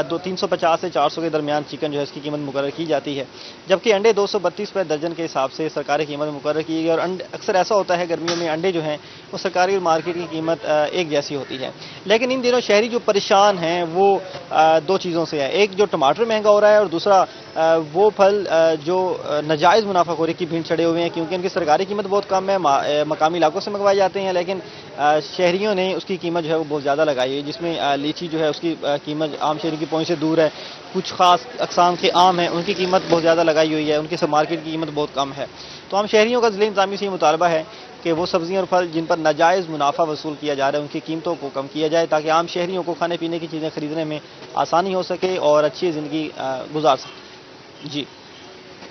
350 से 400 के दरमियान चिकन जो है इसकी कीमत मुकर्रर की जाती है। जबकि अंडे 232 रुपये दर्जन के हिसाब से सरकारी कीमत मुकर्रर की गई। और अक्सर ऐसा होता है गर्मियों में अंडे जो हैं वो सरकारी और मार्केट की कीमत एक जैसी होती है। लेकिन इन दिनों शहरी जो परेशान हैं वो दो चीज़ों से है। एक जो टमाटर महंगा हो रहा है और दूसरा वो फल जो नाजायज़ मुनाफाखोरी की भीड़ चढ़े हुए हैं, क्योंकि उनकी सरकारी कीमत बहुत कम है, मकामी इलाकों से मंगवाए जाते हैं। लेकिन शहरियों ने उसकी कीमत जो है वो बहुत ज़्यादा लगाई है, जिसमें लीची जो है उसकी कीमत आम शहरी की पहुंच से दूर है। कुछ खास अक़साम के आम हैं उनकी कीमत बहुत ज़्यादा लगाई हुई है, उनकी सब मार्केट की कीमत बहुत कम है। तो आम शहरियों का ज़िले इंतज़ामिया से ये मुतालबा है कि वो सब्जियां और फल जिन पर नाजायज़ मुनाफा वसूल किया जा रहा है उनकी कीमतों को कम किया जाए, ताकि आम शहरियों को खाने पीने की चीज़ें खरीदने में आसानी हो सके और अच्छी ज़िंदगी गुजार सके। जी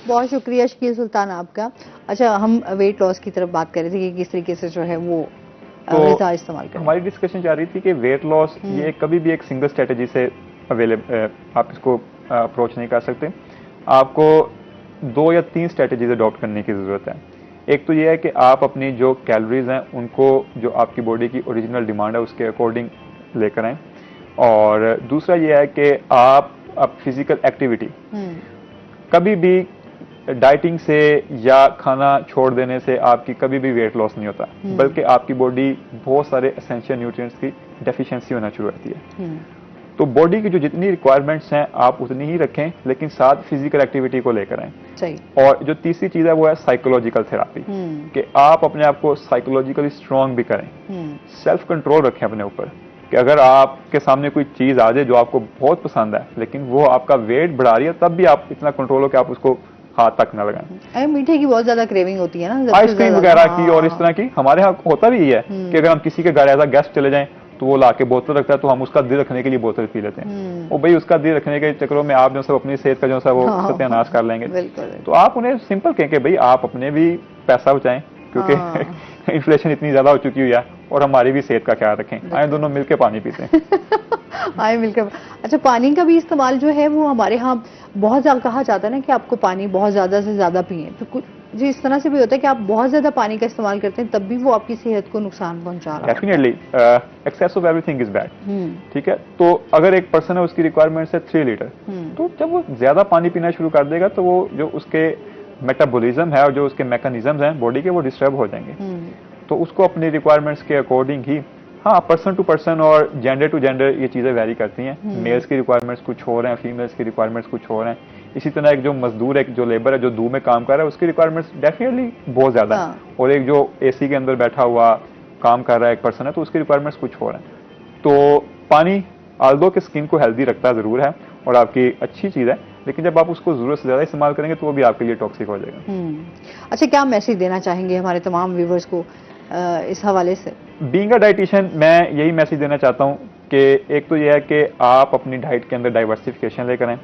बहुत शुक्रिया शकील सुल्तान आपका। अच्छा, हम वेट लॉस की तरफ बात कर रहे थे कि किस तरीके से जो है वो ग़िज़ा इस्तेमाल करें। हमारी डिस्कशन जा रही थी कि वेट लॉस ये कभी भी एक सिंगल स्ट्रेटजी से आप इसको अप्रोच नहीं कर सकते। आपको 2 या 3 स्ट्रेटजीज अडॉप्ट करने की ज़रूरत है। एक तो ये है कि आप अपनी जो कैलोरीज हैं उनको जो आपकी बॉडी की ओरिजिनल डिमांड है उसके अकॉर्डिंग लेकर आएँ। और दूसरा ये है कि आप फिजिकल एक्टिविटी कभी भी डाइटिंग से या खाना छोड़ देने से आपकी कभी भी वेट लॉस नहीं होता, बल्कि आपकी बॉडी बहुत सारे एसेंशियल न्यूट्रिएंट्स की डेफिशिएंसी होना शुरू होती है। तो बॉडी की जो जितनी रिक्वायरमेंट्स हैं आप उतनी ही रखें, लेकिन साथ फिजिकल एक्टिविटी को लेकर आएं। सही। और जो तीसरी चीज है वो है साइकोलॉजिकल थेरापी, कि आप अपने आप को साइकोलॉजिकली स्ट्रांग भी करें, सेल्फ कंट्रोल रखें अपने ऊपर, कि अगर आपके सामने कोई चीज आ जाए जो आपको बहुत पसंद है लेकिन वो आपका वेट बढ़ा रही है, तब भी आप इतना कंट्रोल हो कि आप उसको हाथ तक न लगाएं। मीठे की बहुत ज्यादा क्रेविंग होती है ना, आइसक्रीम वगैरह की और इस तरह की। हमारे यहाँ होता भी ये है कि अगर हम किसी के घर एज गेस्ट चले जाएं तो वो लाके बोतल रखता है, तो हम उसका दिल रखने के लिए बोतल पी लेते हैं। और भाई उसका दिल रखने के चक्करों में आप जो सब अपनी सेहत का जो सा वो सत्यानाश कर लेंगे। तो आप उन्हें सिंपल कहें कि भाई आप अपने भी पैसा बचाएं, क्योंकि इन्फ्लेशन इतनी ज्यादा हो चुकी हुई है, और हमारी भी सेहत का ख्याल रखें। आए दोनों मिलकर पानी पीते हैं। आए मिलकर। अच्छा, पानी का भी इस्तेमाल जो है वो हमारे यहाँ बहुत ज्यादा कहा जाता है ना कि आपको पानी बहुत ज्यादा से ज्यादा पिए। तो कुछ जी इस तरह से भी होता है कि आप बहुत ज्यादा पानी का इस्तेमाल करते हैं तब भी वो आपकी सेहत को नुकसान पहुंचा रहा है। Definitely excess of everything is bad. ठीक है, तो अगर एक पर्सन है उसकी रिक्वायरमेंट है 3 लीटर, तो जब वो ज्यादा पानी पीना शुरू कर देगा तो वो जो उसके मेटाबॉलिज्म है और जो उसके मैकेनिज्म्स हैं बॉडी के वो डिस्टर्ब हो जाएंगे। तो उसको अपनी रिक्वायरमेंट्स के अकॉर्डिंग ही, हाँ, पर्सन टू पर्सन और जेंडर टू जेंडर ये चीजें वेरी करती हैं। मेल्स की रिक्वायरमेंट्स कुछ हो रहे हैं, फीमेल्स की रिक्वायरमेंट्स कुछ हो रहे हैं। इसी तरह एक जो मजदूर है, जो लेबर है, जो धूप में काम कर रहा है, उसकी रिक्वायरमेंट्स डेफिनेटली बहुत ज्यादा है। और एक जो एसी के अंदर बैठा हुआ काम कर रहा है एक पर्सन है, तो उसकी रिक्वायरमेंट्स कुछ हो रहे हैं। तो पानी आल्दो के स्किन को हेल्दी रखता जरूर है और आपकी अच्छी चीज है, लेकिन जब आप उसको जरूरत से ज्यादा इस्तेमाल करेंगे तो वो भी आपके लिए टॉक्सिक हो जाएगा। अच्छा, क्या मैसेज देना चाहेंगे हमारे तमाम व्यूवर्स को इस हवाले से? बीइंग अ डाइटिशियन मैं यही मैसेज देना चाहता हूँ कि एक तो यह है कि आप अपनी डाइट के अंदर डाइवर्सिफिकेशन लेकर आएं।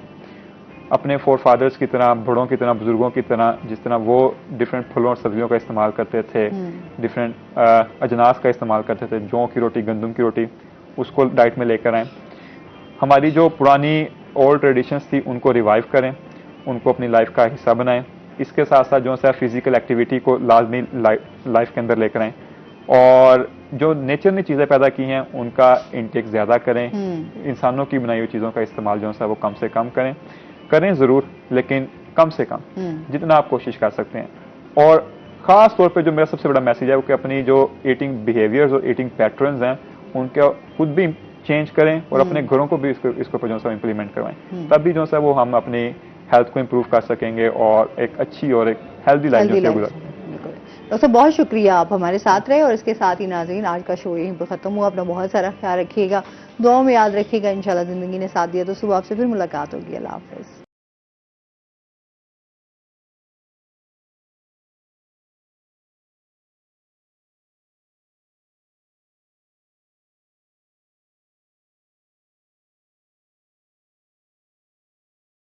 अपने फोरफादर्स की तरह, बड़ों की तरह, बुजुर्गों की तरह, जिस तरह वो डिफरेंट फलों और सब्जियों का इस्तेमाल करते थे, डिफरेंट अजनास का इस्तेमाल करते थे, जौ की रोटी, गंदम की रोटी, उसको डाइट में लेकर आएँ। हमारी जो पुरानी ओल्ड ट्रेडिशंस थी उनको रिवाइव करें, उनको अपनी लाइफ का हिस्सा बनाएं। इसके साथ साथ जो है फिजिकल एक्टिविटी को लाजमी लाइफ के अंदर लेकर आएं, और जो नेचर ने चीज़ें पैदा की हैं उनका इंटेक ज़्यादा करें। इंसानों की बनाई हुई चीज़ों का इस्तेमाल जो है वो कम से कम करें ज़रूर, लेकिन कम से कम जितना आप कोशिश कर सकते हैं। और ख़ास तौर पे जो मेरा सबसे बड़ा मैसेज है वो कि अपनी जो ईटिंग बिहेवियर्स और ईटिंग पैटर्न्स हैं उनके खुद भी चेंज करें और अपने घरों को भी इसको जो है इम्प्लीमेंट करवाएं। तब भी जो है वो हम अपनी हेल्थ को इम्प्रूव कर सकेंगे और एक अच्छी और एक हेल्दी लाइफ गुजार। दोस्तों बहुत शुक्रिया, आप हमारे साथ रहे। और इसके साथ ही नाज़रीन, आज का शो यहीं पर खत्म हुआ। अपना बहुत सारा ख्याल रखिएगा, दुआओं में याद रखिएगा। इंशाल्लाह जिंदगी ने साथ दिया तो सुबह आपसे फिर मुलाकात होगी। अल्लाह हाफ़िज़।